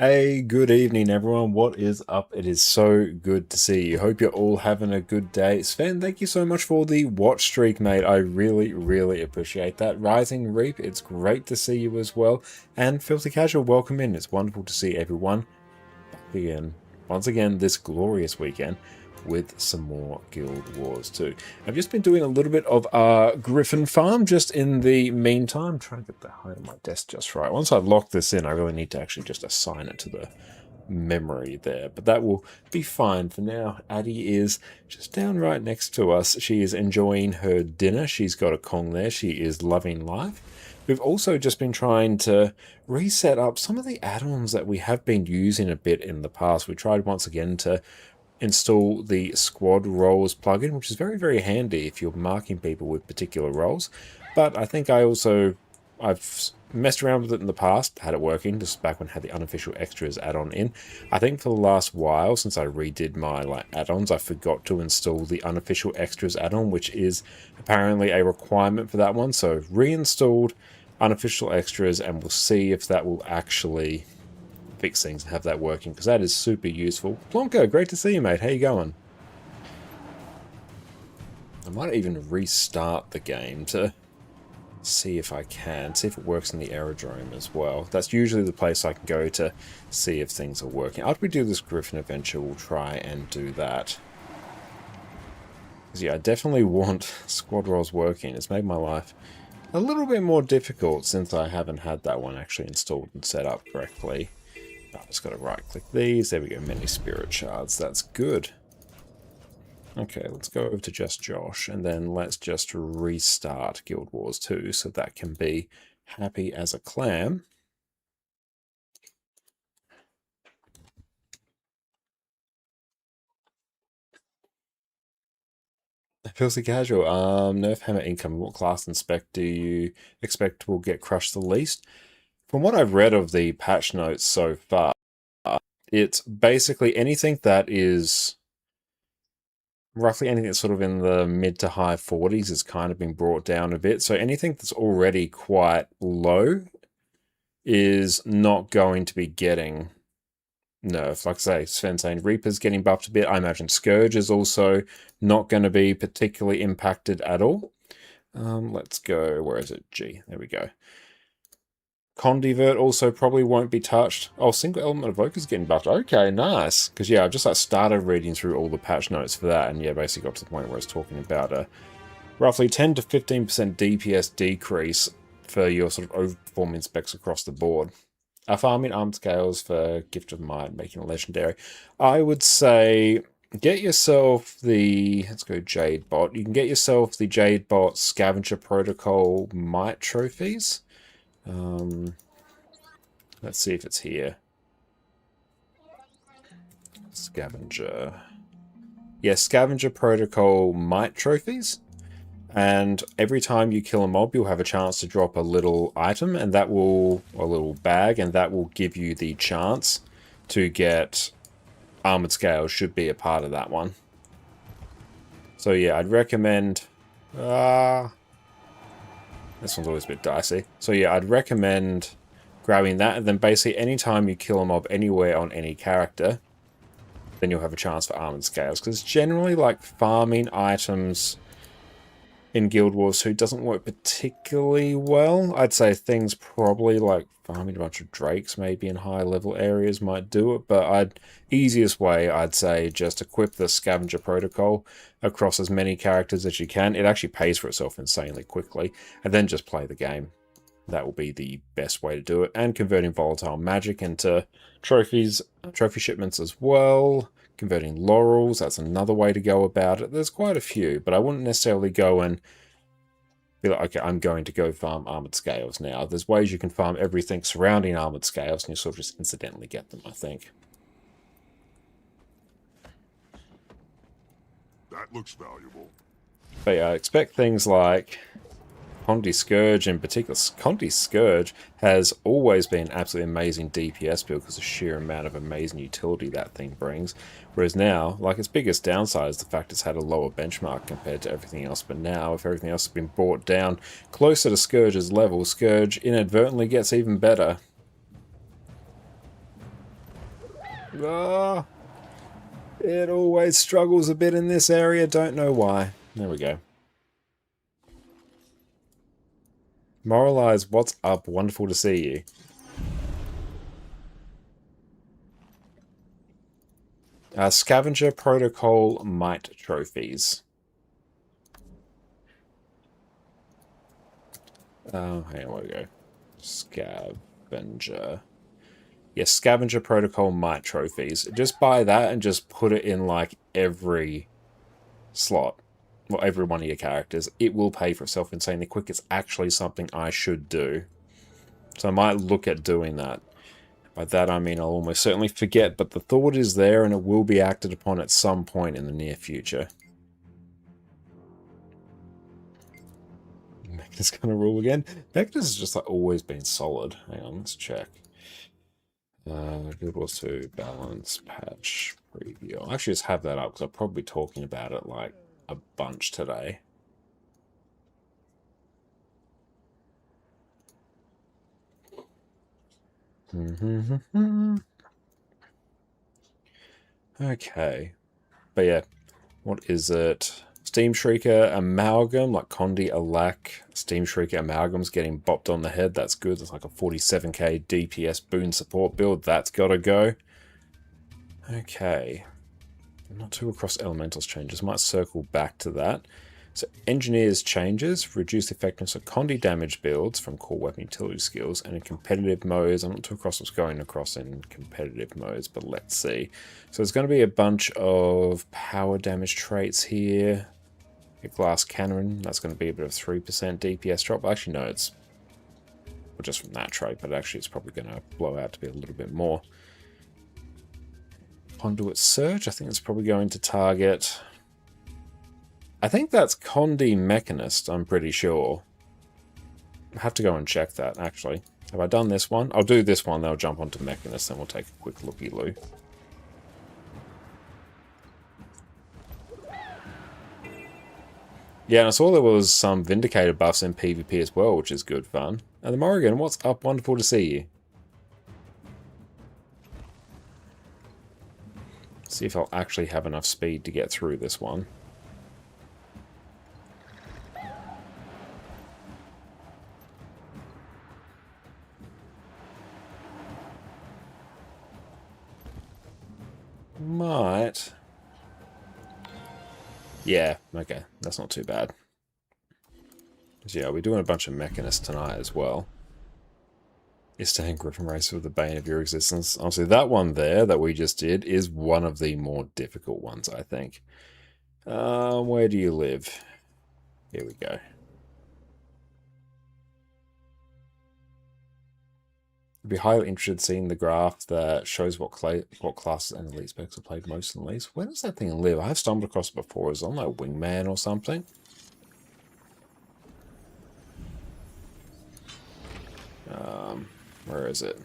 Hey, good evening, everyone. What is up? It is so good to see you. Hope you're all having a good day. Sven, thank you so much for the watch streak, mate. I really appreciate that. Rising Reap, it's great to see you as well. And Filthy Casual, welcome in. It's wonderful to see everyone back again, once again, this glorious weekend with some more Guild Wars 2. I've just been doing a little bit of Griffin Farm just in the meantime, trying to get the height of my desk just right. Once I've locked this in, I really need to actually just assign it to the memory there, but that will be fine for now. Addie is just down right next to us. She is enjoying her dinner. She's got a Kong there. She is loving life. We've also just been trying to reset up some of the add-ons that we have been using a bit in the past. We tried once again to install the squad roles plugin, which is very handy if you're marking people with particular roles. But I think I've messed around with it in the past, had it working, just back when I had the unofficial extras add-on in. I think for the last while, since I redid my add-ons, I forgot to install the unofficial extras add-on, which is apparently a requirement for that one. So reinstalled unofficial extras, and we'll see if that will actually fix things and have that working, because that is super useful. Plonko, great to see you, mate. How you going? I might even restart the game to see if I can, see if it works in the aerodrome as well. That's usually the place I can go to see if things are working. After we do this Griffin adventure, we'll try and do that. Because yeah, I definitely want squad roles working. It's made my life a little bit more difficult since I haven't had that one actually installed and set up correctly. I've just got to right click these. There we go, many spirit shards. That's good. Okay, let's go over to just Josh, and then let's just restart Guild Wars 2 so that can be happy as a clam. Filthy Casual, Nerf Hammer incoming. What class and spec do you expect will get crushed the least? From what I've read of the patch notes so far, it's basically anything that is roughly anything that's sort of in the mid to high 40s has kind of been brought down a bit. So anything that's already quite low is not going to be getting nerfed. Like I say, Sven saying Reaper's getting buffed a bit. I imagine Scourge is also not going to be particularly impacted at all. Let's go, where is it? G, there we go. Condivert also probably won't be touched. Oh, single element evoker's getting buffed. Okay, nice. Because yeah, I've just started reading through all the patch notes for that, and yeah, basically got to the point where it's talking about a roughly 10 to 15% DPS decrease for your sort of overperforming specs across the board. Farming armed scales for Gift of Might, making a legendary. I would say get yourself the, let's go Jade Bot. You can get yourself the Jade Bot Scavenger Protocol Might trophies. Let's see if it's here. Scavenger. Yeah, Scavenger Protocol Might trophies. And every time you kill a mob, you'll have a chance to drop a little item, and that will, or a little bag, and that will give you the chance to get Armored Scales. Should be a part of that one. So yeah, I'd recommend, this one's always a bit dicey. So yeah, I'd recommend grabbing that, and then basically anytime you kill a mob anywhere on any character, then you'll have a chance for Armored Scales, because generally like farming items in Guild Wars 2 doesn't work particularly well. I'd say things probably like farming a bunch of drakes maybe in high level areas might do it, but easiest way I'd say just equip the Scavenger Protocol across as many characters as you can. It actually pays for itself insanely quickly, and then just play the game. That will be the best way to do it. And converting volatile magic into trophies, trophy shipments as well. Converting laurels, that's another way to go about it. There's quite a few, but I wouldn't necessarily go and be like, okay, I'm going to go farm Armored Scales now. There's ways you can farm everything surrounding Armored Scales, and you sort of just incidentally get them, I think. That looks valuable. But yeah, I expect things like Conti Scourge in particular. Conti Scourge has always been absolutely amazing DPS build because of the sheer amount of amazing utility that thing brings. Whereas now, like, its biggest downside is the fact it's had a lower benchmark compared to everything else. But now, if everything else has been brought down closer to Scourge's level, Scourge inadvertently gets even better. Ah, it always struggles a bit in this area. Don't know why. There we go. Moralize, what's up? Wonderful to see you. Scavenger Protocol Might Trophies. Oh, hang on, where we go? Scavenger. Yes, Scavenger Protocol Might Trophies. Just buy that and just put it in, like, every slot. Well, every one of your characters. It will pay for itself insanely quick. It's actually something I should do. So I might look at doing that. By that I mean I'll almost certainly forget, but the thought is there and it will be acted upon at some point in the near future. Mechna's gonna rule again? Mechna's just like always been solid. Hang on, let's check. Guild Wars 2, balance, patch, preview. I'll actually just have that up because I'll probably be talking about it like a bunch today. Okay. But yeah, what is it? Steam Shrieker Amalgam, like Condi Alak. Steam Shrieker Amalgam's getting bopped on the head. That's good. That's like a 47k DPS boon support build. That's gotta go. Okay. Not too across elementals changes. Might circle back to that. So engineers changes, reduced effectiveness of Condi damage builds from core weapon utility skills, and in competitive modes, I'm not too across what's going across in competitive modes, but let's see. So there's going to be a bunch of power damage traits here. A glass cannon, that's going to be a bit of 3% DPS drop. Actually, no, it's well, just from that trait, but actually it's probably going to blow out to be a little bit more. Conduit Surge, I think it's probably going to target... I think that's Condi Mechanist, I'm pretty sure. I have to go and check that, actually. Have I done this one? I'll do this one, then I'll jump onto Mechanist, then we'll take a quick looky-loo. Yeah, and I saw there was some Vindicator buffs in PvP as well, which is good fun. And the Morrigan, what's up? Wonderful to see you. See if I'll actually have enough speed to get through this one. Might. Yeah, okay. That's not too bad. So yeah, we're doing a bunch of mechanists tonight as well. You're staying Griffin Racer with the bane of your existence. Honestly, that one there that we just did is one of the more difficult ones, I think. Where do you live? Here we go. I'd be highly interested in seeing the graph that shows what classes and elite specs are played most in least. Where does that thing live? I have stumbled across it before. Is it on like Wingman or something? Where is it?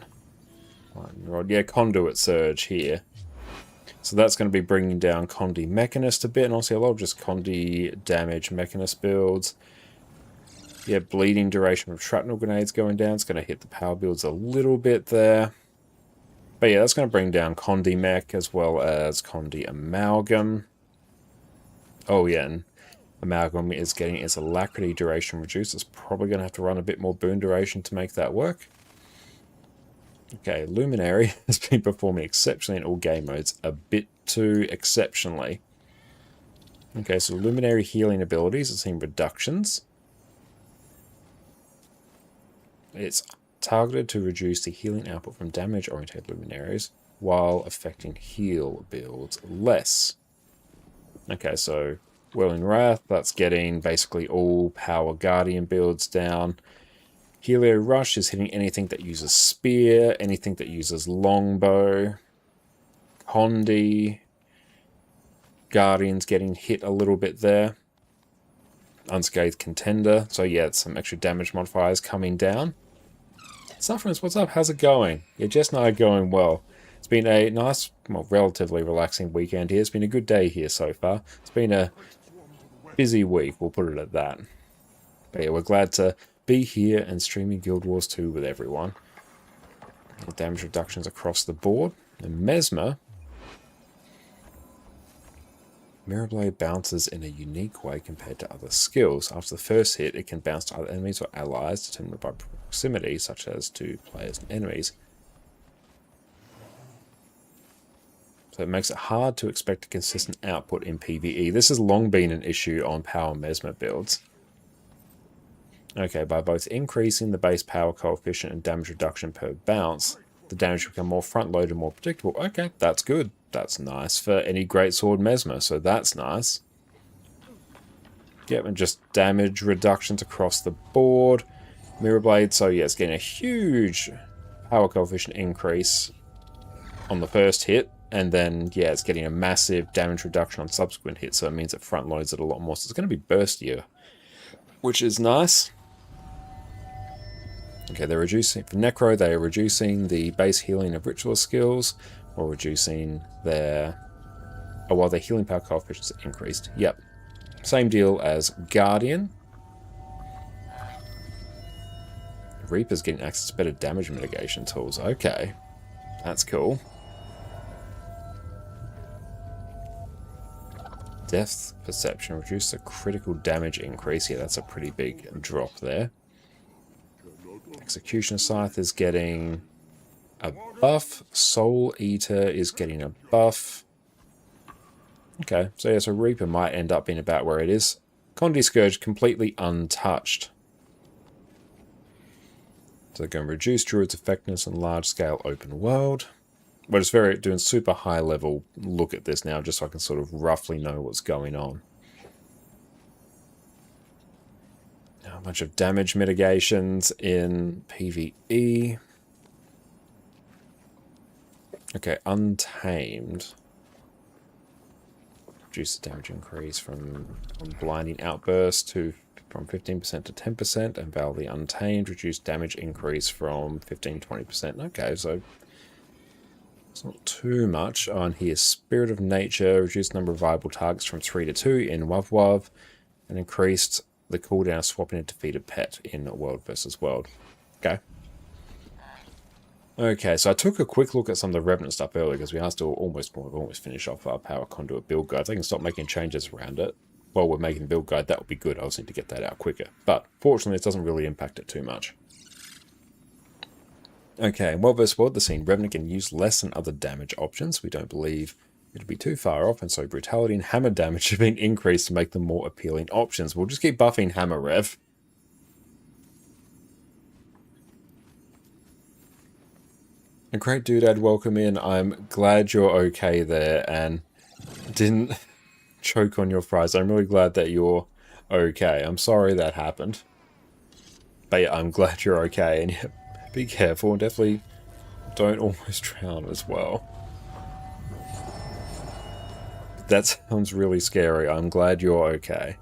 Yeah, Conduit Surge here. So that's going to be bringing down Condi Mechanist a bit, and also a lot of just Condi damage Mechanist builds. Yeah, bleeding duration of shrapnel grenades going down. It's going to hit the power builds a little bit there. But yeah, that's going to bring down Condi Mech as well as Condi Amalgam. Oh yeah, and Amalgam is getting its alacrity duration reduced. It's probably going to have to run a bit more boon duration to make that work. Okay, Luminary has been performing exceptionally in all game modes. A bit too exceptionally. Okay, so Luminary healing abilities are seeing reductions. It's targeted to reduce the healing output from damage-oriented luminaries while affecting heal builds less. Okay, so Whirling Wrath, that's getting basically all power Guardian builds down. Helio Rush is hitting anything that uses Spear, anything that uses Longbow. Condi. Guardian's getting hit a little bit there. Unscathed Contender. So yeah, some extra damage modifiers coming down. Sufferance, what's up? How's it going? Yeah, Jess and I are going well. It's been a nice, well, relatively relaxing weekend here. It's been a good day here so far. It's been a busy week, we'll put it at that. But yeah, we're glad to be here and streaming Guild Wars 2 with everyone. Damage reductions across the board. And Mesmer. Mirror Blade bounces in a unique way compared to other skills. After the first hit, it can bounce to other enemies or allies determined by proximity, such as to players and enemies. So it makes it hard to expect a consistent output in PvE. This has long been an issue on power Mesmer builds. Okay, by both increasing the base power coefficient and damage reduction per bounce, the damage will become more front-loaded and more predictable. Okay, that's good. That's nice for any greatsword Mesmer, so that's nice. Yep, and just damage reductions across the board. Mirror Blade, so yeah, it's getting a huge power coefficient increase on the first hit, and then, yeah, it's getting a massive damage reduction on subsequent hits, so it means it front loads it a lot more, so it's going to be burstier, which is nice. Okay, they're reducing, for Necro, they are reducing the base healing of ritual skills, or reducing their, oh, well, their healing power coefficients are increased. Yep. Same deal as Guardian. Reaper's getting access to better damage mitigation tools. Okay. That's cool. Depth Perception, reduce the critical damage increase. Yeah, that's a pretty big drop there. Executioner Scythe is getting a buff. Soul Eater is getting a buff. Okay, so yeah, so Reaper might end up being about where it is. Condi Scourge completely untouched. So they're going to reduce Druid's effectiveness in large-scale open world. We're just doing super high-level look at this now, just so I can sort of roughly know what's going on. Now, a bunch of damage mitigations in PvE. Okay, Untamed. Reduce the damage increase from Blinding Outburst from 15% to 10%, and Valley Untamed, reduce damage increase from 15% to 20%. Okay, so it's not too much on here. Spirit of Nature, reduced number of viable targets from 3 to 2 in WoW, and increased the cooldown of swapping a defeated pet in World versus World. Okay. Okay, so I took a quick look at some of the Revenant stuff earlier because we are still almost finished off our Power Conduit build guide. I can stop making changes around it while we're making the build guide. That would be good. I just need to get that out quicker. But fortunately, it doesn't really impact it too much. Okay, in World vs. World, the scene Revenant can use less than other damage options. We don't believe it'll be too far off, and so Brutality and Hammer damage have been increased to make them more appealing options. We'll just keep buffing Hammer Rev. A great doodad, welcome in. I'm glad you're okay there and didn't choke on your fries. I'm really glad that you're okay. I'm sorry that happened. But yeah, I'm glad you're okay. And yeah, be careful and definitely don't almost drown as well. That sounds really scary. I'm glad you're okay.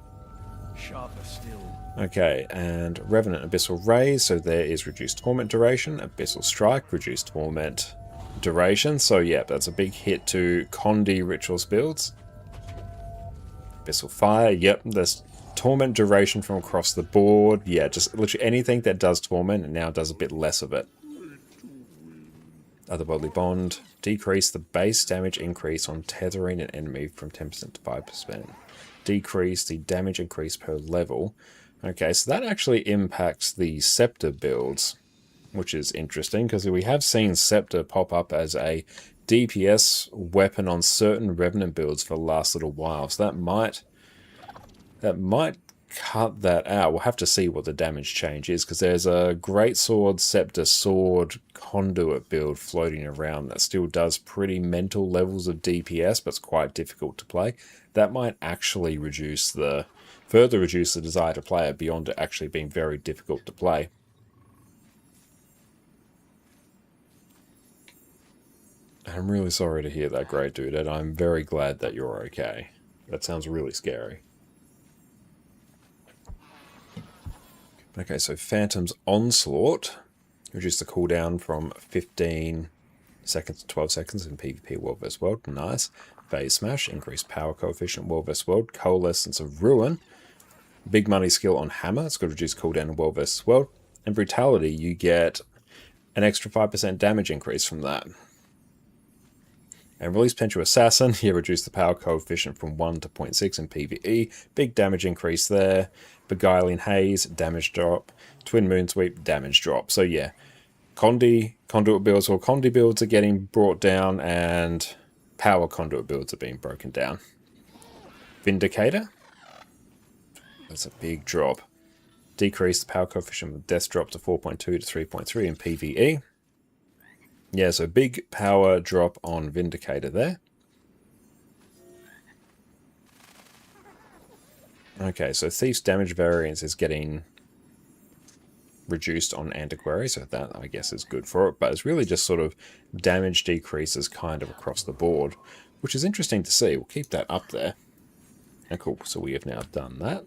Sharper still. Okay, and Revenant Abyssal Raise, so there is reduced Torment duration. Abyssal Strike, reduced Torment duration. So yeah, that's a big hit to Condi Rituals builds. Abyssal Fire, yep, there's Torment duration from across the board. Yeah, just literally anything that does Torment, and now does a bit less of it. Otherworldly Bond, decrease the base damage increase on tethering an enemy from 10% to 5%. Decrease the damage increase per level. Okay, so that actually impacts the Scepter builds, which is interesting, because we have seen Scepter pop up as a DPS weapon on certain Revenant builds for the last little while, so that might cut that out. We'll have to see what the damage change is, because there's a Greatsword, Scepter, Sword, Conduit build floating around that still does pretty mental levels of DPS, but it's quite difficult to play. That might actually further reduce the desire to play it beyond it actually being very difficult to play. I'm really sorry to hear that, great dude, and I'm very glad that you're okay. That sounds really scary. Okay, so Phantom's Onslaught. Reduce the cooldown from 15 seconds to 12 seconds in PvP World vs. World. Nice. Phase Smash. Increased power coefficient World vs. World. Coalescence of Ruin. Big money skill on Hammer. It's got reduced cooldown in World vs. World. And Brutality, you get an extra 5% damage increase from that. And Release Potential Assassin, you reduce the power coefficient from 1 to 0.6 in PvE. Big damage increase there. Beguiling Haze, damage drop. Twin Moon Sweep, damage drop. So yeah, conduit builds or Condi builds are getting brought down, and power conduit builds are being broken down. Vindicator. That's a big drop. Decrease the power coefficient of death drop to 4.2 to 3.3 in PvE. Yeah, so big power drop on Vindicator there. Okay, so Thief's damage variance is getting reduced on Antiquary, so that I guess is good for it, but it's really just sort of damage decreases kind of across the board, which is interesting to see. We'll keep that up there. And cool, so we have now done that.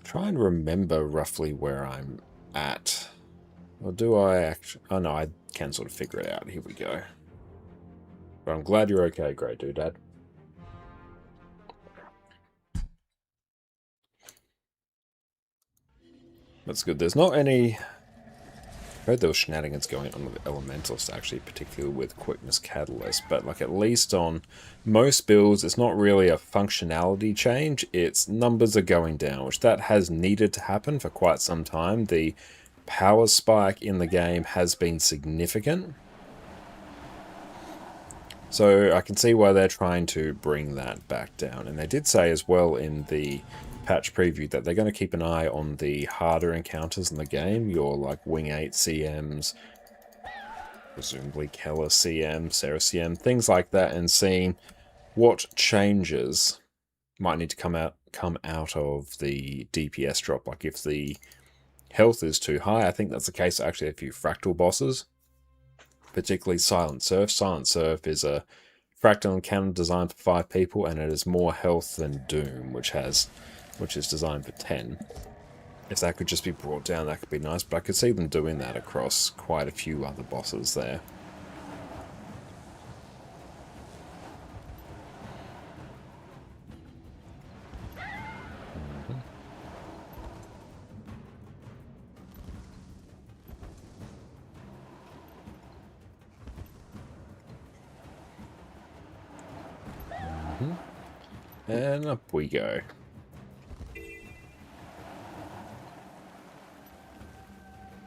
Try and remember roughly where I'm at. Or do I actually... Oh no, I can sort of figure it out. Here we go. But I'm glad you're okay, Grey Doodad. That's good. There's not any... I heard there was shenanigans going on with Elementals, actually, particularly with Quickness Catalyst, but like at least on most builds, it's not really a functionality change, its numbers are going down, which that has needed to happen for quite some time. The power spike in the game has been significant, so I can see why they're trying to bring that back down. And they did say as well in the patch preview that they're going to keep an eye on the harder encounters in the game, your like Wing 8 CMs, presumably Keller CM, Cerus CM, things like that, and seeing what changes might need to come out of the DPS drop. Like if the health is too high, I think that's the case actually a few Fractal bosses, particularly Silent Surf. Silent Surf is a Fractal encounter designed for 5 people, and it is more health than Doom, which is designed for 10. If that could just be brought down, that could be nice, but I could see them doing that across quite a few other bosses there. And up we go.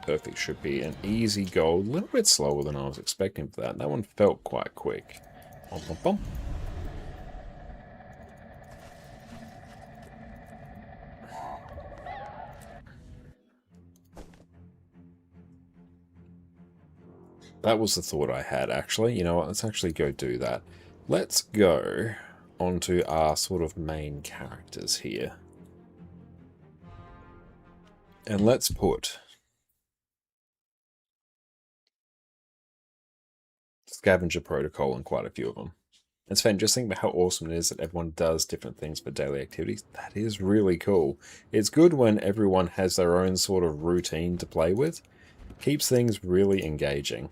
Perfect, should be an easy goal. A little bit slower than I was expecting for that. That one felt quite quick. Bum, bum, bum. That was the thought I had, actually. You know what, let's actually go do that. Let's go onto our sort of main characters here. And let's put Scavenger Protocol in quite a few of them. It's fun, just think about how awesome it is that everyone does different things for daily activities. That is really cool. It's good when everyone has their own sort of routine to play with. Keeps things really engaging.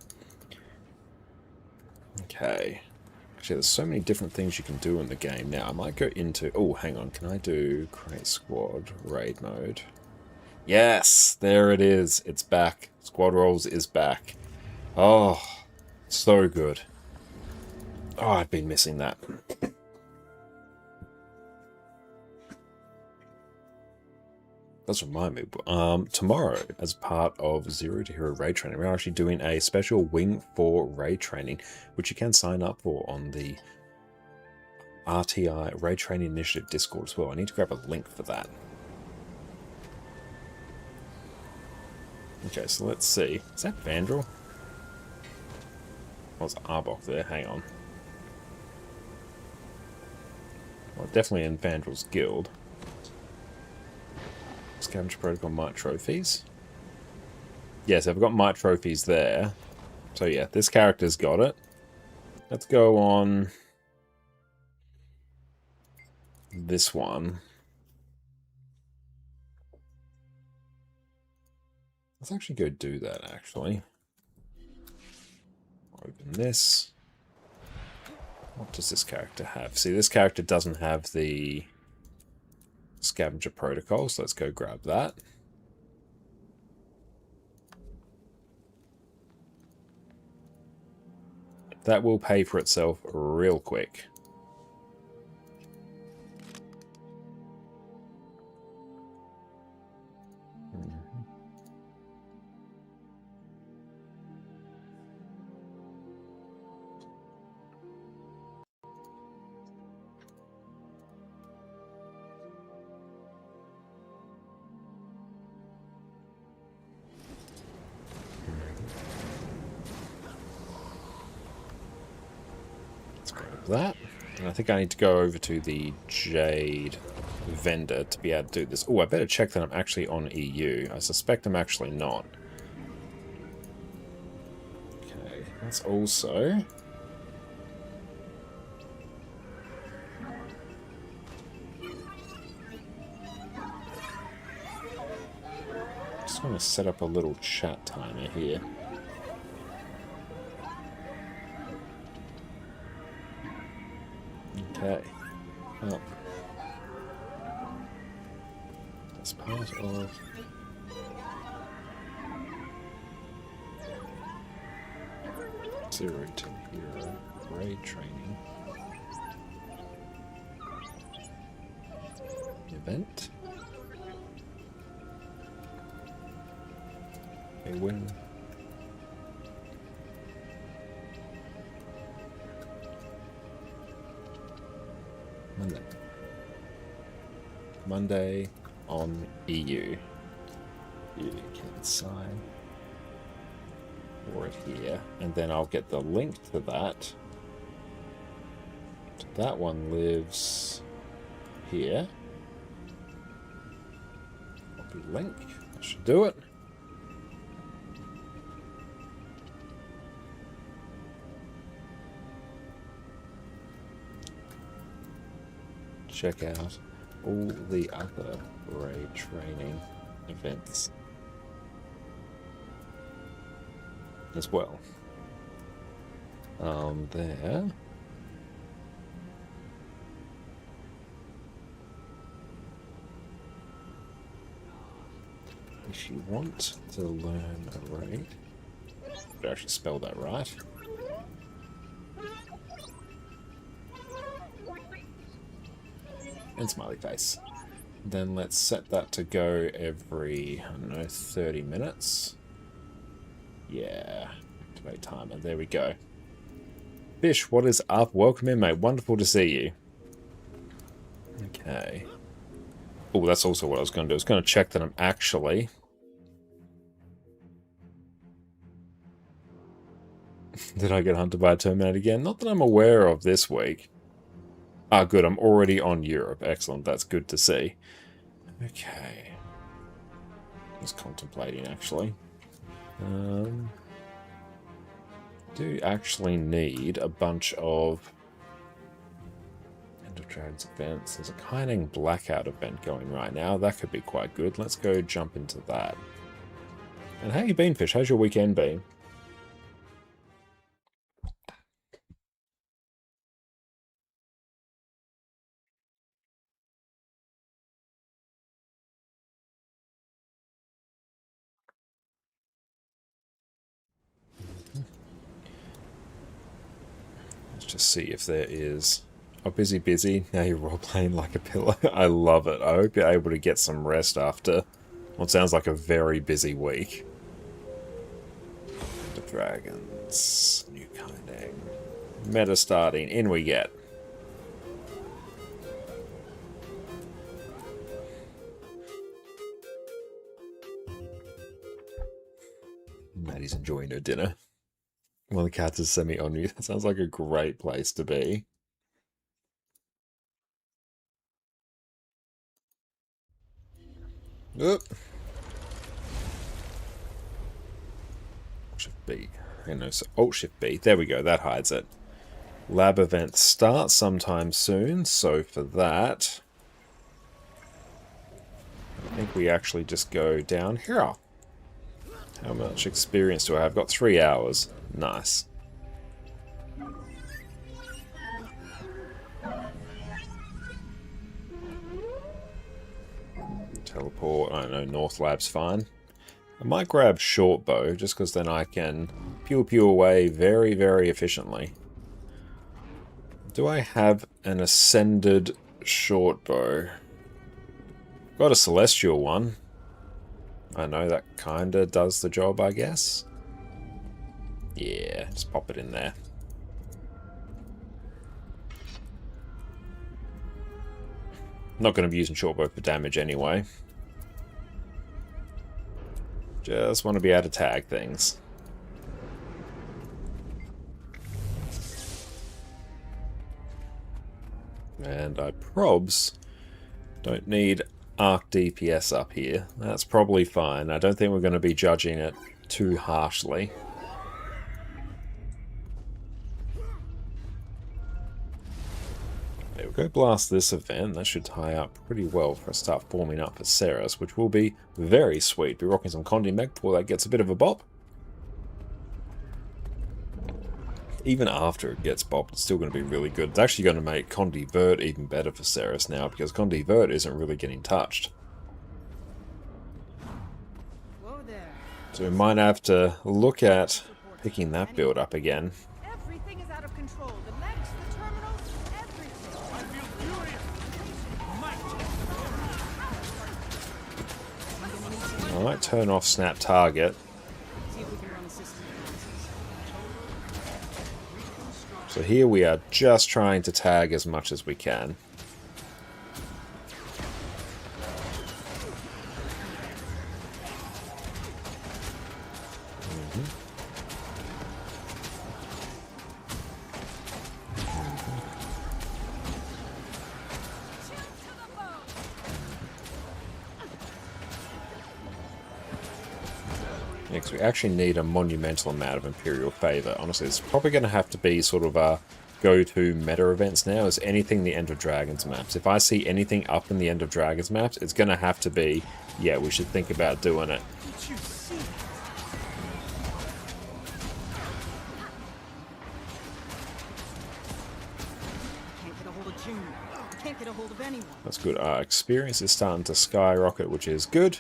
Okay. Actually, there's so many different things you can do in the game now. I might go into... Oh, hang on. Can I do Create Squad Raid Mode? Yes! There it is. It's back. Squad Roles is back. Oh, so good. Oh, I've been missing that. Does remind me, tomorrow, as part of Zero to Hero raid training, we're actually doing a special Wing 4 raid training, which you can sign up for on the RTI Raid Training Initiative Discord as well. I need to grab a link for that. Okay, so let's see. Is that Vandal? Oh, it's Arbok there. Hang on. Well, definitely in Vandal's guild. Scavenger Protocol Might Trophies. Yes, I've got Might Trophies there. So yeah, this character's got it. Let's go on this one. Let's actually go do that, actually. Open this. What does this character have? See, this character doesn't have the Scavenger Protocol, so let's go grab that. That will pay for itself real quick. That, and I think I need to go over to the Jade vendor to be able to do this. Oh, I better check that I'm actually on EU. I suspect I'm actually not. Okay, that's also... Just want to set up a little chat timer here. Okay. Well, that's part of... Zero to Hero raid training event. A win. Monday on EU. You can sign for it here, and then I'll get the link to that. So that one lives here. Copy link. That should do it. Check out all the other raid training events as well. There. If you want to learn a raid, did I actually spell that right? And smiley face. Then let's set that to go every, I don't know, 30 minutes. Yeah. Activate timer. There we go. Fish, what is up? Welcome in, mate. Wonderful to see you. Okay. Oh, that's also what I was going to do. I was going to check that I'm actually... Did I get hunted by a Terminator again? Not that I'm aware of this week. Ah, good. I'm already on Europe. Excellent. That's good to see. Okay. Just contemplating, actually. Do actually need a bunch of End of Dragons events. There's a Kiting Blackout event going right now. That could be quite good. Let's go jump into that. And how you been, Fish? How's your weekend been? Just see if there is... Oh, busy. Now you're role-playing like a pillow. I love it. I hope you're able to get some rest after what sounds like a very busy week. The dragons. New Kiting. Meta starting. In we get. Maddie's enjoying her dinner. Well, the cat is semi-on you. That sounds like a great place to be. Oop. Shift B. No, so Alt Shift B. There we go. That hides it. Lab event starts sometime soon. So for that, I think we actually just go down here. How much experience do I have? I've got 3 hours. Nice. Teleport. I don't know. North Lab's fine. I might grab short bow just because then I can pew pew away very, very efficiently. Do I have an ascended short bow? Got a celestial one. I know that kinda does the job, I guess. Yeah, just pop it in there. Not going to be using short bow for damage anyway. Just want to be able to tag things. And I probs don't need arc DPS up here. That's probably fine. I don't think we're going to be judging it too harshly. There we go, blast this event. That should tie up pretty well for us to start forming up for Cerus, which will be very sweet. Be rocking some Condi Mech before that gets a bit of a bop. Even after it gets bopped, it's still going to be really good. It's actually going to make Condi Vert even better for Cerus now, because Condi Vert isn't really getting touched. So we might have to look at picking that build up again. Everything is out of control. The legs, the terminals, everything. I feel furious. I might turn off Snap Target. So here we are just trying to tag as much as we can. Because we actually need a monumental amount of Imperial Favor. Honestly, it's probably going to have to be sort of our go-to meta events now, is anything the End of Dragons maps. If I see anything up in the End of Dragons maps, it's going to have to be, yeah, we should think about doing it. Can't get a hold of June. Can't get a hold of anyone. That's good. Our experience is starting to skyrocket, which is good.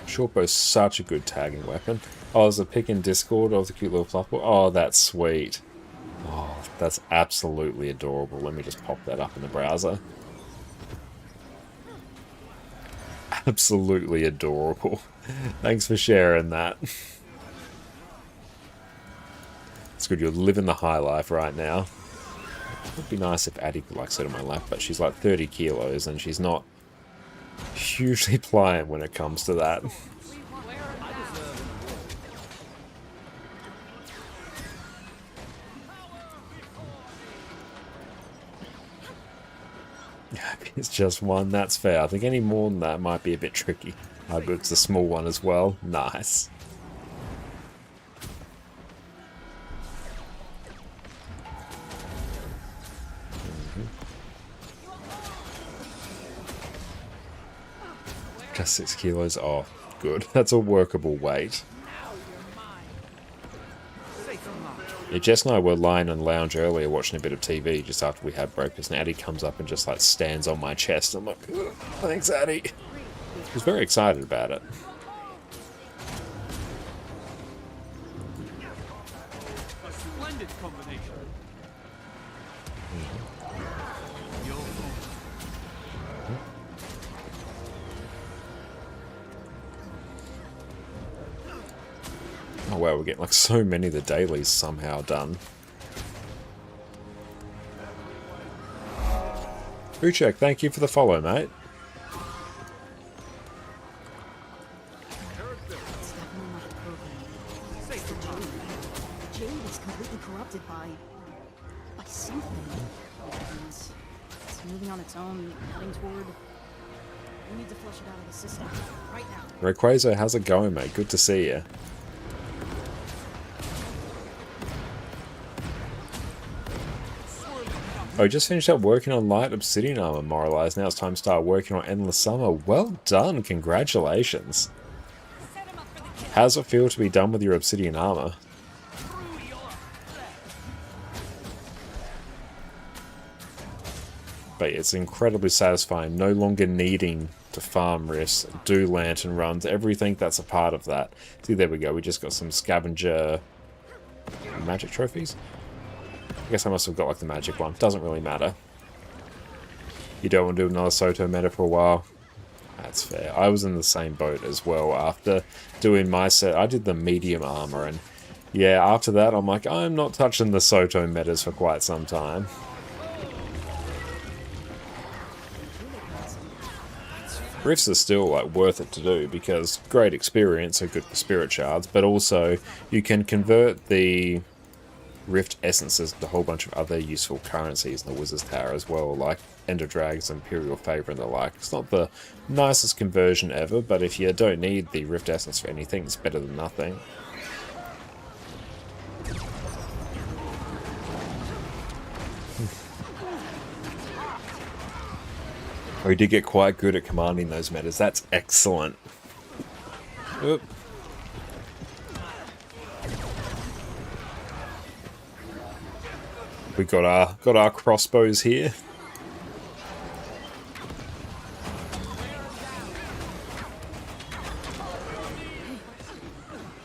Shortbow's such a good tagging weapon. Oh, there's a pick in Discord of the cute little fluffball. Oh, that's sweet. Oh, that's absolutely adorable. Let me just pop that up in the browser. Absolutely adorable. Thanks for sharing that. It's good, you're living the high life right now. It would be nice if Addie could like sit on my lap, but she's like 30 kilos and she's not hugely pliant when it comes to that. It's just one, that's fair. I think any more than that might be a bit tricky. Oh, but it's a small one as well. Nice. Just 6 kilos. Oh, good. That's a workable weight. Yeah, Jess and I were lying in the lounge earlier watching a bit of TV just after we had breakfast, and Addie comes up and just like stands on my chest. I'm like, thanks, Addie. She was very excited about it. A splendid combination. Oh wow, we're getting like so many of the dailies somehow done. Uchek, thank you for the follow, mate. Jade is completely corrupted by something. It's moving on its own, heading toward. We need to flush it out of the system right now. Rayquazo, how's it going, mate? Good to see you. Oh, just finished up working on light obsidian armor, Moralize. Now it's time to start working on endless summer. Well done, congratulations. How's it feel to be done with your obsidian armor? But it's incredibly satisfying, no longer needing to farm rifts, do lantern runs, everything that's a part of that. See, there we go, we just got some scavenger magic trophies. I guess I must have got like the magic one, doesn't really matter. You don't want to do another Soto meta for a while? That's fair. I was in the same boat as well after doing my set. I did the medium armor, and yeah, after that I'm like, I'm not touching the Soto metas for quite some time. Rifts are still like worth it to do because great experience, are good for spirit shards, but also you can convert the rift essences into a whole bunch of other useful currencies in the Wizard's Tower as well, like Ender Dragons, Imperial Favor and the like. It's not the nicest conversion ever, but if you don't need the rift essence for anything, it's better than nothing. We did get quite good at commanding those metas. That's excellent. Oop. We got our crossbows here.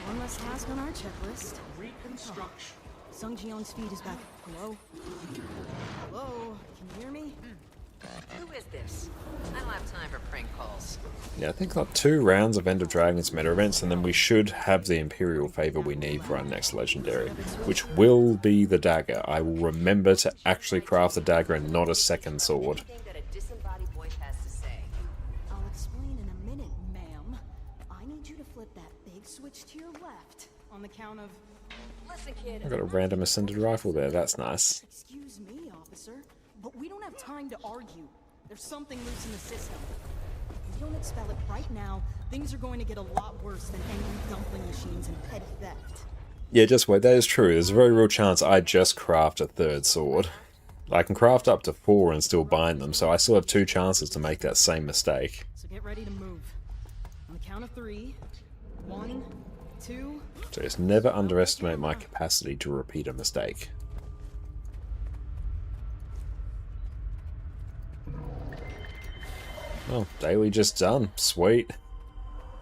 One less task on our checklist. Reconstruction. Sung Jion's feed is back. Hello? Hello? Can you hear me? Who is this? I don't have time for prank calls. Yeah, I think like 2 rounds of End of Dragons meta events, and then we should have the Imperial Favor we need for our next legendary, which will be the dagger. I will remember to actually craft the dagger and not a second sword. Anything that a disembodied voice has to say. I'll explain in a minute, ma'am. I need you to flip that big switch to your left on the count of... Listen, kid. I got a random ascended rifle there, that's nice. Excuse me, officer, but we don't have time to argue. There's something loose in the system. If you don't expel it right now, things are going to get a lot worse than angry dumpling machines and petty theft. Yeah, just wait, that is true. There's a very real chance I just craft a 3rd sword. I can craft up to 4 and still bind them, so I still have 2 chances to make that same mistake. So get ready to move. On the count of 3. 1, 2... So just never underestimate my capacity to repeat a mistake. Oh, daily just done. Sweet.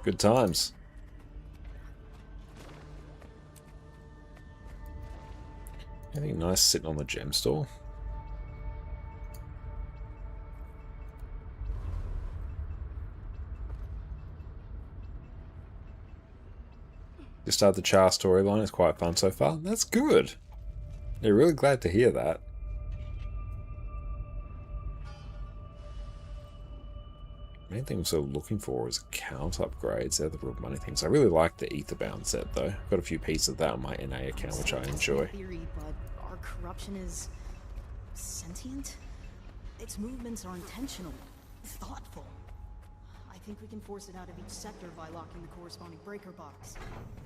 Good times. Anything nice sitting on the gem store? Just started the Char storyline. It's quite fun so far. That's good. Yeah, really glad to hear that. Main thing I'm sort of looking for is account upgrades. They're the real money things. I really like the Etherbound set though. I've got a few pieces of that on my NA account, which I enjoy. Theory, but our corruption is sentient. Its movements are intentional, thoughtful. I think we can force it out of each sector by locking the corresponding breaker box.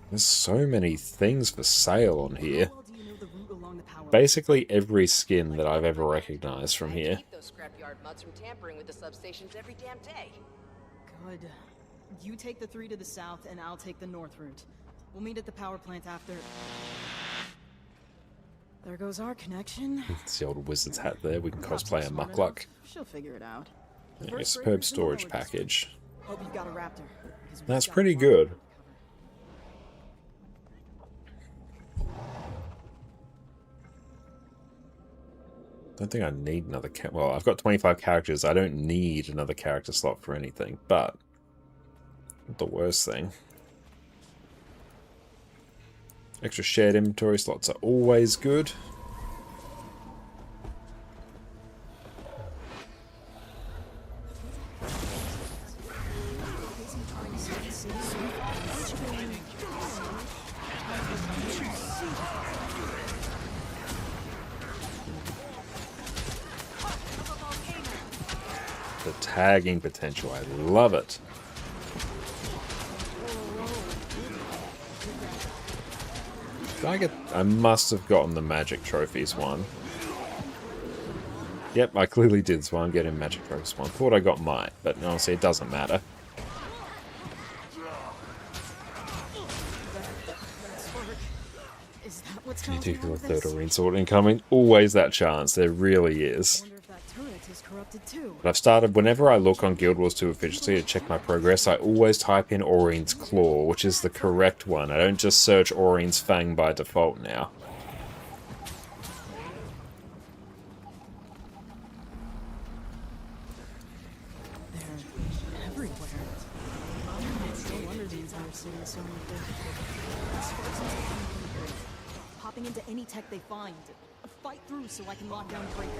There's so many things for sale on here. How well do you know the route along the power line? Basically every skin that I've ever recognized from I here. keep those scrapyard muds from tampering with the substations every damn day. Good. You take the 3 to the south, and I'll take the north route. We'll meet at the power plant after. There goes our connection. It's the old wizard's hat there. We can Perhaps cosplay a I'm smart Muckluck. enough. She'll figure it out. The Yeah, first superb breaker's in the storage lower district. package. Hope you've got a raptor. 'Cause we've That's got pretty one good. to cover. I don't think I need another well, I've got 25 characters. I don't need another character slot for anything, but not the worst thing. Extra shared inventory slots are always good. The tagging potential, I love it. Did I must have gotten the magic trophies one. Yep, I clearly did, so I'm getting magic focus one. Thought I got might, but honestly, it doesn't matter. Is that what's You do causing feel all a of third this? Orine sword incoming. Always that chance, there really is. Wonder if that turret is corrupted too. But I've started, whenever I look on Guild Wars 2 efficiency to check my progress, I always type in Orine's Claw, which is the correct one. I don't just search Orine's Fang by default now. They're everywhere. No wonder the entire city is so moved. Sparks into the computer. Popping into any tech they find. Fight through so I can lock down Breaker.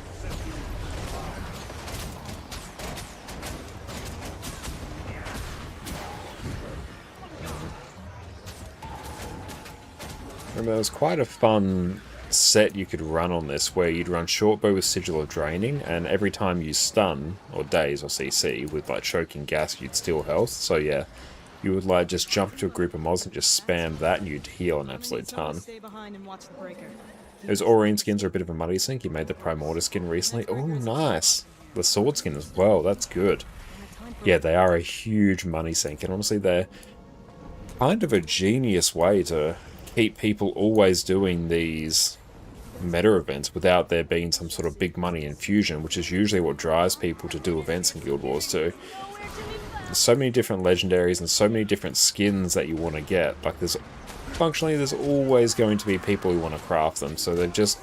Remember, it was quite a fun set you could run on this, where you'd run shortbow with Sigil of Draining, and every time you stun, or daze, or CC, with like choking gas, you'd steal health. So yeah, you would like just jump to a group of mobs and just spam that, and you'd heal an absolute ton. Stay behind and watch the Breaker. Those Aurine skins are a bit of a muddy sink. You made the Primordial skin recently. Oh, nice. The sword skin as well. That's good. Yeah, they are a huge money sink, and honestly, they're kind of a genius way to keep people always doing these meta events without there being some sort of big money infusion, which is usually what drives people to do events in Guild Wars 2. There's so many different legendaries and so many different skins that you want to get. Like, functionally, there's always going to be people who want to craft them, so they've just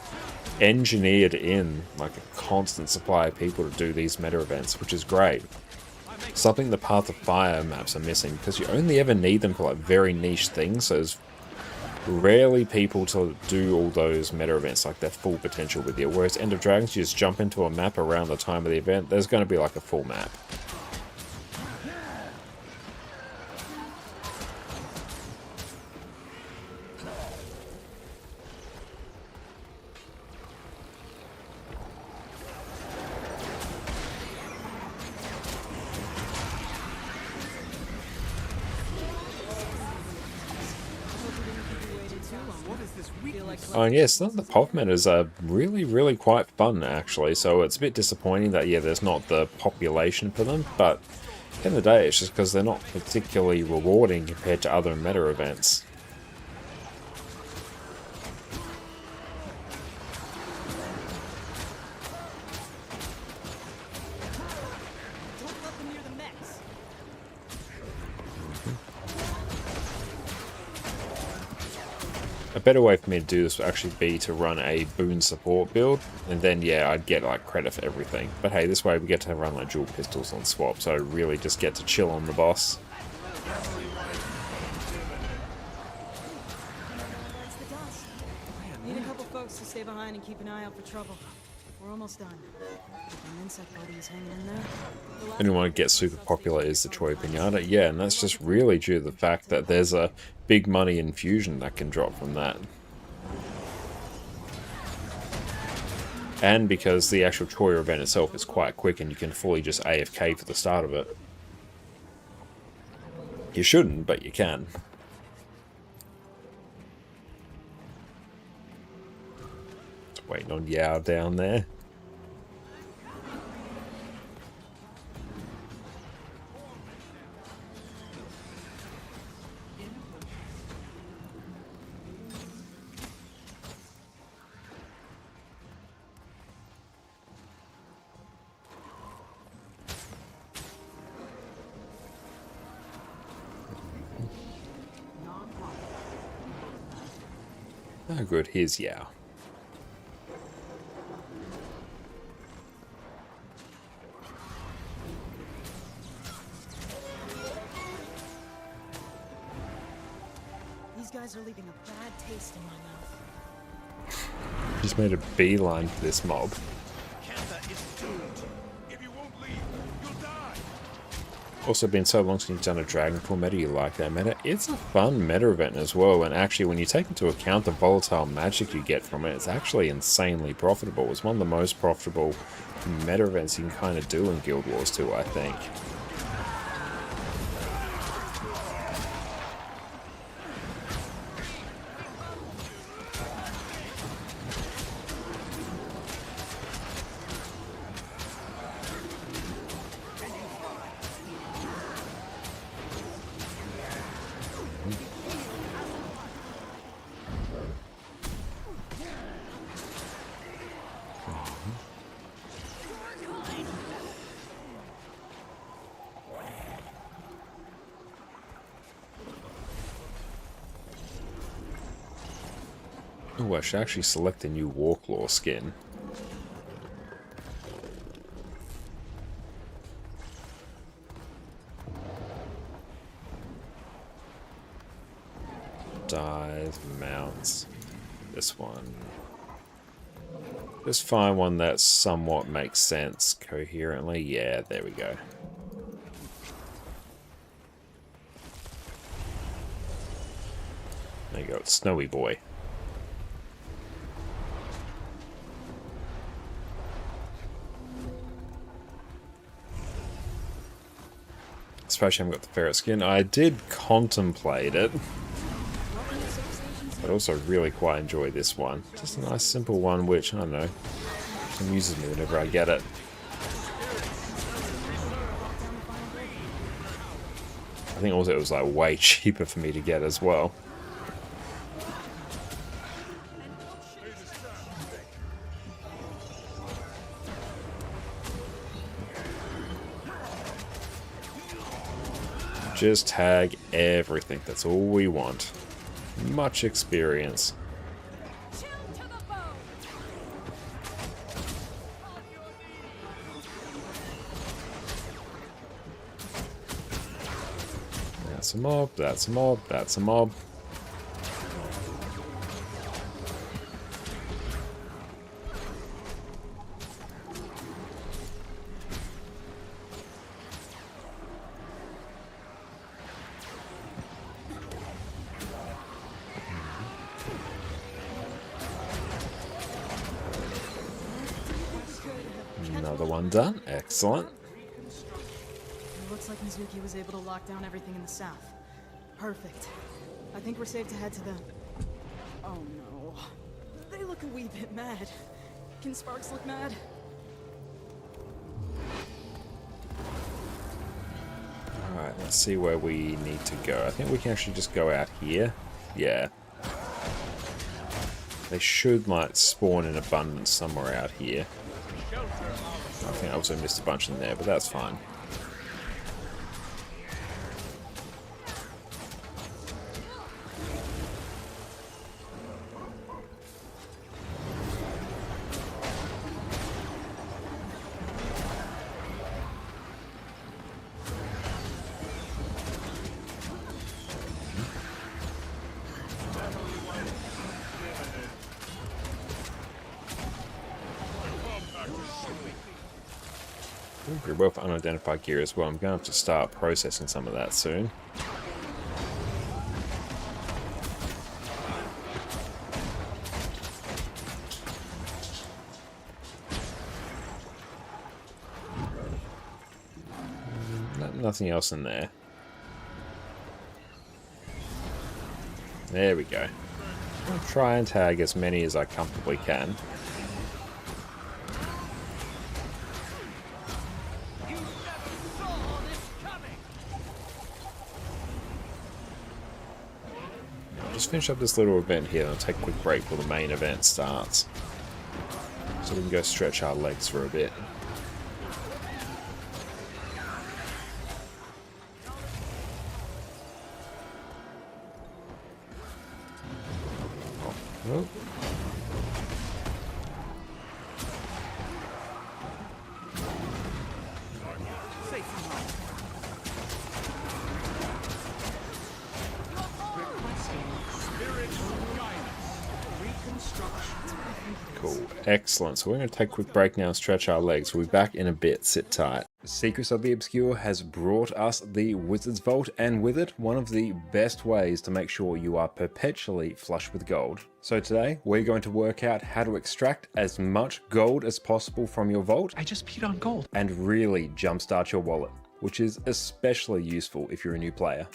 engineered in like a constant supply of people to do these meta events, which is great. Something the Path of Fire maps are missing, because you only ever need them for like very niche things, so there's rarely people to do all those meta events like their full potential with you, whereas End of Dragons, you just jump into a map around the time of the event, there's going to be like a full map. Oh, and yes, some of the pop metas are really quite fun, actually, so it's a bit disappointing that, yeah, there's not the population for them, but at the end of the day, it's just because they're not particularly rewarding compared to other meta events. Don't let them near the mechs. A better way for me to do this would actually be to run a boon support build, and then yeah, I'd get like credit for everything. But hey, this way we get to run like dual pistols on swap, so I really just get to chill on the boss. That's the dust. Need a couple folks to stay behind and keep an eye out for trouble. We're almost done. An insect buddy's hanging in there. Anyone who gets super popular is the Troy Pinata. Yeah, and that's just really due to the fact that there's a big money infusion that can drop from that. And because the actual Troy event itself is quite quick and you can fully just AFK for the start of it. You shouldn't, but you can. Just waiting on Yao down there. Oh good, here's Yao. These guys are leaving a bad taste in my mouth. Just made a beeline for this mob. Kantha is doomed. If you won't leave, you'll die. Also been so long since you've done a Dragonfall meta, you like that meta? It's a fun meta event as well, and actually when you take into account the volatile magic you get from it, it's actually insanely profitable. It's one of the most profitable meta events you can kind of do in Guild Wars 2, I think. Oh, I should actually select the new Warclaw skin. Dies, mounts. This one. Just find one that somewhat makes sense coherently. Yeah, there we go. There you go, it's Snowy Boy. Especially I haven't got the ferret skin. I did contemplate it. But also really quite enjoy this one. Just a nice simple one which, I don't know, amuses me whenever I get it. I think also it was like way cheaper for me to get as well. Just tag everything, that's all we want. Much experience. That's a mob, that's a mob, that's a mob. Another one done. Excellent. It looks like Mizuki was able to lock down everything in the south. Perfect. I think we're safe to head to the... Oh no. They look a wee bit mad. Can Sparks look mad? Alright, let's see where we need to go. I think we can actually just go out here. Yeah. They should, like, spawn in abundance somewhere out here. I think I also missed a bunch in there, but that's fine. Very well for unidentified gear as well. I'm going to have to start processing some of that soon. Nothing else in there. There we go. I'll try and tag as many as I comfortably can. Just finish up this little event here and I'll take a quick break before the main event starts. So we can go stretch our legs for a bit. Oh. Cool, excellent. So we're going to take a quick break now and stretch our legs. We'll be back in a bit. Sit tight. Secrets of the Obscure has brought us the Wizard's Vault, and with it, one of the best ways to make sure you are perpetually flush with gold. So today, we're going to work out how to extract as much gold as possible from your vault. I just peed on gold. And really jumpstart your wallet, which is especially useful if you're a new player.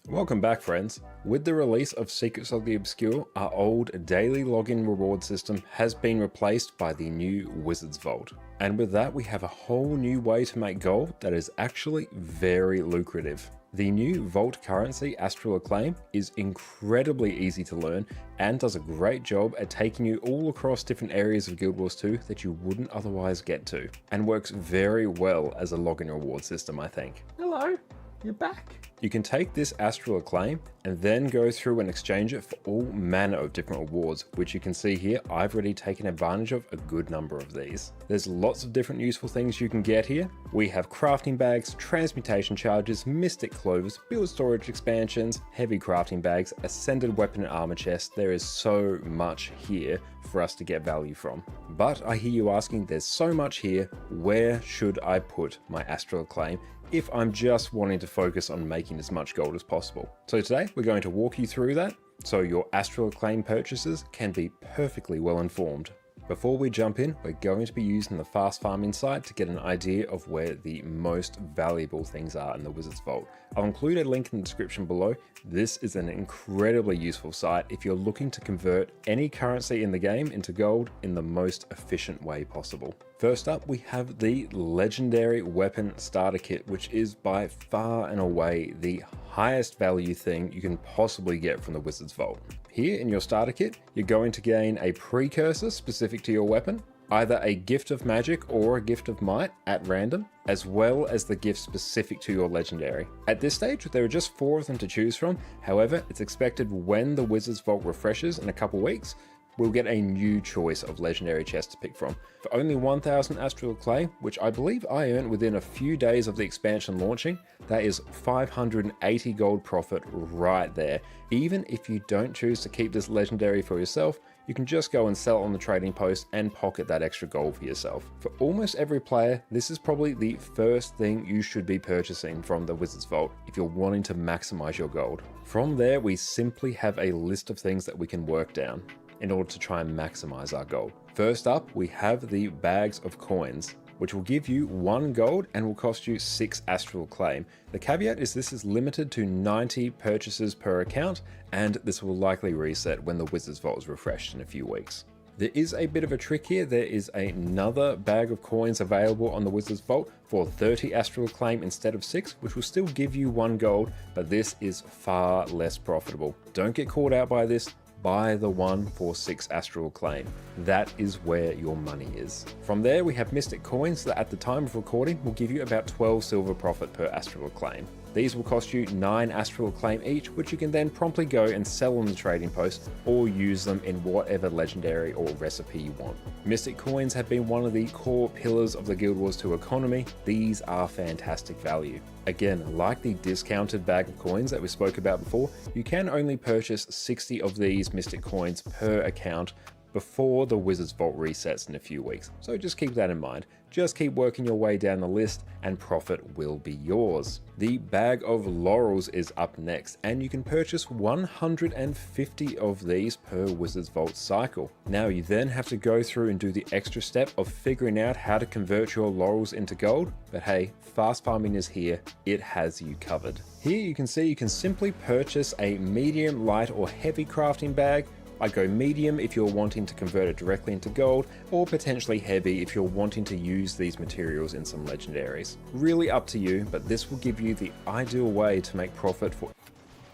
Welcome back, friends. With the release of Secrets of the Obscure, our old daily login reward system has been replaced by the new Wizard's Vault. And with that, we have a whole new way to make gold that is actually very lucrative. The new Vault currency, Astral Acclaim, is incredibly easy to learn and does a great job at taking you all across different areas of Guild Wars 2 that you wouldn't otherwise get to, and works very well as a login reward system, I think. Hello. you're back. You can take this Astral Acclaim and then go through and exchange it for all manner of different awards, which you can see here. I've already taken advantage of a good number of these. There's lots of different useful things you can get here. We have crafting bags, transmutation charges, mystic clovers, build storage expansions, heavy crafting bags, ascended weapon and armor chest. There is so much here for us to get value from. But I hear you asking, there's so much here, where should I put my Astral Acclaim if I'm just wanting to focus on making as much gold as possible? So today we're going to walk you through that so your Astral Acclaim purchases can be perfectly well informed. Before we jump in, we're going to be using the fast farming site to get an idea of where the most valuable things are in the Wizard's Vault. I'll include a link in the description below. This is an incredibly useful site if you're looking to convert any currency in the game into gold in the most efficient way possible. First up, we have the Legendary Weapon Starter Kit, which is by far and away the highest value thing you can possibly get from the Wizard's Vault. Here in your starter kit, you're going to gain a precursor specific to your weapon, either a gift of magic or a gift of might at random, as well as the gift specific to your legendary. At this stage, there are just 4 of them to choose from. However, it's expected when the Wizard's Vault refreshes in a couple weeks, we'll get a new choice of legendary chest to pick from. For only 1000 Astral Acclaim, which I believe I earned within a few days of the expansion launching, that is 580 gold profit right there. Even if you don't choose to keep this legendary for yourself, you can just go and sell it on the trading post and pocket that extra gold for yourself. For almost every player, this is probably the first thing you should be purchasing from the Wizard's Vault if you're wanting to maximize your gold. From there, we simply have a list of things that we can work down in order to try and maximize our gold. First up, we have the bags of coins, which will give you 1 gold and will cost you 6 Astral Acclaim. The caveat is this is limited to 90 purchases per account, and this will likely reset when the Wizard's Vault is refreshed in a few weeks. There is a bit of a trick here. There is another bag of coins available on the Wizard's Vault for 30 Astral Acclaim instead of 6, which will still give you 1 gold, but this is far less profitable. Don't get caught out by this. Buy the one for 6 Astral Acclaim. That is where your money is. From there, we have Mystic Coins that at the time of recording will give you about 12 silver profit per Astral Acclaim. These will cost you 9 Astral Acclaim each, which you can then promptly go and sell on the trading post or use them in whatever legendary or recipe you want. Mystic Coins have been one of the core pillars of the Guild Wars 2 economy. These are fantastic value. Again, like the discounted bag of coins that we spoke about before, you can only purchase 60 of these Mystic Coins per account before the Wizard's Vault resets in a few weeks. So just keep that in mind. Just keep working your way down the list and profit will be yours. The Bag of Laurels is up next, and you can purchase 150 of these per Wizard's Vault cycle. Now you then have to go through and do the extra step of figuring out how to convert your laurels into gold, but hey, fast farming is here. It has you covered. Here you can see you can simply purchase a medium, light or heavy crafting bag. I go medium if you're wanting to convert it directly into gold, or potentially heavy if you're wanting to use these materials in some legendaries. Really up to you, but this will give you the ideal way to make profit for.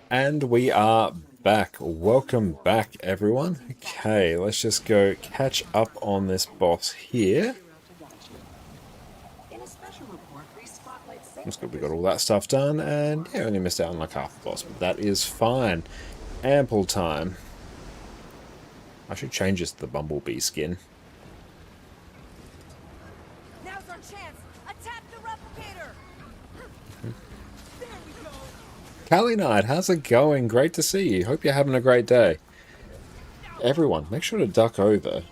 And we are back. Welcome back, everyone. Okay, let's just go catch up on this boss here. That's good, we got all that stuff done, and yeah, only missed out on like half the boss, but that is fine. Ample time. I should change this to the Bumblebee skin. Now's our chance. Attack the replicator. There we go. Callie Knight, how's it going? Great to see you. Hope you're having a great day. Everyone, make sure to duck over.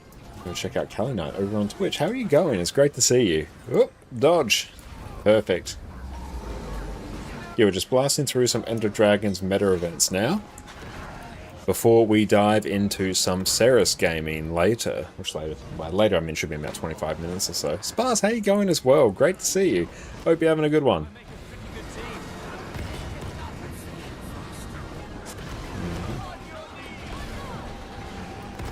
Go check out Callie Knight over on Twitch. How are you going? It's great to see you. Oop, dodge. Perfect. Yeah, we're just blasting through some Ender Dragon's meta events now, before we dive into some Cerus gaming later. Which later? Well, later I mean should be about 25 minutes or so. Spars, how you going as well? Great to see you. Hope you're having a good one.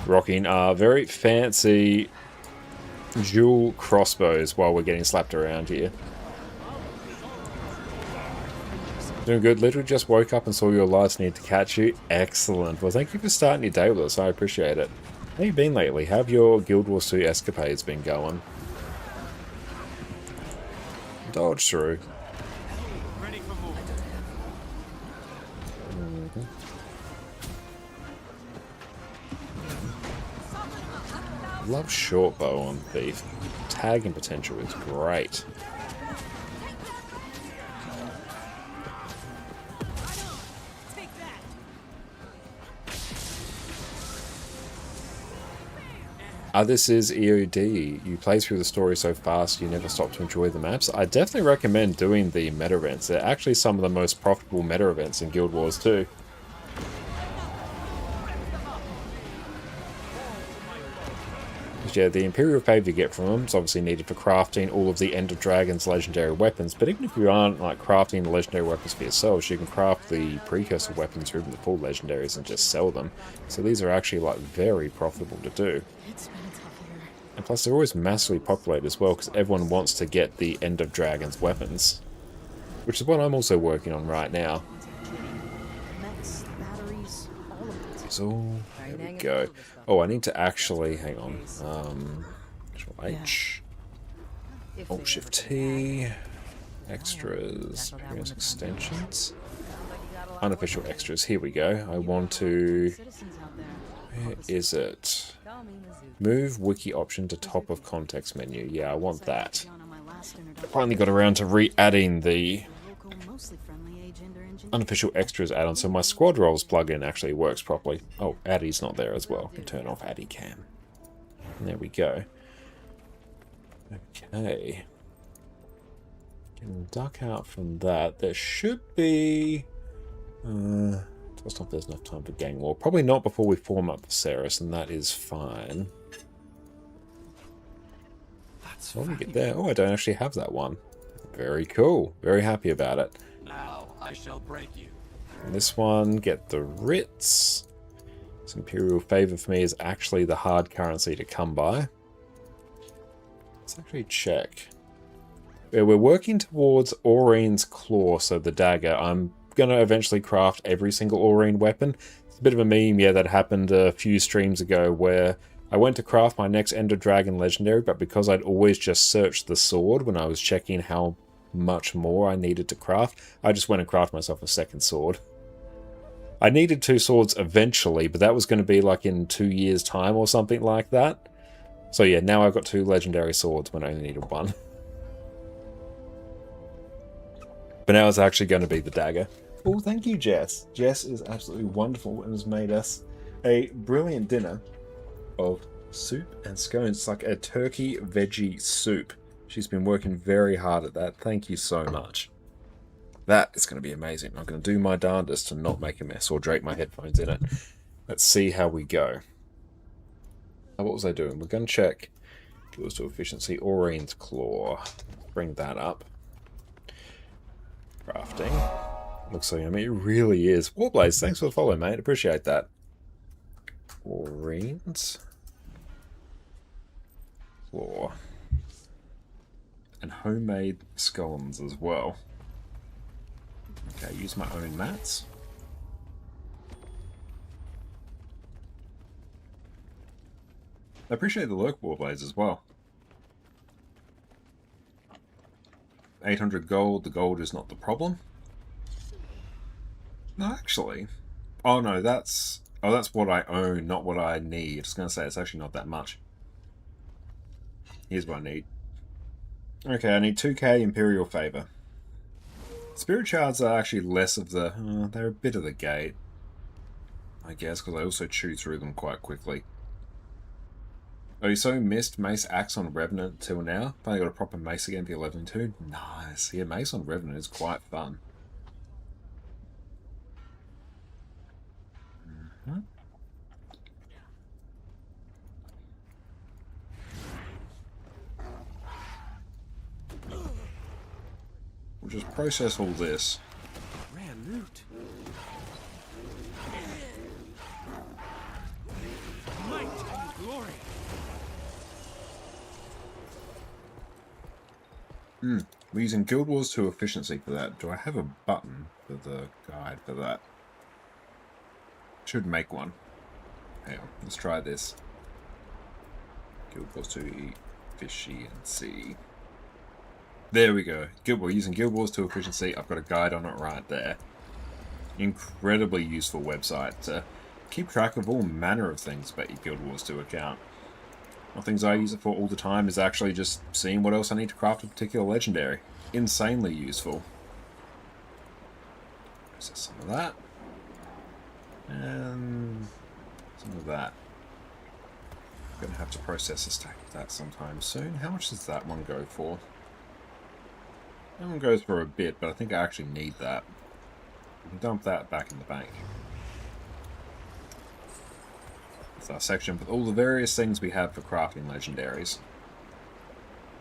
Rocking our very fancy dual crossbows while we're getting slapped around here. Doing good. Literally just woke up and saw your lives need to catch you. Excellent. Well, thank you for starting your day with us. I appreciate it. How have you been lately? How have your Guild Wars 2 escapades been going? Dodge through. Ready for Love short bow on Thief. Tagging potential is great. This is EOD. You play through the story so fast you never stop to enjoy the maps. I definitely recommend doing the meta events. They're actually some of the most profitable meta events in Guild Wars 2. Yeah, the Imperial Favor you get from them is obviously needed for crafting all of the End of Dragon's legendary weapons, but even if you aren't like crafting the legendary weapons for yourselves, you can craft the precursor weapons or even the full legendaries and just sell them. So these are actually like very profitable to do. It's been a tough year. And plus they're always massively populated as well because everyone wants to get the End of Dragon's weapons, which is what I'm also working on right now. Mechs, batteries, all of it. So there we go. Oh, I need to actually hang on. Control H, Alt Shift T, extras, experience extensions, unofficial extras. Here we go. I want to. Where is it? Move wiki option to top of context menu. Yeah, I want that. I finally got around to re-adding the unofficial extras add-on, so my squad roles plugin actually works properly. Oh, Addie's not there as well. I can turn off Addie Cam. And there we go. Okay. Can duck out from that. There should be... Just not if there's enough time for gang war. Probably not before we form up for Cerus, and that is fine. When we get there... Oh, I don't actually have that one. Very cool. Very happy about it. Now I shall break you. And this one, get the writs. This Imperial Favor for me is actually the hard currency to come by. Let's actually check. Yeah, we're working towards Aurine's Claw, so the dagger. I'm going to eventually craft every single Aurine weapon. It's a bit of a meme, yeah, that happened a few streams ago where I went to craft my next End of Dragon Legendary, but because I'd always just searched the sword when I was checking how much more I needed to craft, I just went and crafted myself a second sword. I needed 2 swords eventually, but that was going to be like in 2 years' time or something like that. So yeah, now I've got 2 legendary swords when I only needed 1. But now it's actually going to be the dagger. Oh, thank you, Jess. Jess is absolutely wonderful and has made us a brilliant dinner of soup and scones. It's like a turkey veggie soup. She's been working very hard at that. Thank you so much. That is going to be amazing. I'm going to do my darndest to not make a mess or drape my headphones in it. Let's see how we go. What was I doing? We're going to check. Goes to efficiency. Aurine's Claw. Bring that up. Crafting. Looks like, I mean, it really is. Warblaze, thanks for the follow, mate. Appreciate that. Aurine's Claw. And homemade scones as well. Okay, use my own mats. I appreciate the lurk warblades as well. 800 gold, the gold is not the problem. No, actually. Oh no, that's what I own, not what I need. I was going to say, it's actually not that much. Here's what I need. Okay, I need 2k Imperial Favor. Spirit Shards are actually less of the... they're a bit of the gate. I guess, because I also chew through them quite quickly. Oh, you so missed Mace Axe on Revenant till now? Finally got a proper Mace again for 11-2. Nice. Yeah, Mace on Revenant is quite fun. We'll just process all this. Rare loot. Might and glory. We're using Guild Wars 2 efficiency for that. Do I have a button for the guide for that? Should make one. Hang on, let's try this. Guild Wars 2 efficiency. There we go. We're using Guild Wars 2 efficiency. I've got a guide on it right there. Incredibly useful website to keep track of all manner of things about your Guild Wars 2 account. One of the things I use it for all the time is actually just seeing what else I need to craft a particular legendary. Insanely useful. So some of that. And some of that. I'm going to have to process a stack of that sometime soon. How much does that one go for? That one goes for a bit, but I think I actually need that. We can dump that back in the bank. It's our section with all the various things we have for crafting legendaries.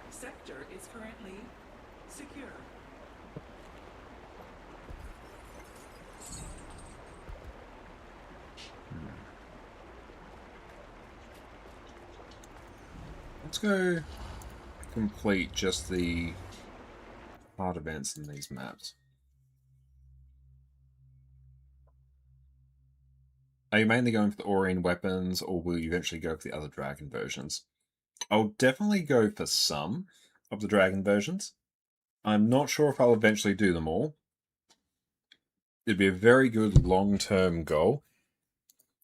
Sector is currently secure. Let's go complete just the hard events in these maps. Are you mainly going for the Aurine weapons, or will you eventually go for the other dragon versions? I'll definitely go for some of the dragon versions. I'm not sure if I'll eventually do them all. It'd be a very good long-term goal.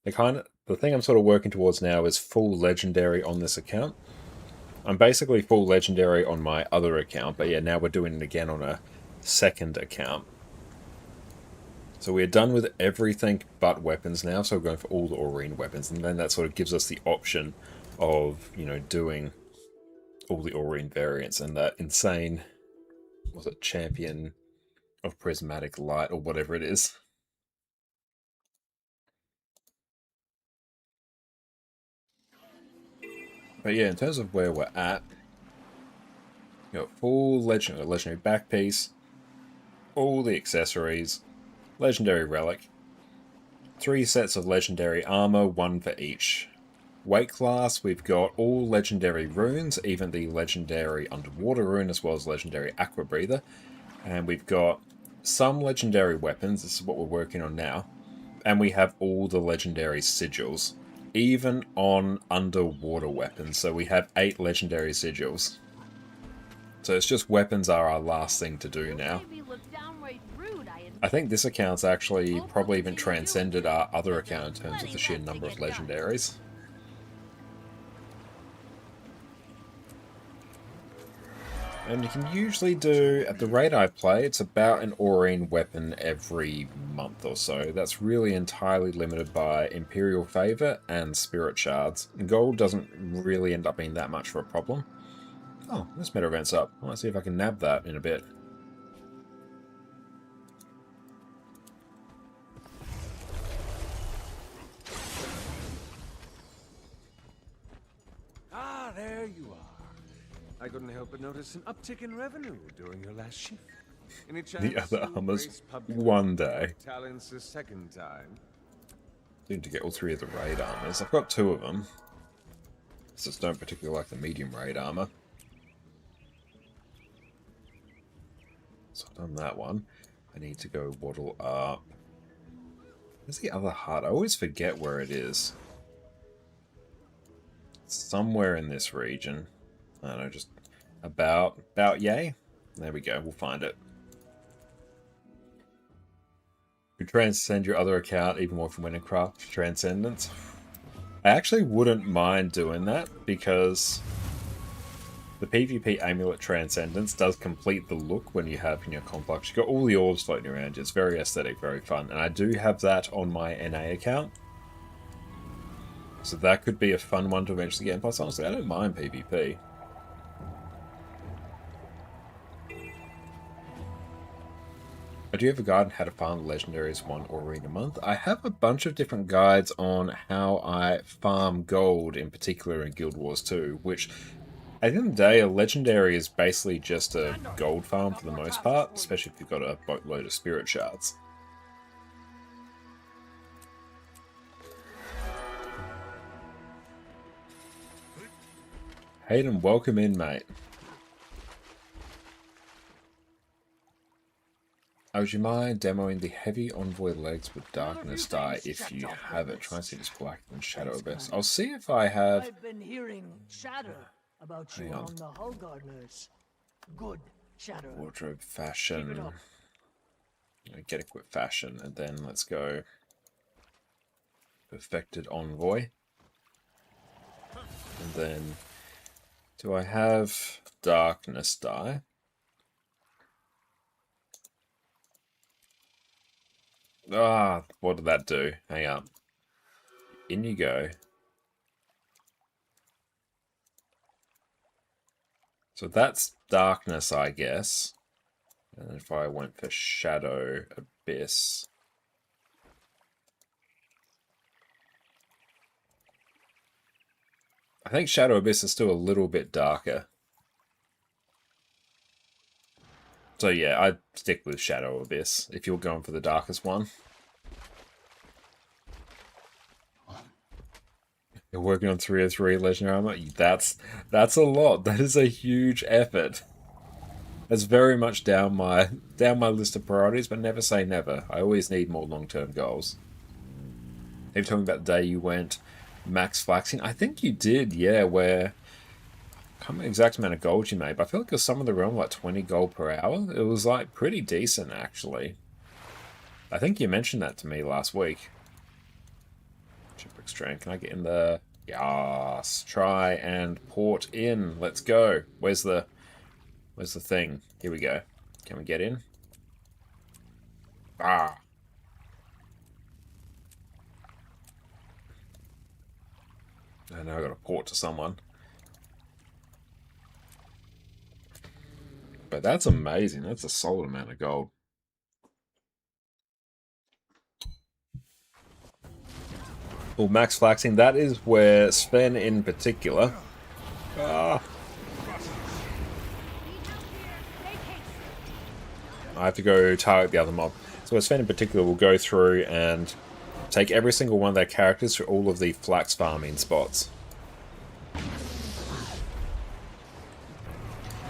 The thing I'm sort of working towards now is full legendary on this account. I'm basically full legendary on my other account, but yeah, now we're doing it again on a second account. So we're done with everything but weapons now, so we're going for all the Aurine weapons, and then that sort of gives us the option of, you know, doing all the Aurine variants and that insane, was it Champion of Prismatic Light or whatever it is. But yeah, in terms of where we're at, you got full legendary back piece, all the accessories, legendary relic, 3 sets of legendary armor, 1 for each weight class. We've got all legendary runes, even the legendary underwater rune as well as legendary aqua breather, and we've got some legendary weapons. This is what we're working on now, and we have all the legendary sigils, even on underwater weapons. So we have 8 legendary sigils. So it's just weapons are our last thing to do now. I think this account's actually probably even transcended our other account in terms of the sheer number of legendaries. And you can usually do, at the rate I play, it's about an Aurine weapon every month or so. That's really entirely limited by Imperial Favor and Spirit Shards. Gold doesn't really end up being that much of a problem. Oh, this meta event's up. I want to see if I can nab that in a bit. Ah, there you are. I couldn't help but notice an uptick in revenue during your last shift. Any chance The other you'll armors grace public one day. talents a second time? Need to get all 3 of the raid armors. I've got 2 of them. Just don't particularly like the medium raid armor. So I've done that one. I need to go waddle up. Where's the other hut? I always forget where it is. It's somewhere in this region. I don't know, just about yay? There we go, we'll find it. You transcend your other account even more from winning craft transcendence. I actually wouldn't mind doing that because the PvP amulet transcendence does complete the look when you have in your complex. You've got all the orbs floating around you. It's very aesthetic, very fun. And I do have that on my NA account. So that could be a fun one to eventually get. And plus, honestly, I don't mind PvP. I do have a guide on how to farm the legendaries 1 Aurine a month. I have a bunch of different guides on how I farm gold, in particular in Guild Wars 2, which, at the end of the day, a legendary is basically just a gold farm for the most part, especially if you've got a boatload of spirit shards. Hayden, welcome in, mate. Would you mind demoing the heavy envoy legs with darkness dye if you have it? Try and see this black and shadow abyss. I'll see if I have. I've been hearing chatter about you Hang on. among the Hull Gardeners. Good. Shadow. Wardrobe, Keep it fashion. up. Get equipped fashion, and then let's go perfected envoy. And then, do I have darkness dye? Ah, what did that do? Hang up. In you go. So that's darkness, I guess. And if I went for shadow, abyss. I think shadow abyss is still a little bit darker. So yeah, I'd stick with shadow abyss if you're going for the darkest one. You're working on 303 legendary armor. That's a lot. That is a huge effort. That's very much down my list of priorities, but never say never. I always need more long-term goals. Are you talking about the day you went max flaxing? I think you did, yeah, where I can't remember the exact amount of gold you made, but I feel like it was some of the realm like 20 gold per hour. It was like pretty decent actually. I think you mentioned that to me last week. Shipwreck strength. Can I get in the... Yes. Try and port in. Let's go. Where's the thing? Here we go. Can we get in? Ah. I know I got to port to someone. But that's amazing. That's a solid amount of gold. Well, max flaxing, that is where Sven in particular... Ah. I have to go target the other mob. So Sven in particular will go through and take every single one of their characters to all of the flax farming spots.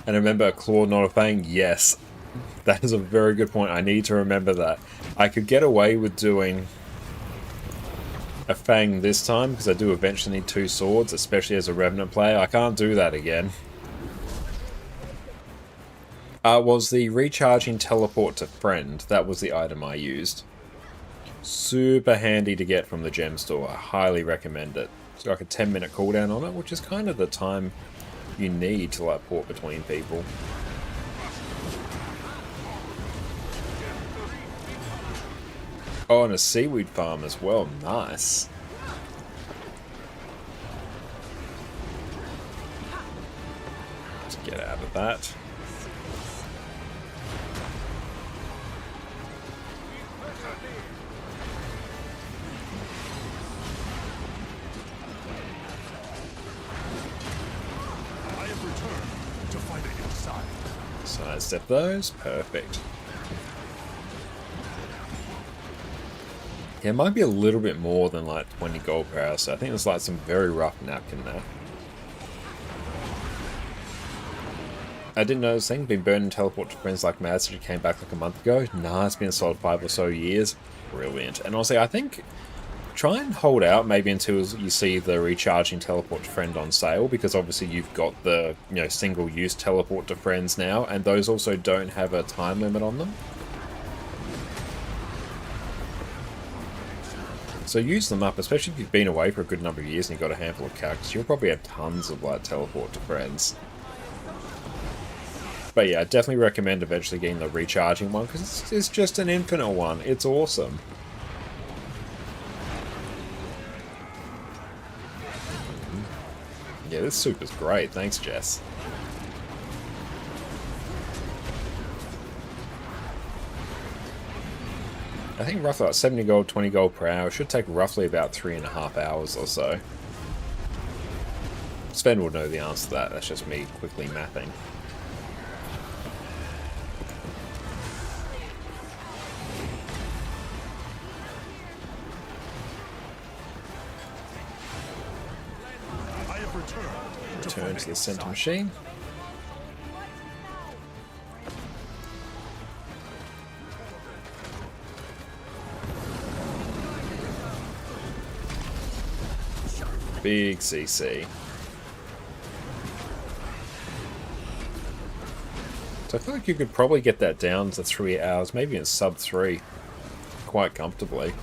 And remember, Claw not a Fang? Yes. That is a very good point. I need to remember that. I could get away with doing a Fang this time, because I do eventually need 2 swords, especially as a Revenant player. I can't do that again. Was the recharging teleport to friend. That was the item I used. Super handy to get from the gem store. I highly recommend it. It's got like a 10-minute cooldown on it, which is kind of the time you need to like port between people. Oh, and a seaweed farm as well. Nice. Let's get out of that. Sidestep those. Perfect. Yeah, it might be a little bit more than like 20 gold per hour, so I think there's like some very rough napkin there. I didn't know this thing. Been burned and teleport to friends like mad, so it came back like a month ago. Nah, it's been a solid 5 or so years. Brilliant. And honestly, I think try and hold out maybe until you see the recharging teleport to friend on sale, because obviously you've got the single-use teleport to friends now, and those also don't have a time limit on them. So use them up, especially if you've been away for a good number of years and you've got a handful of characters. You'll probably have tons of like teleport to friends. But yeah, I definitely recommend eventually getting the recharging one, because it's just an infinite one. It's awesome. Yeah, this soup is great. Thanks, Jess. I think roughly like 70 gold, 20 gold per hour. Should take roughly about 3.5 hours or so. Sven will know the answer to that. That's just me quickly mathing. Return to the center machine. Big CC. So So I feel like you could probably get that down to 3 hours, maybe in sub 3, quite comfortably.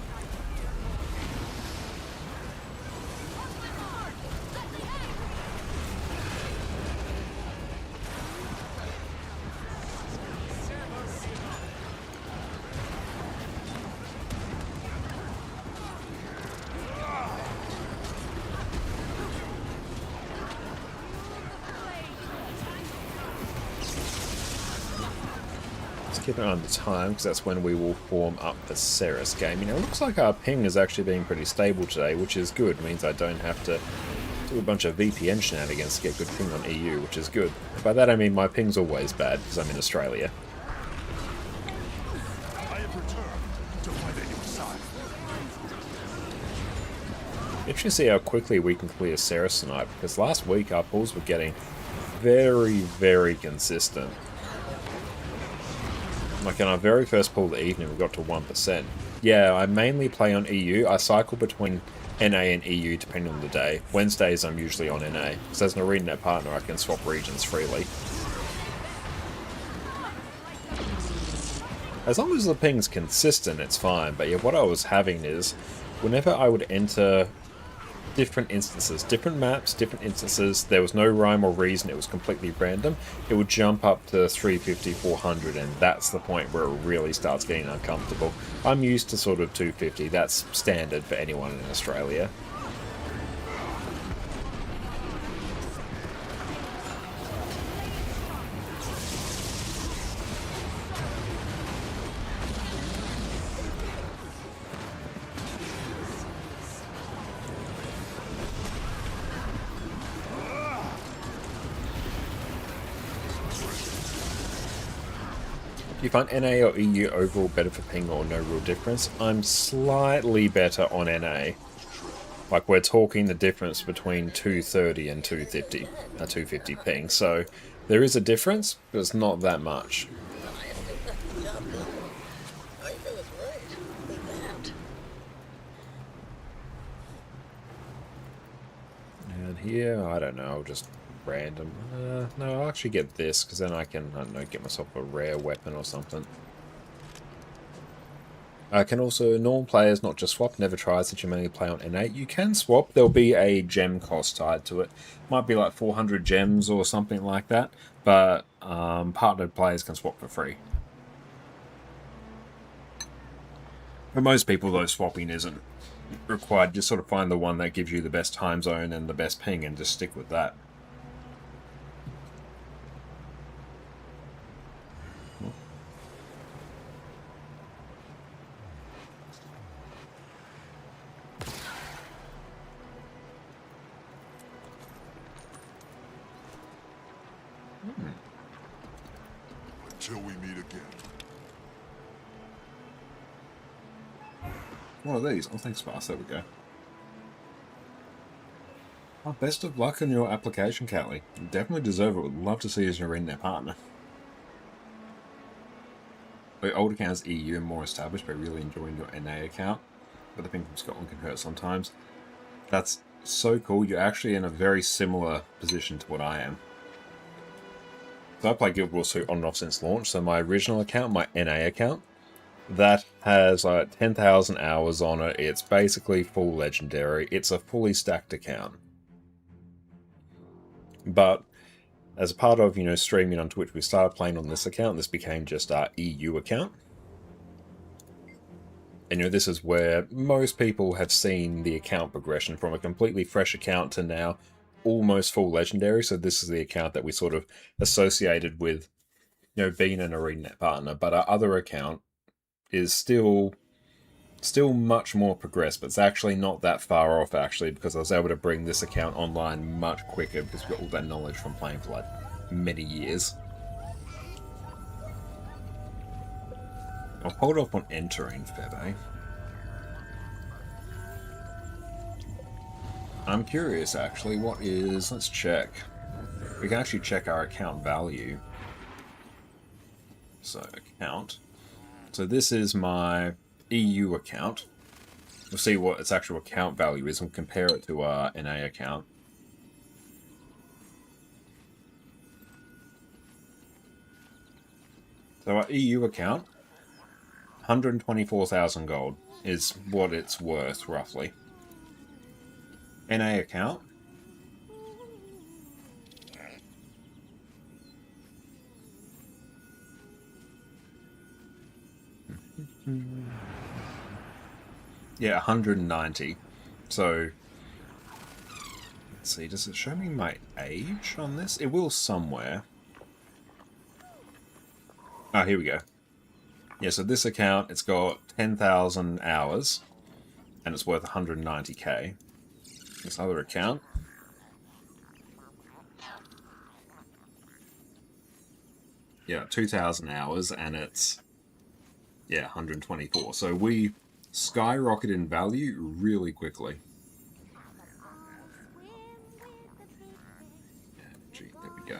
Keep an eye on the time, because that's when we will form up the Cerus game. You know, it looks like our ping is actually being pretty stable today, which is good. It means I don't have to do a bunch of VPN shenanigans to get good ping on EU, which is good. By that I mean my ping's always bad, because I'm in Australia. I have returned to fight at your side. Interesting to see how quickly we can clear Cerus tonight, because last week our pulls were getting very, very consistent. Like in our very first pull of the evening, we got to 1%. Yeah, I mainly play on EU. I cycle between NA and EU depending on the day. Wednesdays I'm usually on NA, because as an ArenaNet partner I can swap regions freely. As long as the ping's consistent, it's fine. But yeah, what I was having is, whenever I would enter different instances, different maps, different instances, there was no rhyme or reason, it was completely random, it would jump up to 350, 400, and that's the point where it really starts getting uncomfortable. I'm used to sort of 250, that's standard for anyone in Australia. You find NA or EU overall better for ping or no real difference? I'm slightly better on NA. Like, we're talking the difference between 230 and 250 ping, so there is a difference, but it's not that much. And here, I don't know, I'll just random. No, I'll actually get this, because then I can, I don't know, get myself a rare weapon or something. I can also, normal players, not just swap, never try since you mainly play on N8. You can swap, there'll be a gem cost tied to it. Might be like 400 gems or something like that, but partnered players can swap for free. For most people, though, swapping isn't required. Just sort of find the one that gives you the best time zone and the best ping and just stick with that. Until we meet again. One of these. Oh, thanks, Sparse. There we go. Oh, best of luck on your application, Callie. You definitely deserve it. Would love to see you as your in their partner. The old account is EU and more established, but really enjoying your NA account. But the ping from Scotland can hurt sometimes. That's so cool. You're actually in a very similar position to what I am. So I play Guild Wars 2 on and off since launch. So my original account, my NA account, that has like 10,000 hours on it. It's basically full legendary. It's a fully stacked account. But as a part of, streaming on Twitch, we started playing on this account. This became just our EU account. And this is where most people have seen the account progression from a completely fresh account to now almost full legendary. So this is the account that we sort of associated with, being an ArenaNet partner. But our other account is still much more progressed, but it's actually not that far off, actually, because I was able to bring this account online much quicker because we've got all that knowledge from playing for like many years. I'll hold off on entering Febe. I'm curious, actually, what is... Let's check. We can actually check our account value. So, account. So this is my EU account. We'll see what its actual account value is and compare it to our NA account. So our EU account, 124,000 gold is what it's worth, roughly. NA account, yeah, 190. So, let's see, does it show me my age on this? It will somewhere. Ah, here we go. Yeah, so this account, it's got 10,000 hours, and it's worth 190k. This other account, yeah, 2,000 hours, and it's, yeah, 124. So we skyrocket in value really quickly. Yeah, gee, there we go.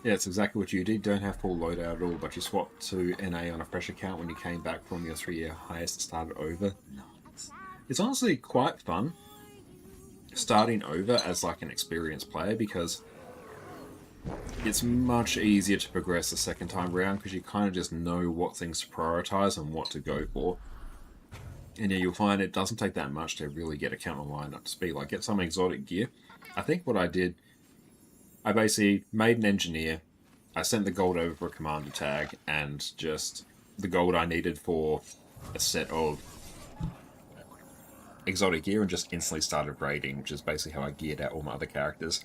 Yeah, it's exactly what you did. Don't have full loadout at all, but you swapped to NA on a fresh account when you came back from your 3-year highest started over. Nice. It's honestly quite fun starting over as like an experienced player, because it's much easier to progress the second time around because you kind of just know what things to prioritize and what to go for. And yeah, you'll find it doesn't take that much to really get a counter line up to speed. Like, get some exotic gear. I think what I did, I basically made an engineer, I sent the gold over for a commander tag, and just the gold I needed for a set of exotic gear, and just instantly started raiding, which is basically how I geared out all my other characters.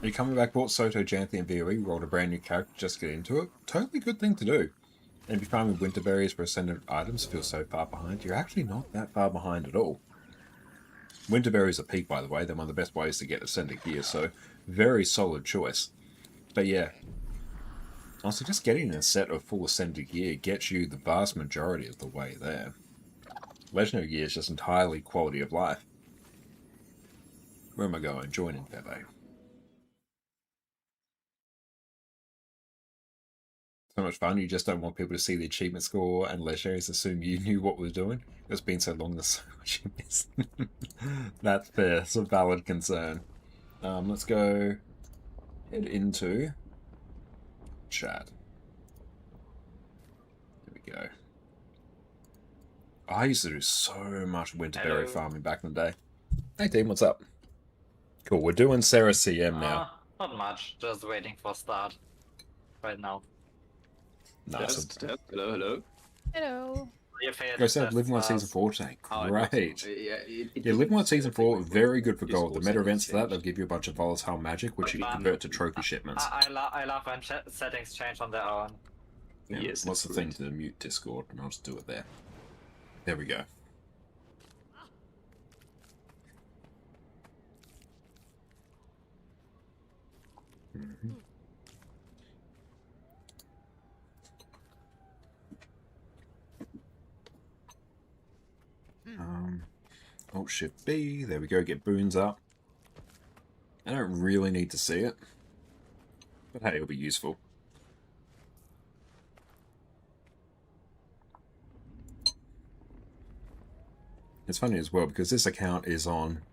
Are you coming back, bought Soto, Janthi, and VOE, rolled a brand new character just to get into it? Totally good thing to do. And if you farming winter berries for ascendant items, feel so far behind. You're actually not that far behind at all. Winter berries are peak, by the way. They're one of the best ways to get ascendant gear, so very solid choice. But yeah, also just getting a set of full ascendant gear gets you the vast majority of the way there. Legendary gear is just entirely quality of life. Where am I going? Join in, Pepe. So much fun, you just don't want people to see the achievement score and legendaries assume you knew what we're doing. It's been so long, there's so much you missed. That's fair, it's a valid concern. Let's go head into chat. There we go. I used to do so much winterberry farming back in the day. Hey team, what's up? Cool, we're doing Cerus CM now. Not much, just waiting for start right now. Nice. Hello, hello. Hello. Go said Living on Season 4 today. Great. Yeah, Living on Season 4, very good for gold. The meta events for that, they'll give you a bunch of volatile magic, which you can convert to trophy shipments. I love when settings change on their own. Yeah, yes, what's the thing to mute Discord? And I'll just do it there. There we go. Mm-hmm. Alt Shift B, there we go, get boons up. I don't really need to see it, but hey, it'll be useful. It's funny as well, because this account is on,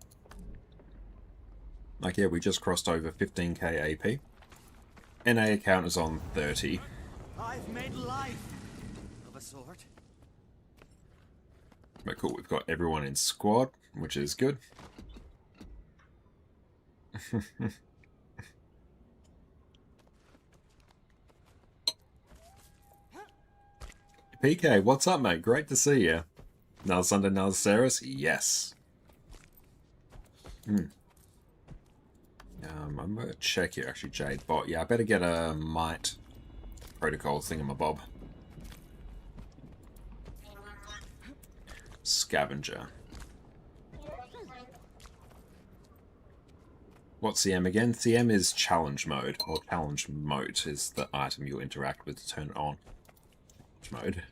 like, yeah, we just crossed over 15k AP. NA account is on 30. I've made life of a sort. But cool, we've got everyone in squad, which is good. PK, what's up, mate? Great to see you. Another Sunday, another Cerus? Yes. I'm going to check here, actually, Jade Bot. Yeah, I better get a Might Protocol thingamabob. Scavenger. What's CM again? CM is challenge mode, or challenge mode is the item you'll interact with to turn it on. Challenge mode.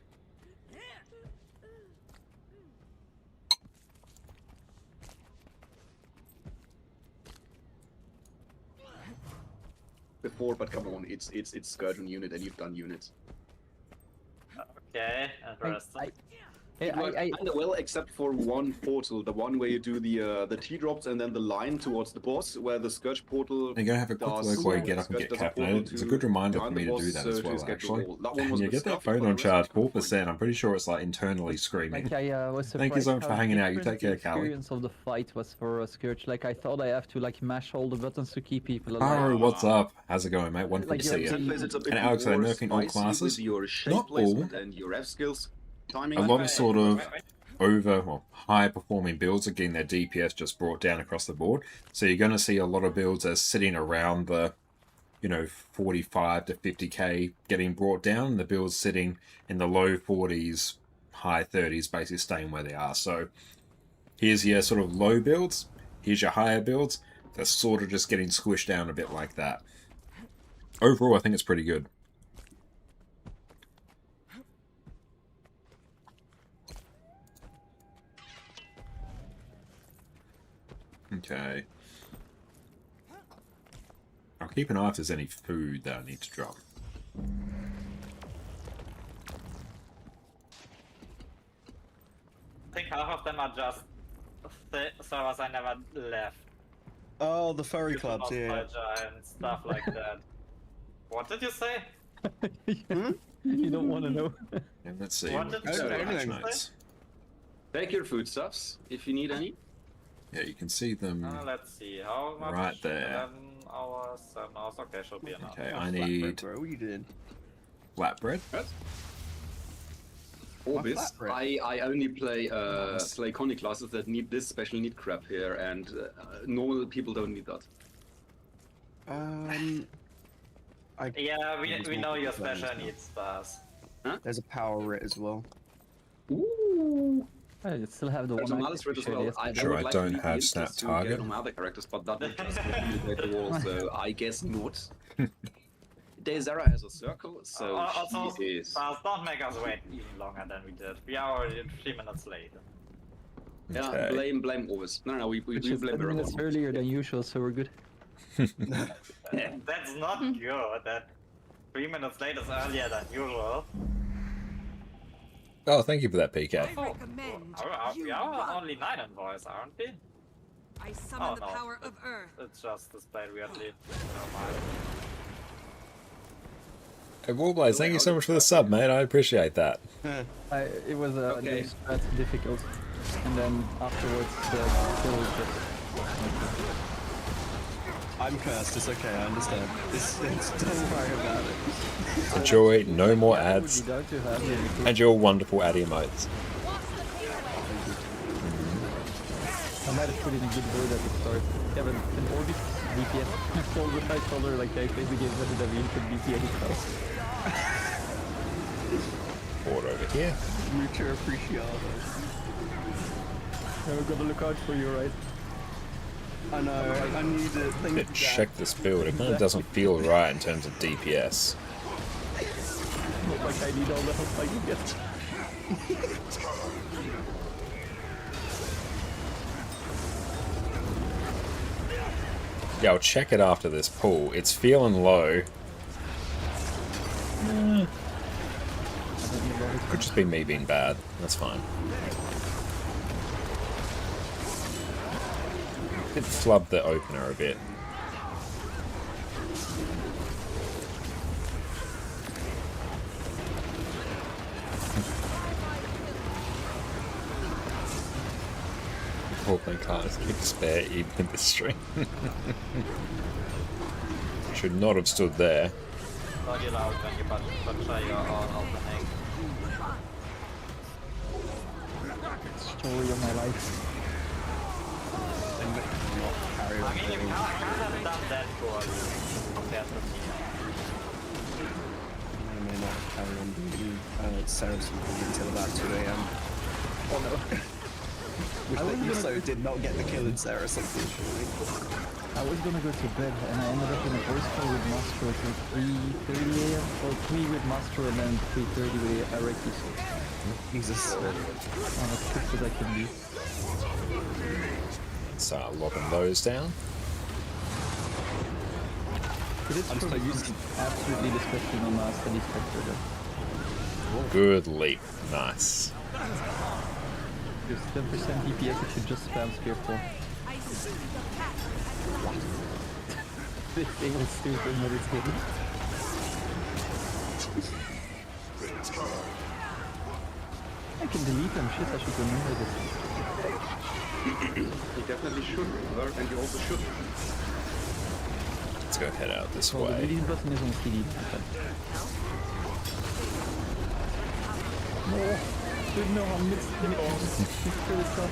Before, but come on, it's Scourgeon unit and you've done units. Okay, interesting. Kinda well, except for one portal, the one where you do the T-drops and then the line towards the boss, where the Scourge portal You're gonna have a quick look where you get up and Scourge get does a portal caffeinated. It's a good reminder for behind me the to boss, do that as to well, escape the actually. wall. That one And was you a bit get that stuffy, phone but on the rest charge was pretty 4%. I'm pretty sure it's like internally screaming. Like I was surprised. Thank you so much how for hanging out. You different take care, the Callie. experience of the fight was for a Scourge. Like I thought I have to like mash all the buttons to keep people alive. Haru, what's up? How's it going, mate? Wonderful Like, to see you. It's a bit And Alex, are more they nerfing all spicy classes? with your shape Not all. placement and your F skills timing. A lot of sort of high performing builds are getting their DPS just brought down across the board. So you're going to see a lot of builds that are sitting around the, 45 to 50k getting brought down. The builds sitting in the low 40s, high 30s, basically staying where they are. So here's your sort of low builds. Here's your higher builds. They're sort of just getting squished down a bit like that. Overall, I think it's pretty good. Okay. I'll keep an eye if there's any food that I need to drop. I think half of them are just servers I never left. Oh, the furry clubs, yeah. Nostalgia and stuff like that. What did you say? You don't want to know. And let's see. What did What's you the say? patch notes? Take your foodstuffs if you need any. Yeah, you can see them. Let's see, how much? Right there. 11 hours, 7 hours, okay, should be enough. Okay, I need Bro, what you doing? flatbread. Orbis. I only play Connie classes that need this special need crap here, and normal people don't need that. Yeah, we know your special needs stars. Huh? There's a power writ as well. Ooh. I still have the There's one. a Malice writ as well. Sure, would I like don't to have be snap interested to target. get on my other characters, but that would just make the wall, so I guess not. Deizara has a circle, so Also, she is. stars don't make us wait even longer than we did. We are already 3 minutes late. Yeah, Okay. blame Orbis. No, we Which blame is 10 minutes everyone. earlier than usual, so we're good. That's not good. That 3 minutes late is earlier than usual. Oh, thank you for that, PK. I recommend We you are run. only 9 in voice, aren't we? I summon Oh, the no. power of Earth. It's just displayed weirdly. Never mind. Hey, Warblaze, thank you so much for the sub, mate. I appreciate that. It was a Okay. new strat difficult, and then afterwards still just. I'm cursed, it's okay, I understand. Don't worry about it. Enjoy, no more I would be ads, down to have you. and your wonderful ad emotes. I might have put in a good word at the start. Yeah, but an Orbis DPS. I told her like I played the game better than you could DPS itself. Board over here. Mucho appreciado. We're gonna look out for you, right? I know, I need to think To check this build, it kind of doesn't feel right in terms of DPS. Not like I need all the help I can get. Yeah, I'll check it after this pull. It's feeling low. Could just be me being bad. That's fine. It flubbed the opener a bit. Poor thing can't keep spare even in the stream. Should not have stood there. Not allowed when you butcher your own opening. Story of my life. I mean, you can't have done that poorly compared to me. I may not carry on doing Cerus until about 2 AM. Oh no. Which they also did not get the kill in Cerus, unfortunately. I was gonna go to bed and I ended up in a voice call with Mastro till 3:30 AM, or 3 with Mastro and then 3:30 with Araki, so Jesus. I'm as quick as I can be. Start lobbing those down. It is I'm true, still it's using- absolutely disgusting on Steady Spectre though. Good leap. Nice. There's 10% DPS if you just spam Spear 4. This thing is stupid, but it's good. I can delete them, shit, I should remember this. You definitely should, and you also should. Let's go head out this Well, the way. delete button is on CD. No, dude, no, I'm mixed stuff.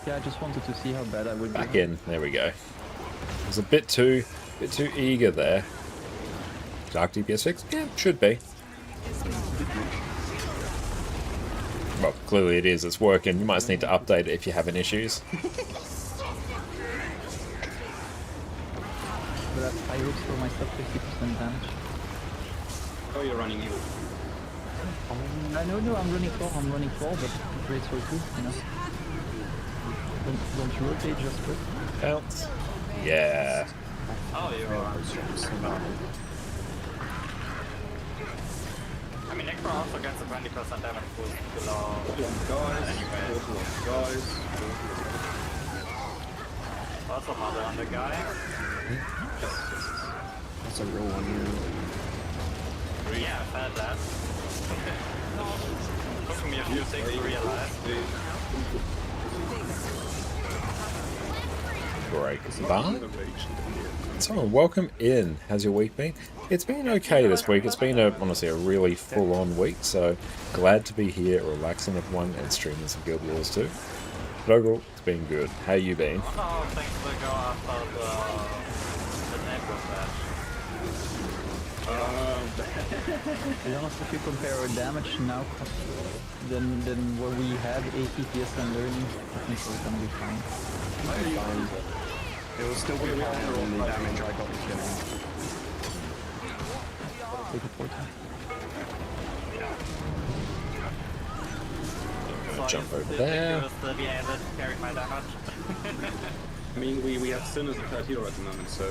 Yeah, I just wanted to see how bad I would be. Back in. There we go. I was a bit too eager there. Dark DPS fix? Yeah, should be. Well, clearly it is. It's working. You might just need to update it if you're having issues. But I restore my stuff 50% damage. Oh, you're running evil. I know, I'm running 12, but great for too, you know. Don't you rotate just quick? Counts. Yeah. Oh, you're right. I mean, Necro also gets a 20% damage boost below. Guys. Also mother on the guy. That's a real one, yeah. Yeah, I've had that. Took me a few things to realize. Break bar. So, welcome in. How's your week been? It's been okay this week. It's been honestly a really full-on week, so glad to be here, relaxing with one and streaming some Guild Wars too. But overall, it's been good. How you been? Oh, thanks to go after the Necro match. To be honest, if you compare our damage now than what we had, 8 DPS and learning, I think we're gonna be fine. It will still be higher than the damage I got with killing. Take it 14. Jump over there. I mean, we have Sin as a third hero at the moment, so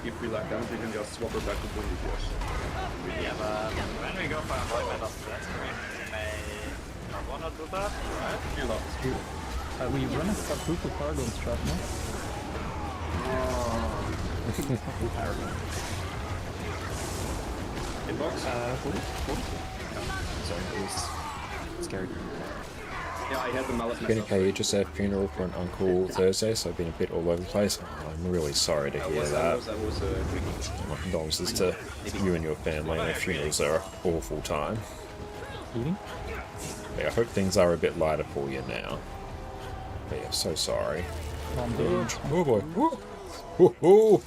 if we lack damage, we can just swap it back to full DPS. Yeah, but when we go for avoidment of that screen, we may not want to do that, right? Yeah, that's true. We run a quadruple cargo on strat, no? Inbox? 40? Sorry, it was scary. Yeah, I had the mallet mess up. Okay, just had a funeral for an uncle Thursday, so I've been a bit all over the place. Oh, I'm really sorry to hear that. That was My condolences to you and your family. And funerals are an awful time. Eating? Yeah, I hope things are a bit lighter for you now. But yeah, so sorry. Oh boy. Ooh. Ooh, ooh.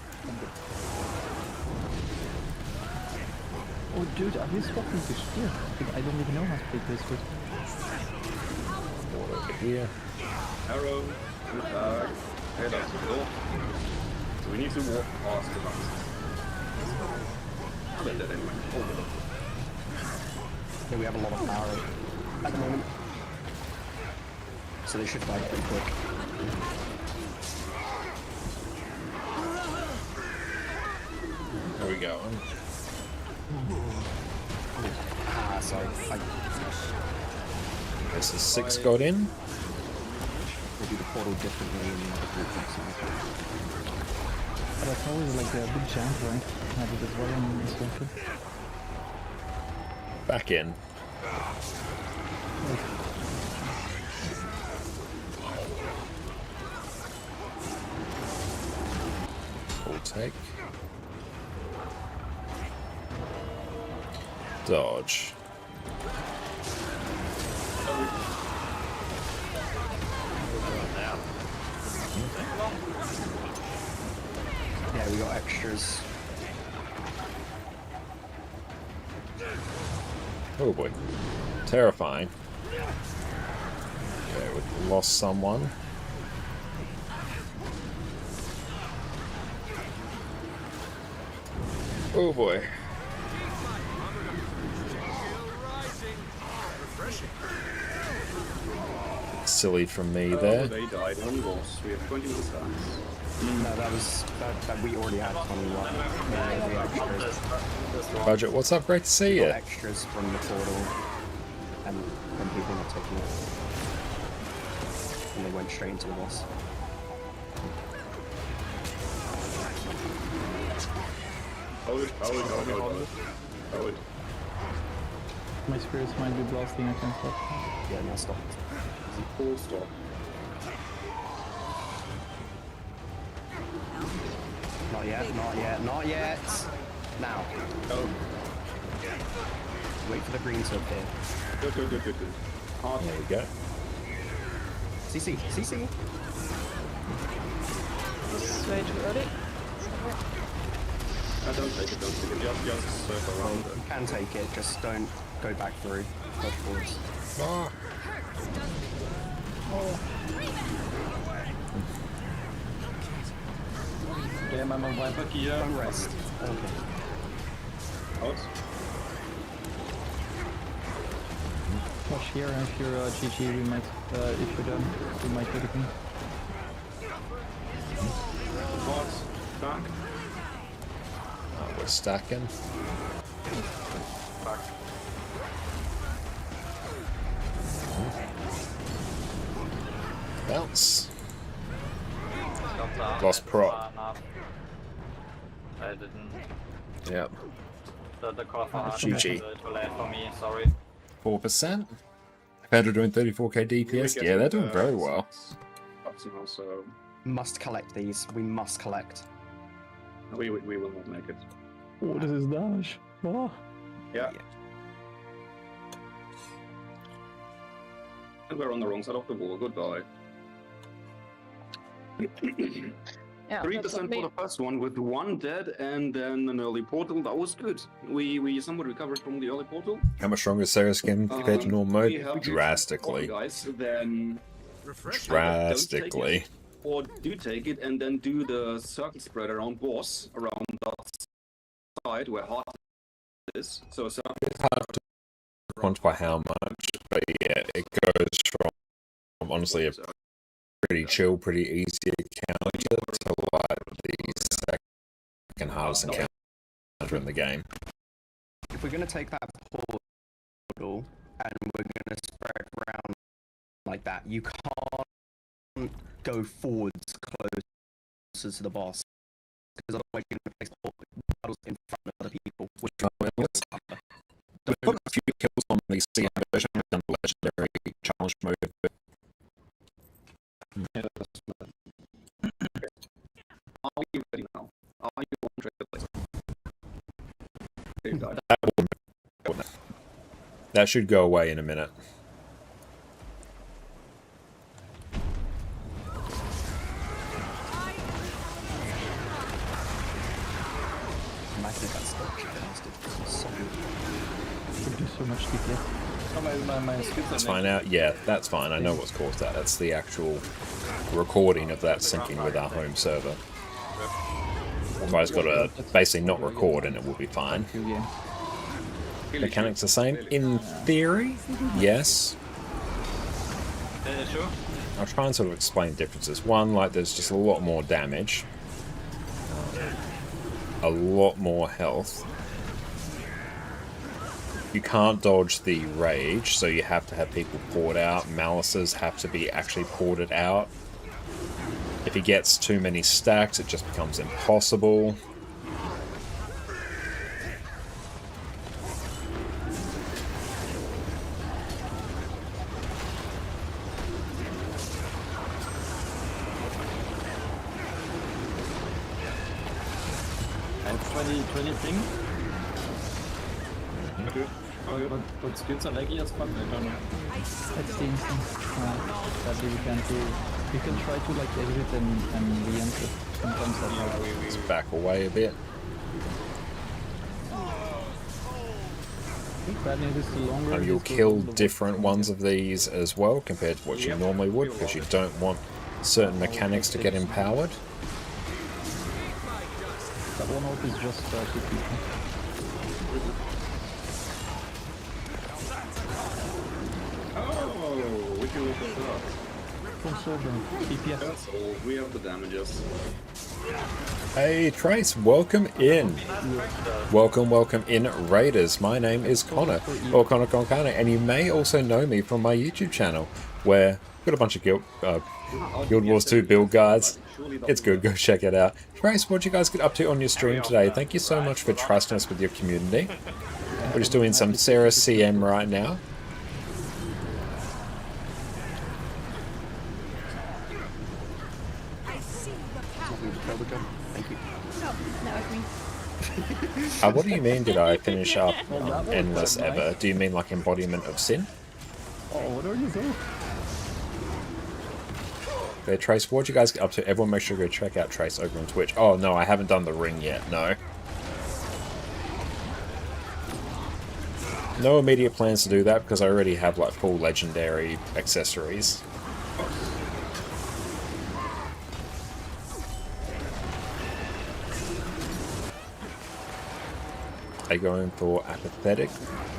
Oh dude, are you swapping to spear? I don't even know how to play this with. Water over here. Arrow, good bag, head up the door. So we need to walk past the box. I'll let that anyway. Yeah, we have a lot of power at the moment. So they should fight pretty quick. There we go. Sorry. This is 6 got in. They do the portal differently in the other group. But that's always like a big chance, right? I did as well in Social. Back in. Full take. Dodge. Yeah, we got extras. Oh boy. Terrifying. Okay, we lost someone. Oh boy. Silly from me there. They died on boss. We have 20 stars. No, that was that we already had 21. The extras. Budget, what's up? Great to see We you. got extras from the portal, and when people were taking it, and they went straight into the boss. Hold it. My spirits might be blasting, I can't stop. Yeah, now stop. Full stop. Not yet, not yet, not yet! Now. Oh. Wait for the green to appear. Good. Hard. There we go. CC. This is way too early. Don't take it. Just circle around it. You can take it, just don't go back through. Go forwards. Ah. Damn, I'm a wiper here. Don't rest. Okay. Out. Watch here, if you're GG, we might, if you're done, we might get it. Bots. Back. We're stacking. Bounce. Lost prop. I didn't. Yep. The call for hard GG. too late for me, sorry. 4%. Pedro doing 34k DPS. Yeah, they're doing very well. So Must collect these. We must collect. we will not make it. Oh, this is Dash. Oh. Yeah. And we're on the wrong side of the wall. Goodbye. Yeah, 3% for the first one with 1 dead and then an early portal. That was good. We somewhat recovered from the early portal. How much stronger is Cerus skin compared to normal we mode? have Drastically. Guys, then Drastically. or do take it and then do the circle spread around boss around that side where heart is. So a circle. It's hard to quantify how much, but yeah, it goes from honestly a pretty chill, pretty easy encounter to like the second hardest encounter in the game. If we're gonna take that portal and we're gonna spread around like that, you can't go forwards closer to the boss because otherwise you're gonna place puddles in front of other people. Which We've got a few kills on the CM version of the legendary challenge mode. Are you ready now? Are you on track? That should go away in a minute. imagine if that's still casted. So Could do so much DPS. Oh, my skills That's fine out. Yeah, that's fine. I know what's caused that. That's the actual recording of that syncing with our home server. So I just got to basically not record and it will be fine. Mechanics the same? In theory, yes. Sure. I'll try and sort of explain differences. One, like there's just a lot more damage. A lot more health. You can't dodge the rage, so you have to have people poured out. Malices have to be actually ported out. If he gets too many stacks, it just becomes impossible. And 20 ping. But skills are laggy as fuck, I don't know. That's the instance that we can do. We can try to like exit and re-enter. Sometimes that helps. Let's back away a bit. Bad news is the longer You'll kill different ones of these as well compared to what you normally would, because you don't want certain mechanics to get empowered. That one ult is just two people. Oh, we can look at that. Full silver. DPS. That's all. We have the damages. Hey Trace, welcome in. Welcome in, Raiders. My name is Connor, or ConnorConCarne, and you may also know me from my YouTube channel, where I've got a bunch of Guild Wars 2 build guides. It's good, go check it out. Trace, what'd you guys get up to on your stream today? Thank you so much for trusting us with your community. We're just doing some Cerus CM right now. What do you mean, did I finish up Endless Ever? Do you mean like Embodiment of Sin? Oh, what are you doing? Okay, Trace, what'd you guys get up to? Everyone make sure to go check out Trace over on Twitch. Oh, no, I haven't done the ring yet, no. No immediate plans to do that because I already have like full legendary accessories. Are you going for apathetic?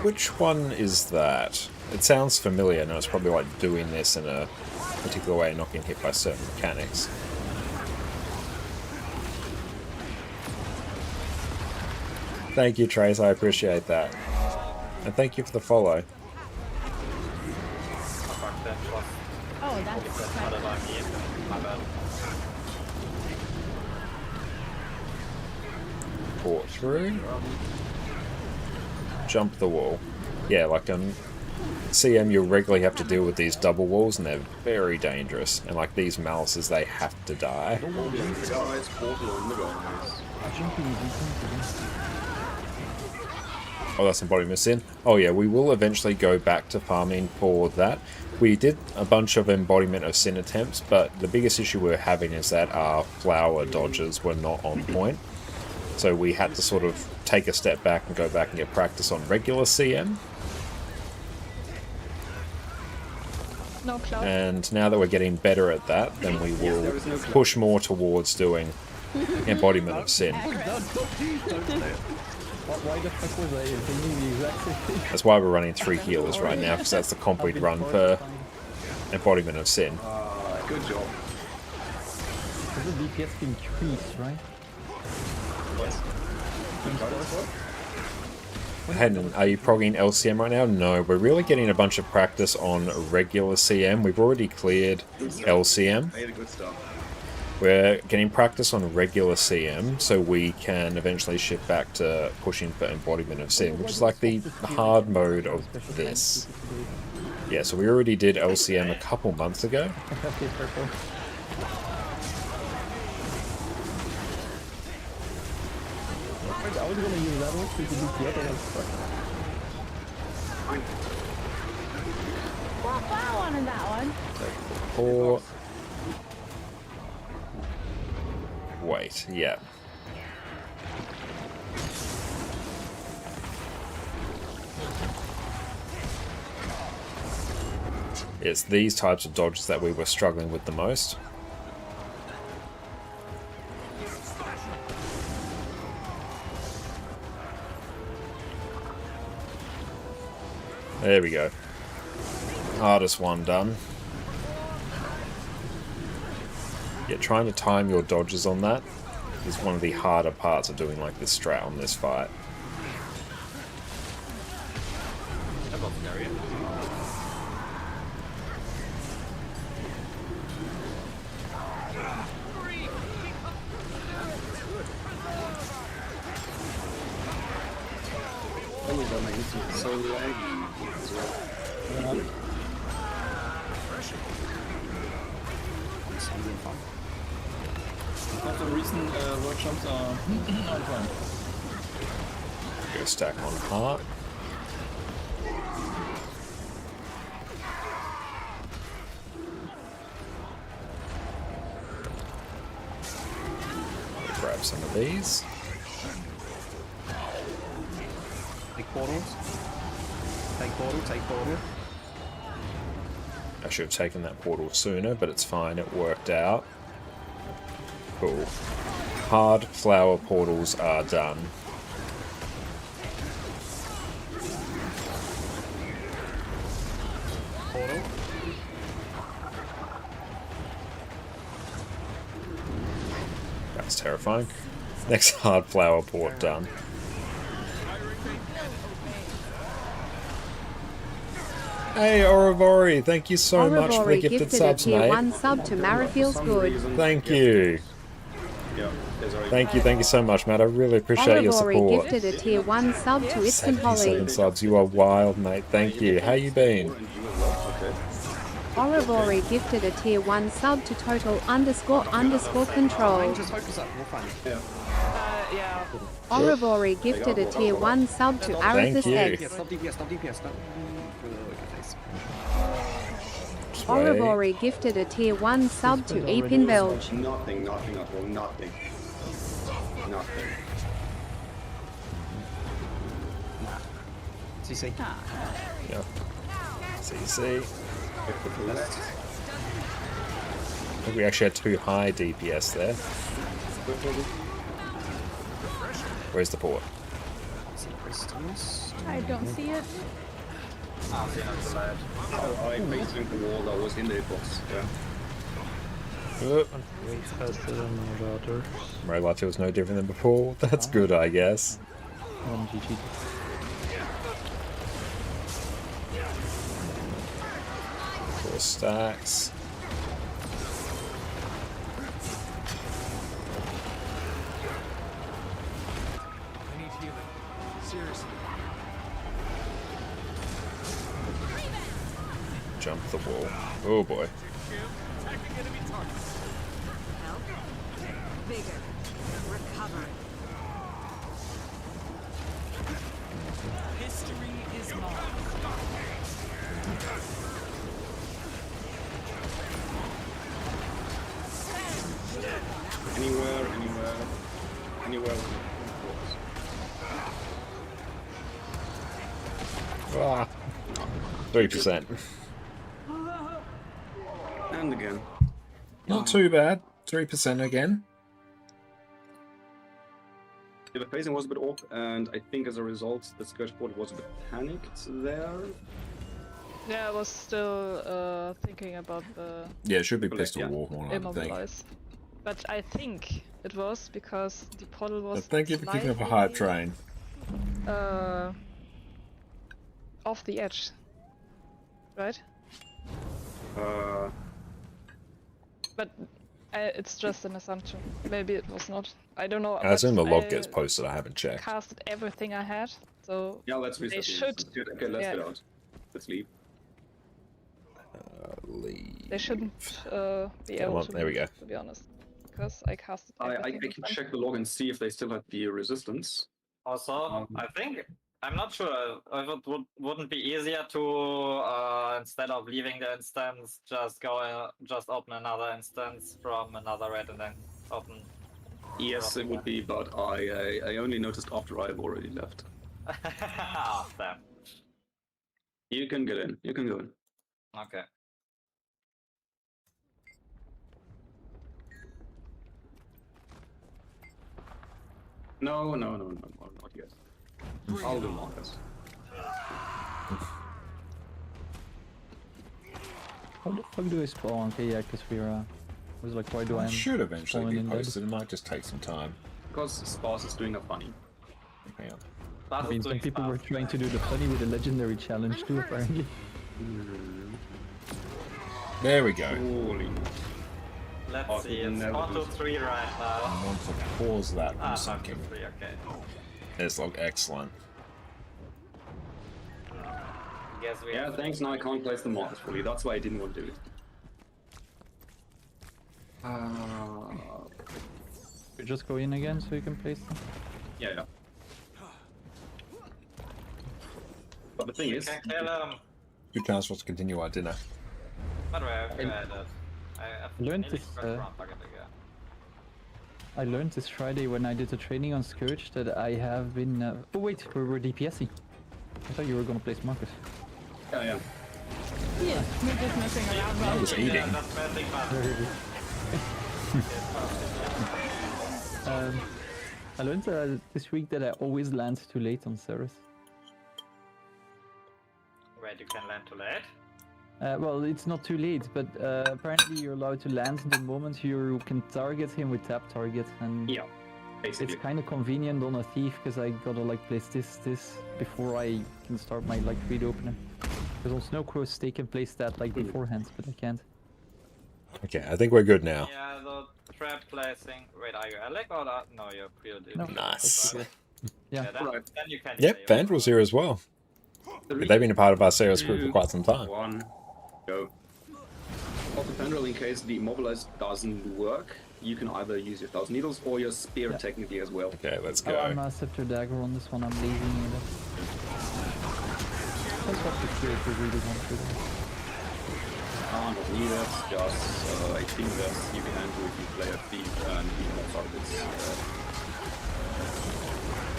Which one is that? It sounds familiar. No, it's probably like doing this in a particular way and not getting hit by certain mechanics. Thank you, Trace. I appreciate that. And thank you for the follow. Oh, that's Port through. Jump the wall. Yeah, like CM, you'll regularly have to deal with these double walls, and they're very dangerous. And like these malices, they have to die. Oh, that's Embodiment of Sin. Oh yeah, we will eventually go back to farming for that. We did a bunch of Embodiment of Sin attempts, but the biggest issue we're having is that our flower dodges were not on point. So we had to sort of take a step back and go back and get practice on regular CM. no cloud. And now that we're getting better at that, then we will push more towards doing Embodiment of Sin. Why the fuck was I thinking the exact same thing? That's why we're running 3 healers right now, because that's the comp we'd run for Embodiment of Sin. Good job. Does the DPS increase, right? Hendon, are you progging LCM right now? No, we're really getting a bunch of practice on regular CM. We've already cleared LCM. We're getting practice on regular CM, so we can eventually shift back to pushing for Embodiment of Sin, which is like the hard mode of this. Yeah, so we already did LCM a couple months ago. Okay, purple. I was gonna use that one so you could do the other one. Well, I wanted that one. Or... Wait, yeah. It's these types of dodges that we were struggling with the most. There we go. Hardest one done. Yeah, trying to time your dodges on that is one of the harder parts of doing like this strat on this fight. So laggy. Also, recent workshops are on fine. Go stack on heart. Grab some of these. Take portals. Take portal, take portal. I should have taken that portal sooner, but it's fine, it worked out. Cool. Hard flower portals are done. Portal. terrifying. Next hard flower port done. Hey Orivori, thank you so much for the gifted subs, mate. One sub to Mara feels good. Thank you. Thank you so much, Matt. I really appreciate your support. Gifted a tier 1 sub to Ipsen Holly. 77 subs, you are wild, mate. Thank you. How you been? Orivori gifted a tier 1 sub to total__control. Just focus up, we'll find it. Yeah. Orivori gifted a tier 1 sub to Arithus X. Stop DPS, stop DPS, stop. Orivori gifted a tier 1 sub to Epin Belge. Nothing at all, nothing. CC. Yeah. CC. I think we actually had too high DPS there. Where's the port? I don't see it. I facing the wall that was in the box. Yeah. Robotter was no different than before. That's good, I guess. GG. 4 stacks. I need healing. Seriously. Jump the wall. Oh boy. Attacking enemy targets. Help. Bigger. Recover. History is marked. Anywhere. Ah, 3%. And again. Not too bad. 3% again. Yeah, the phasing was a bit off, and I think as a result, the Scourge board was a bit panicked there. Yeah, I was still thinking about the Yeah, it should be pistol warhorn, I think. immobilize. But I think it was because the portal was Thank you for keeping up a hype train. Off the edge. Right? But it's just an assumption. Maybe it was not. I don't know. I assume the log gets posted, I haven't checked. Casted everything I had, so Yeah, let's reset. they should. Okay, let's get out. Let's leave. Leave. They shouldn't be Come able on, to. there we go. To be honest, because I casted. I everything can in check the log and see if they still had the resistance. Also, I think I'm not sure if it wouldn't be easier to instead of leaving the instance, just open another instance from another red and then open. Yes, it would be, but I only noticed after I've already left. Oh, damn. You can get in. You can go in. Okay. No, not yet. I'll do Marcus. How the fuck do I spawn? Okay, yeah, because we're I was like, why do I? It should eventually be in posted. It might just take some time. Because Sparse is doing a funny. Hang on. I mean, some people were trying to do the funny with the legendary challenge too, apparently. There we go. Holy. Let's see, it's 1, 2, 3 right now. I want to pause that from 1, 2, sinking. 3, okay. This log excellent. Guess we Yeah, thanks. Now I can't place the Marcus fully. That's why I didn't want to do it. We just go in again so you can place them. Yeah. But the thing is, can kill him. Good chance for us to continue our dinner. By the way, I've learned nearly this, pressed round bucket again. I learned this Friday when I did the training on Scourge that I have been. Oh wait, we were DPSing. I thought you were gonna place Marcus. yeah. Yeah, we're just messing around. I was eating. Yeah, that's melting fast. I learned this week that I always land too late on Cerus. Wait, you can land too late? Well, it's not too late, but apparently you're allowed to land the moment you can target him with tap target, and Yeah, basically. it's kind of convenient on a thief because I gotta like place this before I can start my like read opener. Because on Snowcross they can place that like beforehand, but I can't. Okay, I think we're good now. Yeah, the trap placing. Wait, are you Alec or not? No, you're pure dude. No, Nice. Yeah. Then you can. Yep, Vandral's here as well. They've been a part of our Cerus crew for quite some time. 1, go. Also, Vandal, in case the immobilize doesn't work, you can either use your 1000 needles or your spear technically as well. Okay, let's Oh, go. I'm a scepter dagger on this one. I'm leaving it. That's what the spear if you really want to. Not needed, just I think that you can do if you play a thief and you more targets.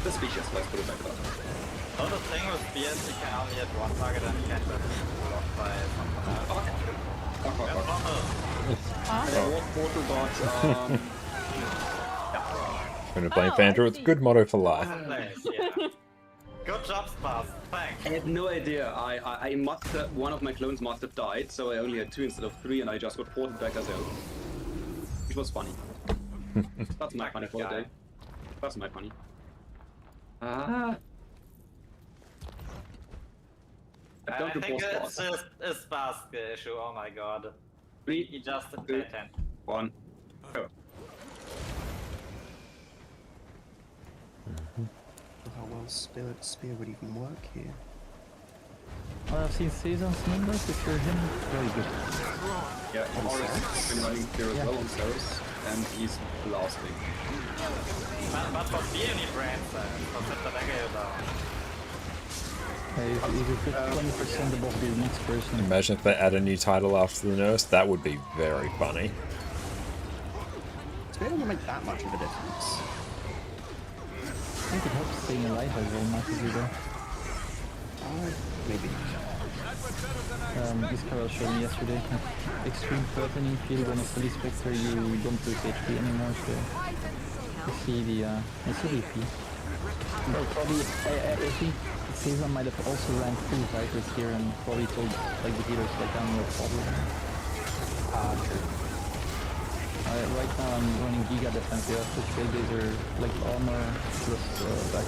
Suspicious, let's put it back up. So the thing with spears, you can only hit one target and you can't just blocked by something else. Portal dodge, When we're playing Vandral, it's a good motto for life. Yeah. Good job, Spas. Thanks. I had no idea. I must have, one of my clones must have died, so I only had 2 instead of 3, and I just got ported back as well. It was funny. That's my funny for the day. That's my funny. Ah. I think it's just a Spas issue. Oh my god. 3, He just 2, 10. 1, go. How well spear would even work here? Well, I've seen Caesar's numbers. If you're him, very good. Yeah, Horus been running here as well on Cerus, and he's blasting. But for spear, you need brains, for Scepter Dagger, If you put 20% above the next person. Imagine if they add a new title after the nurse, that would be very funny. Spear won't make that much of a difference. I think it helps staying alive as well, massively though. Maybe. This Carol showed me yesterday. Extreme threatening field on a Fully Spectre, you don't lose HP anymore, so you see the VP. Well, probably, I think Caesar might have also ran full Vipers here and probably told like the healers like I'm no problem. Right now I'm running Giga Defense, yeah, the Trailblazer, like armor plus back.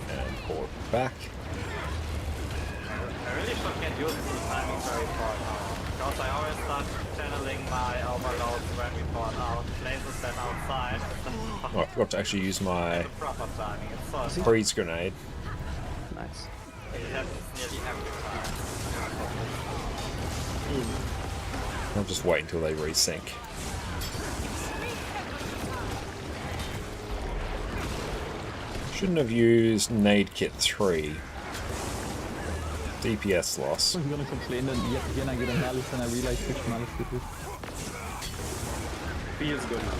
And port back. I really should get used to the timing very far now. Because I always start channeling my overloads when we port out, places them outside. Oh, I forgot to actually use my Proper timing, it's so freeze grenade. Nice. it happens nearly every time. I'll just wait until they resync. Shouldn't have used Nade Kit 3. DPS loss. I'm gonna complain that yet again I get a Malice and I realize which Malice it is. Feels good now.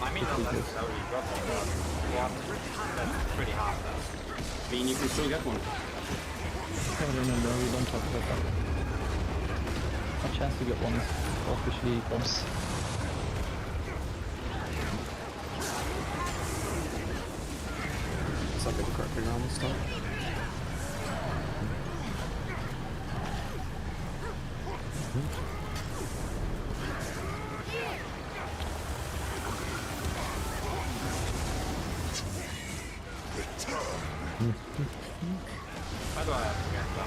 I mean, not necessarily dropping, but one, that's pretty hard though. I mean, you can still get one. No, we don't talk about that. A chance to get one officially comes. It's like a correctly around this stuff. How do I have to get that?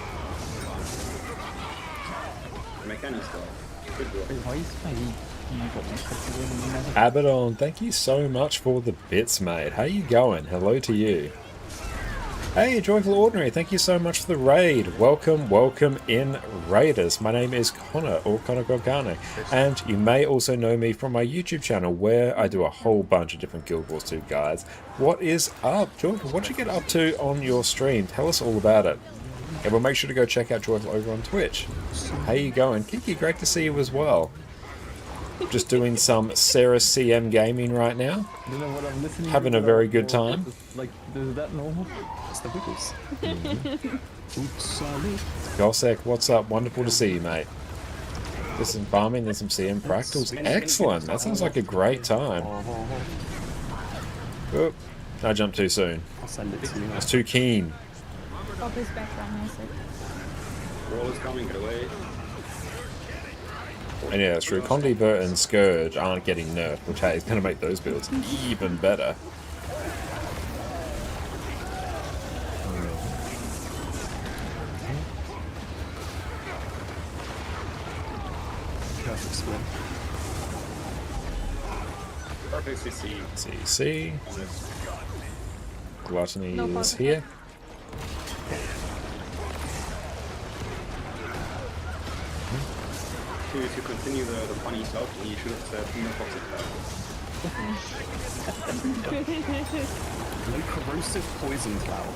Mechanics though. Good work. Why is my Abaddon, thank you so much for the bits, mate. How you going? Hello to you. Hey, Joyful Ordinary, thank you so much for the raid. Welcome, welcome in, Raiders. My name is Connor, or ConnorConCarne, and you may also know me from my YouTube channel, where I do a whole bunch of different Guild Wars 2 guides. What is up, Joyful? What you get up to on your stream? Tell us all about it. And we'll make sure to go check out Joyful over on Twitch. How you going? Kiki, great to see you as well. Just doing some Cerus CM gaming right now. You know what I'm listening Having a very good time. Like, is that normal? It's the wiggles. Gosek, what's up? Wonderful to see you, mate. There's some farming, there's some CM practicals. Excellent. That sounds like a great time. Oop. I jumped too soon. I'll send it to you. I was too keen. Bob is back down nicely. Roll is coming, get away. And yeah, that's true. Condivert and Scourge aren't getting nerfed, which hey, is going to make those builds even better. Perfect split. Perfect CC. CC. Gluttony is here. To continue the funny stuff, you should have said no toxic cloud. No corrosive poison cloud.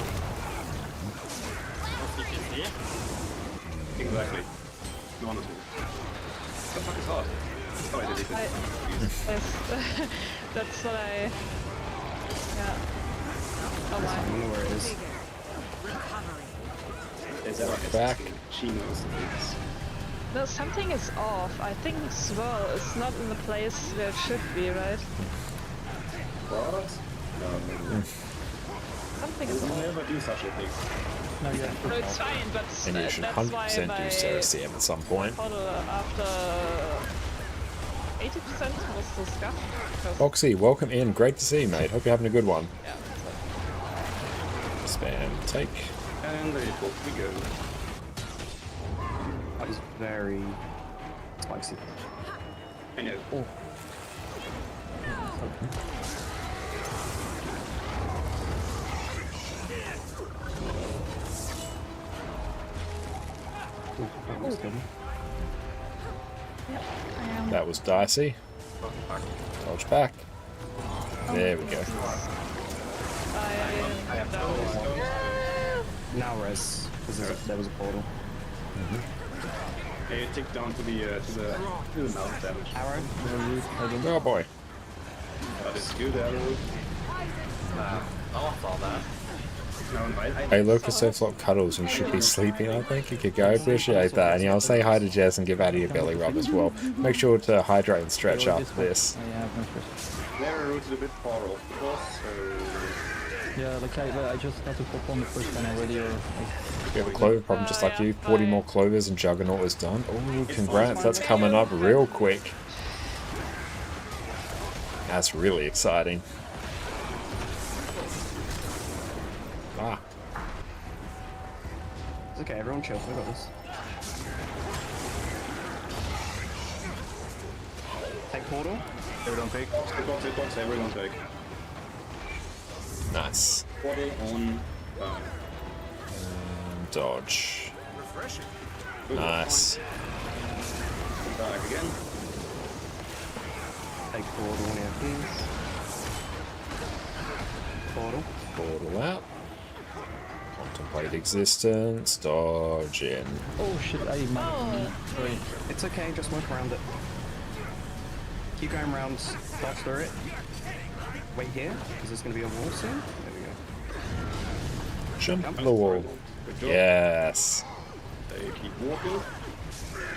Exactly. No one at all. What the fuck is hard? Oh, I did it. Yes, that's what I... Yeah. Oh my. I don't know where it is. Is that back? She knows things. No, something is off. I think Swirl is not in the place where it should be, right? What? No. Something is We'll off. never do such a thing. No, it's fine, but And you should that's why 100% my do Cerus CM at some point. model after 80% was the scuff. Foxy, welcome in. Great to see you, mate. Hope you're having a good one. Yeah. Spam take. And there we go. That was very spicy. I know. Oh. That was dicey. Dodge back. There we go. Now res, because there was a portal. Hey, tick down to the mouth damage. Arrow. Oh boy. That is good, arrow. No one saw that. Hey, Lucas Flop Cuddles, you should be sleeping, I think. You could go. Appreciate that. And yeah, I'll say hi to Jess and give Addy a belly rub as well. Make sure to hydrate and stretch after this. Their route is a bit far off the boss, so... Yeah, like I just had to pop on the first one already. Or, like... We have a clover problem just like you. 40 more clovers and Juggernaut is done. Oh, congrats. That's coming up real quick. That's really exciting. Ah. It's okay, everyone chill. We got this. Take portal. Everyone take. Box, everyone take. Nice. Portal on. Dodge. Nice. Back again. Take portal on here, please. Portal. Portal out. Contemplate existence. Dodge in. Oh shit, I might. Sorry. It's okay, just work around it. Keep going around, dodge through it. Wait here, because there's going to be a wall soon. There we go. Jump the wall. Yes. They keep walking. You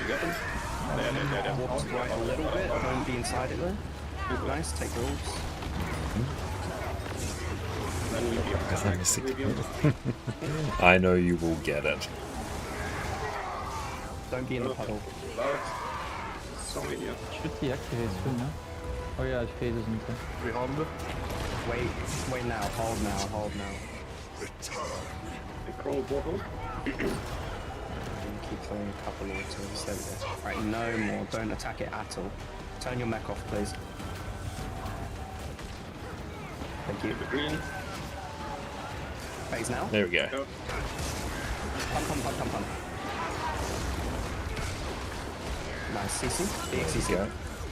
got them? There. Walk right a little bit, don't be inside it though. Nice, take wolves. I know you will get it. Don't be in the puddle. Should deactivate soon, no? Oh yeah, it phases into. We hold it. Wait now, hold now. The crawl portal. Keep throwing a couple more turns. There we go. Right, no more. Don't attack it at all. Turn your mech off, please. Thank you. Green. Phase now. There we go. Pump. Nice, CC. Big CC.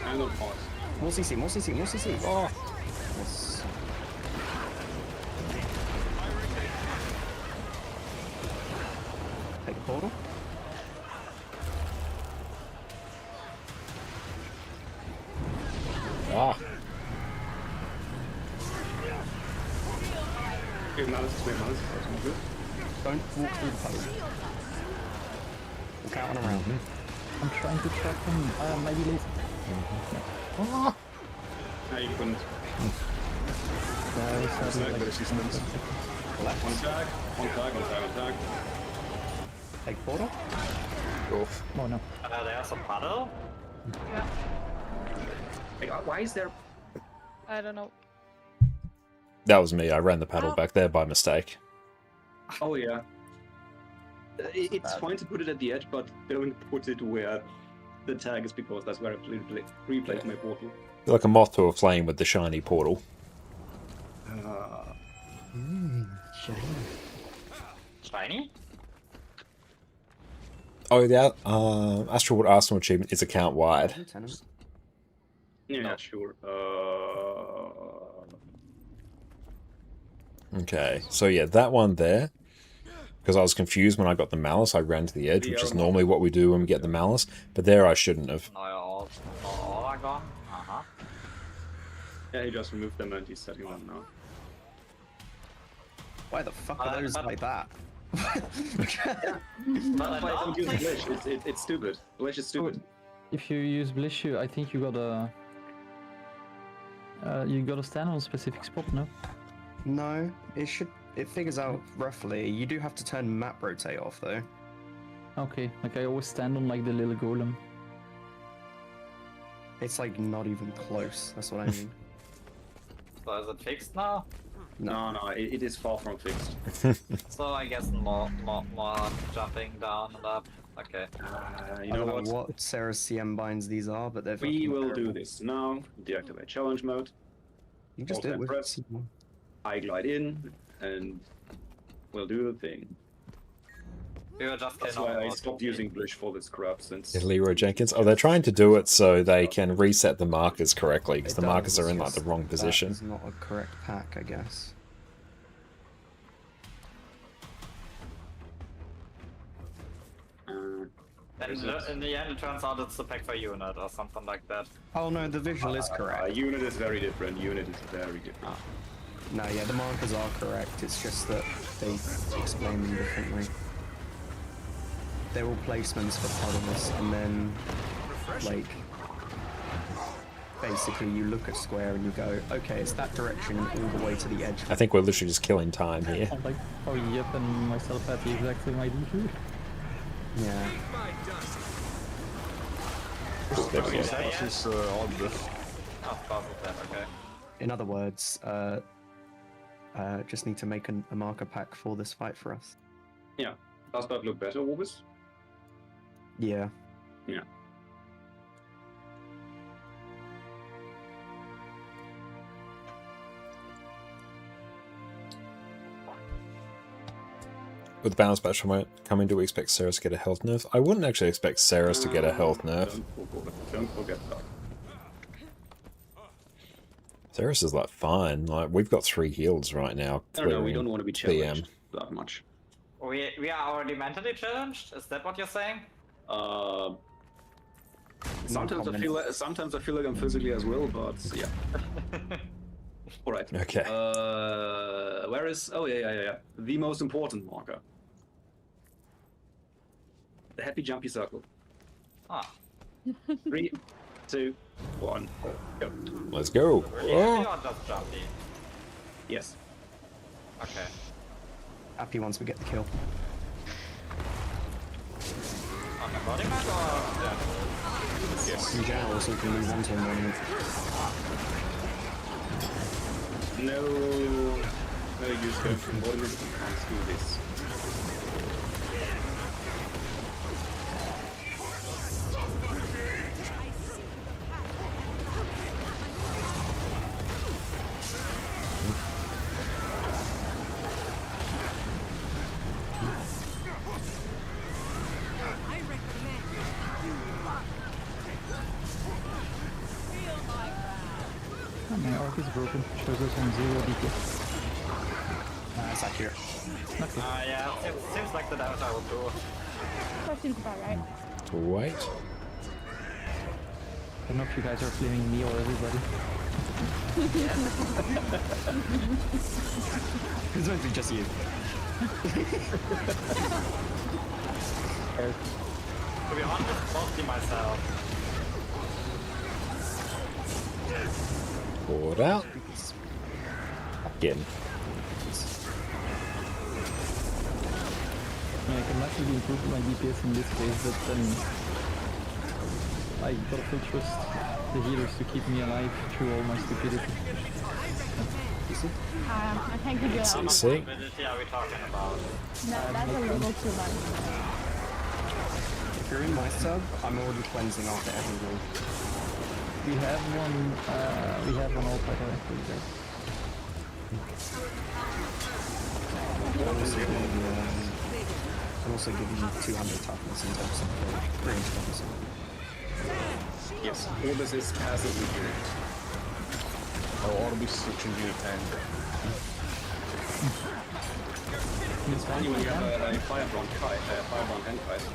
And on pause. More CC. Oh. Yes. Take a portal. Sweet mouse, that's all good. Don't walk through the puddle. Walk out and around. I'm trying to track him. Maybe later. No, you couldn't. Like, resistance. Left. One tag, one tag, one tag, one tag. Take portal. Oof. oh no. There's a puddle. Yeah. Like, why is there... I don't know. That was me. I ran the paddle back there by mistake. Oh yeah. It's fine to put it at the edge, but don't put it where the tag is, because that's where I replaced my portal. You're like a moth to a flame with the shiny portal. Shiny? Oh, the Astrowood Arsenal achievement is account wide. Lieutenant. Yeah, sure. Okay, so yeah, that one there. Because I was confused when I got the malice, I ran to the edge, which is normally what we do when we get the malice. But there I shouldn't have. No, all are gone. Yeah, he just removed them and he's setting them now. Why the fuck are those like that? That's why I don't use Blish. It's stupid. Blish is stupid. If you use Blish, I think you gotta stand on a specific spot, no? No, it figures out roughly. You do have to turn map rotate off though. Okay, like I always stand on like the little golem. It's like not even close, that's what I mean. So is it fixed now? No, it is far from fixed. So I guess more jumping down and up. Okay. You I know don't know what? what Cerus CM binds these are, but they're We fucking will terrible. do this now. Deactivate challenge mode. You just do it with press. I glide in, and we'll do the thing. We were just That's why I stopped using Blish for this crap since... Yeah, Leroy Jenkins. Oh, they're trying to do it so they can reset the markers correctly, because the markers are in like the wrong position. It's not a correct pack, I guess. In the end, it turns out it's the pack for unit or something like that. Oh no, the visual is correct. Unit is very different. Unit is very different. No, yeah, the markers are correct. It's just that they explain them differently. They're all placements for puddles, and then, like, basically you look at square and you go, okay, it's that direction all the way to the edge. I think we're literally just killing time here. I'm like, oh yep, and myself at the exact same ID too. Yeah. There we go. Okay. In other words, just need to make a marker pack for this fight for us. Yeah. Does that look better, Orbis? Yeah. Yeah. With the balance patch coming, do we expect Cerus to get a health nerf? I wouldn't actually expect Cerus to get a health nerf. Don't forget that. Cerus is like fine. Like we've got 3 heals right now. No, we don't want to be challenged PM. that much. We are already mentally challenged? Is that what you're saying? Sometimes I feel like I'm physically as well, but yeah. All right. Okay. Where is? Oh yeah. The most important marker. The happy jumpy circle. Ah. 3, 2, 1, go. Let's go. Yeah, or just jumpy? Yes. Okay. Happy once we get the kill. On the body map or Yes. In general, so we can move on to a moment. No use going from body map. Let's do this. Oh, my arc is broken. Shows us on 0 DPS. That's accurate. Okay. yeah, it seems like the damage I will do. That seems about right. Wait. I don't know if you guys are blaming me or everybody. It's mostly just you. To be honest, mostly myself. Forward out. Again. Yeah, I can massively improve my DPS in this phase, but then I gotta full trust the healers to keep me alive through all my stupidity. I can't give you that. How much See? mobility are we talking about? No, that's a little too much. If you're in my sub, I'm already cleansing after every room. We have one all fighter actually, guys. I'm also giving you 200 toughness in terms of range toughness. Yes, all this is passively geared. I ought to be switching to a tank. It's funny when you have a firebrand hand kite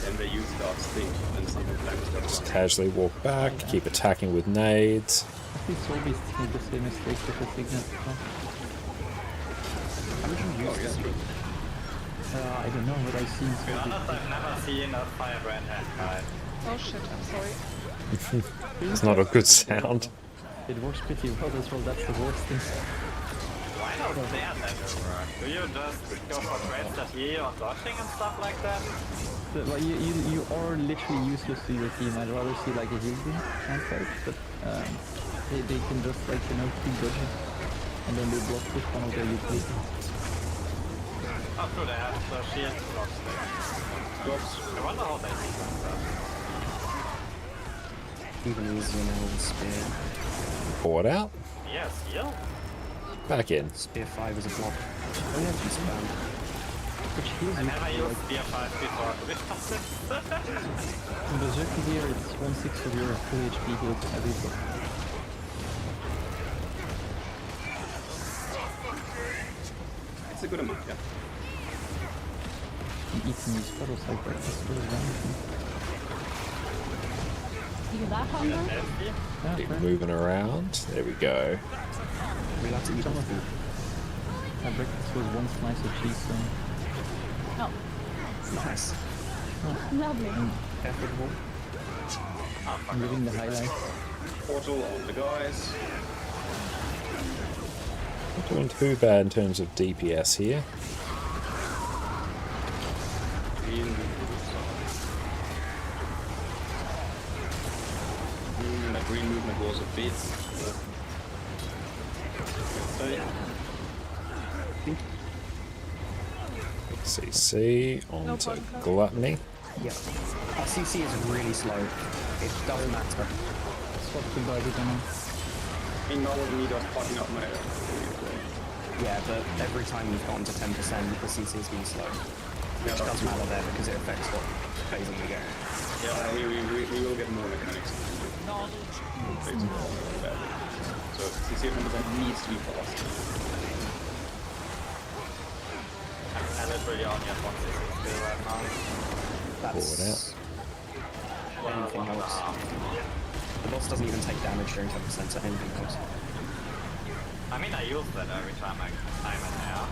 and they use Dark Sting and something lands that Just casually walk back, keep attacking with nades. I think Soulbeast made the same mistake with the Signet. How would you use this? I don't know, but I've seen To be honest, I've never seen a firebrand hand kite. Oh shit, I'm sorry. It's not a good sound. It works pretty well as well, that's the worst thing. Why not there never work? Do you just go for trades that heal on dodging and stuff like that? Well, you are literally useless to your team. I'd rather see like a heal team outside, but they can just like, you know, keep dodging. And then they block with one of their utilities. Oh, true, they have the shield blocks there. I wonder how they do that. Even easier now with Spear. Forward out. Yes, heal? Back in. Spear 5 is a block. Oh yeah, just spam. Which heals I you. never used Spear 5 before, to be honest. In Berserker gear, it's 1/6 of your full HP healed every block. It's a good amount, yeah. And eating these spells like that is really damaging. You get that hunger? Yeah, Keep fair. moving around. There we go. We like to eat Some of it. I breakfast was one slice of cheese, so Oh, Nice. lovely. Equitable. I'm living the highlights. Portal on the guys. Not doing too bad in terms of DPS here. That green movement was a bit. CC onto Gluttony. Yeah. Our CC is really slow. It doesn't matter. Swap the body down. I mean, not with me just fucking up my. Yeah, but every time you've gotten to 10%, the CC has been slow. Which does matter there because it affects what phasing we get. Yeah, we will get more mechanics. So CC 100% needs to be fast. And it's really only at 160 right now. Forward out. Anything helps. The boss doesn't even take damage during 10%, so anything helps. I mean, I use that every time I'm in there.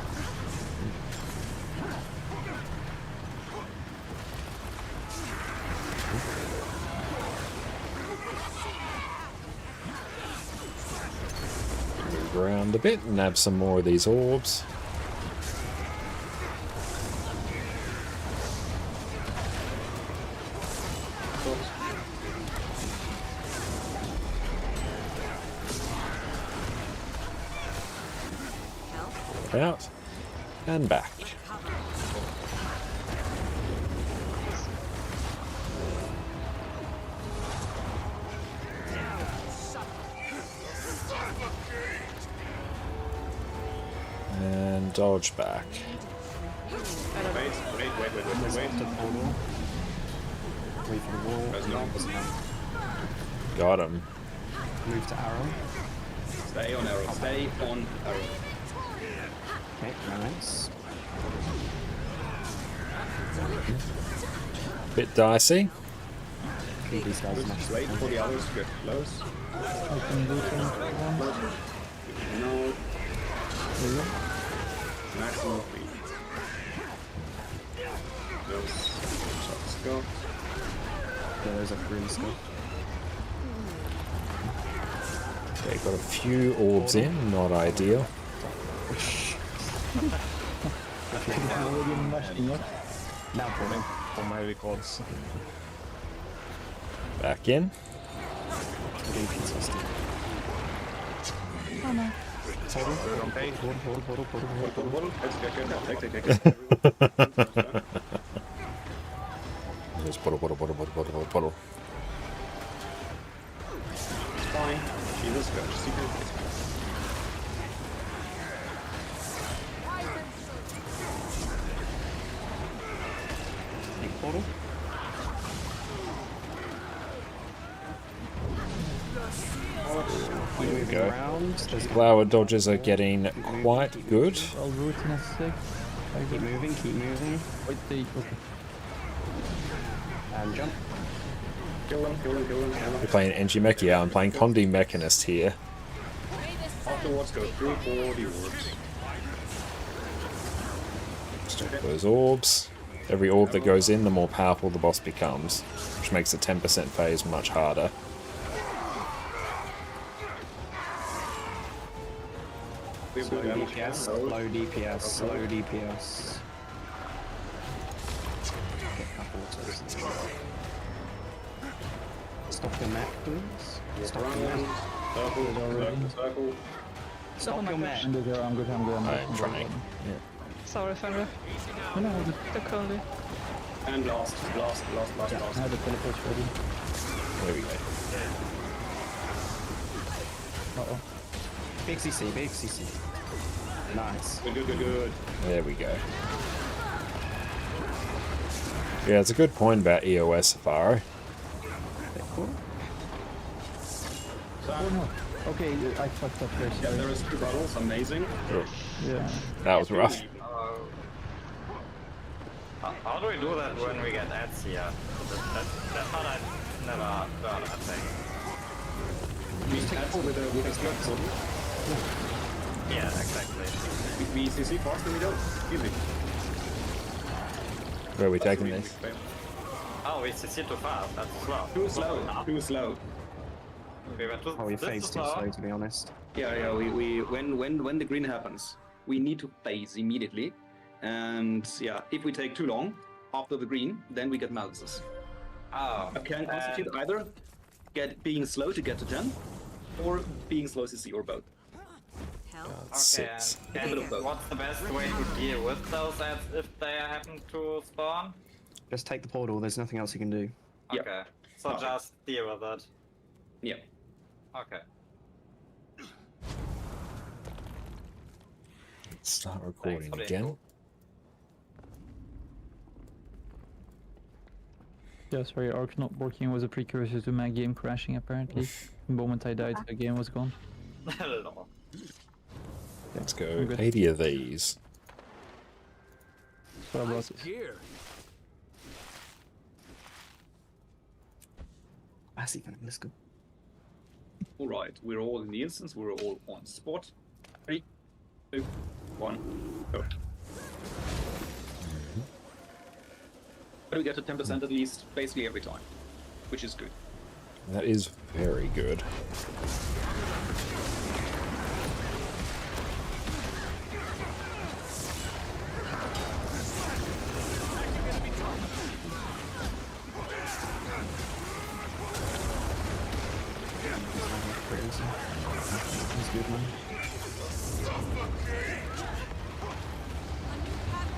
Move around a bit and nab some more of these orbs. Out and back. And dodge back. Wait. Wait for the wall. There's no Got him. Move to arrow. Stay on arrow. Stay on arrow. Okay, nice. Bit dicey. These guys are much Wait for the others to get close. I can do something. No. There you go. Maximum speed. Those shots go. Yeah, there's a green skull. Okay, got a few orbs in, not ideal. Now for for my records. Back in. Oh no. Just puddle. Fine. Jesus Christ. Big portal. There we go. Around. Flower dodges are getting quite good. I'll root in a sec. Keep moving, keep moving. Wait, okay. And jump. Kill him. We're playing NG Mech. Yeah, I'm playing Condi Mechanist here. Afterwards, go through for the orbs. Stop those orbs. Every orb that goes in, the more powerful the boss becomes, which makes the 10% phase much harder. Slow DPS, low DPS, slow DPS. Stop your mech, please. Stop your mech. Circle. Stop your mech. I'm good. I'm trying. Yeah. Sorry, Fenrir. No, no, I'm good. The Condy. And blast. I have the teleports ready. There we go. Uh-oh. Big CC. Nice. Good. There we go. Yeah, it's a good point about EOS Safari. Oh no. Okay, I fucked up there. Yeah, there is 2 bottles. Amazing. Yeah. That was rough. How do we do that when we get ads here? That part I never done, I think. We cancel with a explode. Yeah, exactly. We CC fast and we don't. Easy. Where are we taking this? Oh, we CC too fast. That's slow. Too slow. We went too, Oh, we phased too slow, to be honest. Yeah. We when the green happens, we need to phase immediately. And yeah, if we take too long after the green, then we get maldices. Oh. I can constitute either being slow to get to 10, or being slow CC, or both. Okay, and what's the best way to deal with those ads if they happen to spawn? Just take the portal, there's nothing else you can do. Okay, so just deal with it. Yeah. Okay. Let's start recording again. Yeah, sorry, Arc not working was a precursor to my game crashing apparently. The moment I died, the game was gone. Lol. Let's go 80 of these. That's what I brought. Here. Let's go. Alright, we're all in the instance, we're all on spot. 3, 2, 1, go. But we get to 10% at least, basically every time, which is good. That is very good.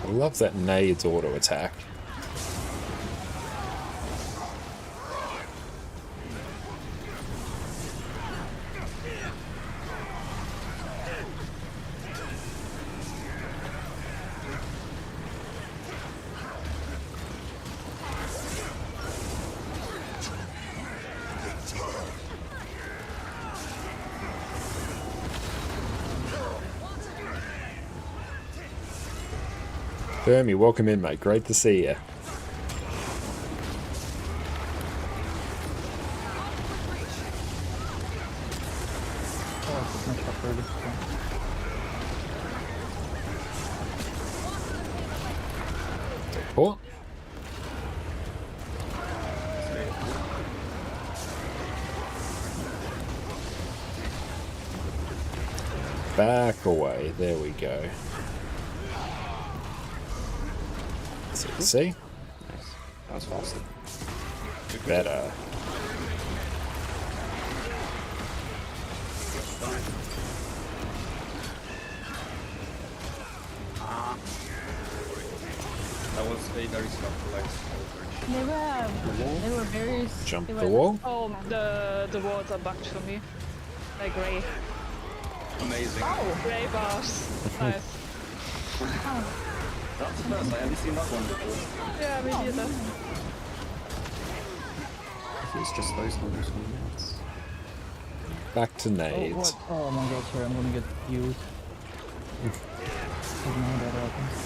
I love that nades auto attack. Fermi, welcome in, mate. Great to see you. port. Back away. There we go. See? Nice. That was faster. Better. That was a very soft like. They were very... Jump they the were- wall. Oh, the walls are bugged for me. They're grey. Amazing. Oh, grey bars. Nice. That's the first. I haven't seen that one before. Yeah, we did that. If it's just those numbers, yes. Back to Oh, nades. what? Oh my god, sorry, I'm gonna get used. I know that happens.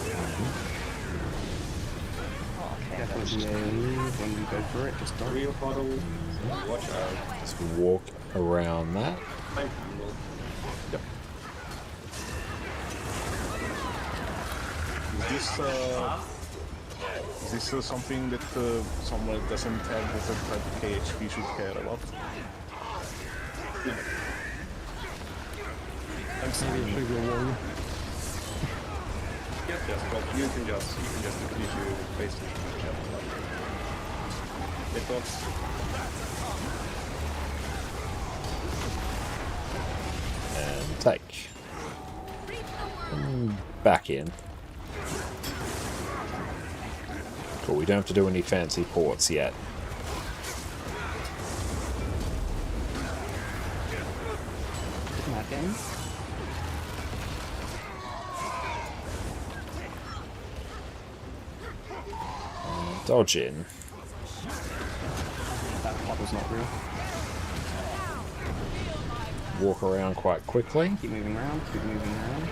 Careful with the AoE when you go for it, just don't. Real puddle. Watch out. Just walk around that. Thank you. Yep. Is this something that someone that doesn't have 30 HP should care about? Maybe a trigger warrior. Yes, you can just need to face it. It works. And take. And back in. Cool, we don't have to do any fancy ports yet. That game. Dodge in. That puddle's not real. Walk around quite quickly. Keep moving around, keep moving around.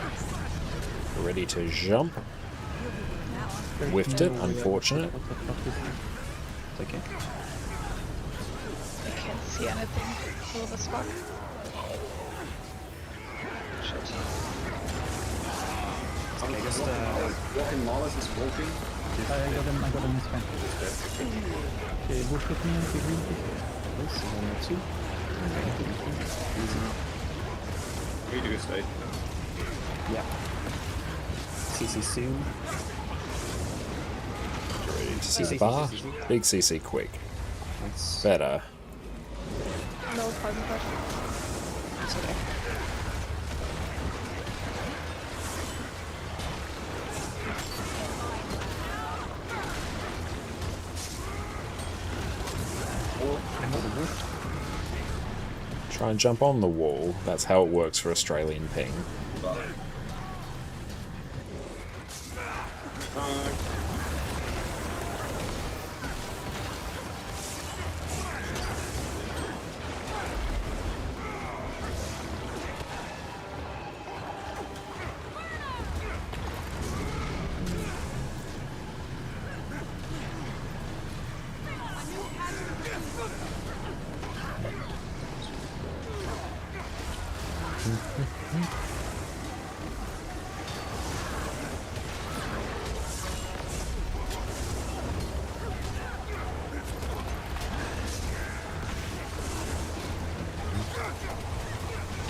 Ready to jump. Whiffed it, unfortunate. It's okay. I can't see anything. Full of fuck. Shit. Okay, just Walking Lawless is walking. I got him, it's fine. Okay, bush with me and keep green, please. this, 1 or 2. Really good state. Yeah. CC soon. Ready to see the bar. Big CC quick. Nice. Better. No poison pressure. It's okay. Try and jump on the wall. That's how it works for Australian ping.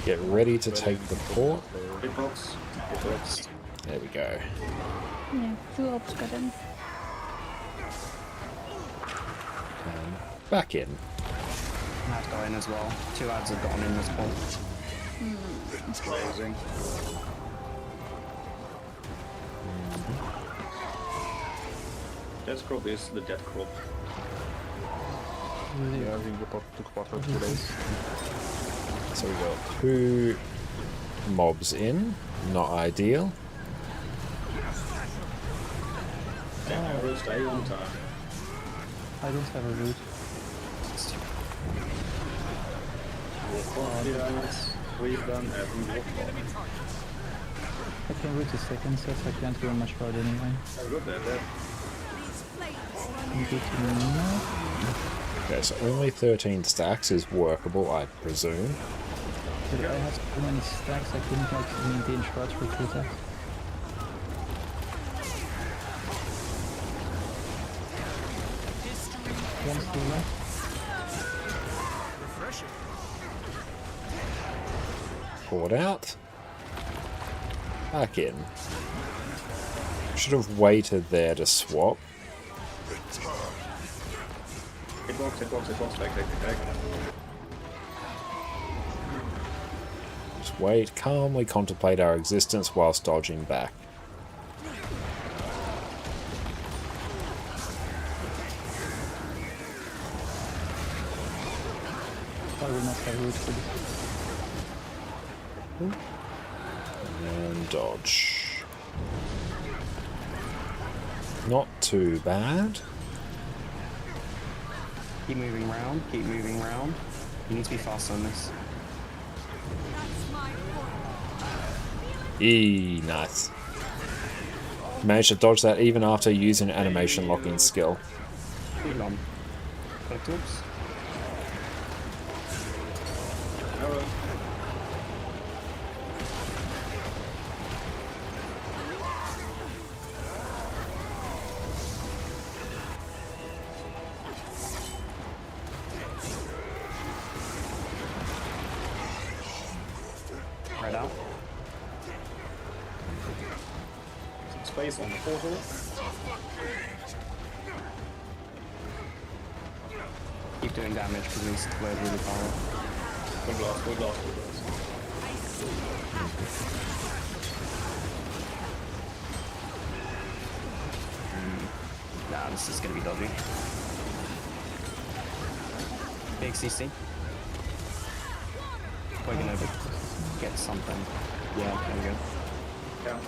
Get ready to take the port. Hitbox. Hitbox. There we go. Yeah, 2 ops got in. And back in. Ad got in as well. 2 ads have gone in this point. Amazing. Death crop is the death crop. Yeah, I think the took part of 2 days. So we got 2 mobs in. Not ideal. Arrow, stay on time. I don't have a root. We've done every walk. I can root the second set, I can't go much farther anyway. Good there. I'm good to know. Okay, so only 13 stacks is workable, I presume. But I have so many stacks, I couldn't like maintain shots for 2 attacks. wants to run. Poured out. Back in. Should have waited there to swap. It works, back. Just wait, calmly contemplate our existence whilst dodging back. I will not have root for this. And dodge. Not too bad. Keep moving round, keep moving round. You need to be fast on this. Nice. Managed to dodge that even after using animation locking skill. Good on. Collect orbs. Right out. Some space on the portal. Keep doing damage because these players really power. Good blast. Nah, this is gonna be dodgy. Big CC. We're gonna get something. Yeah, there we go. Yeah.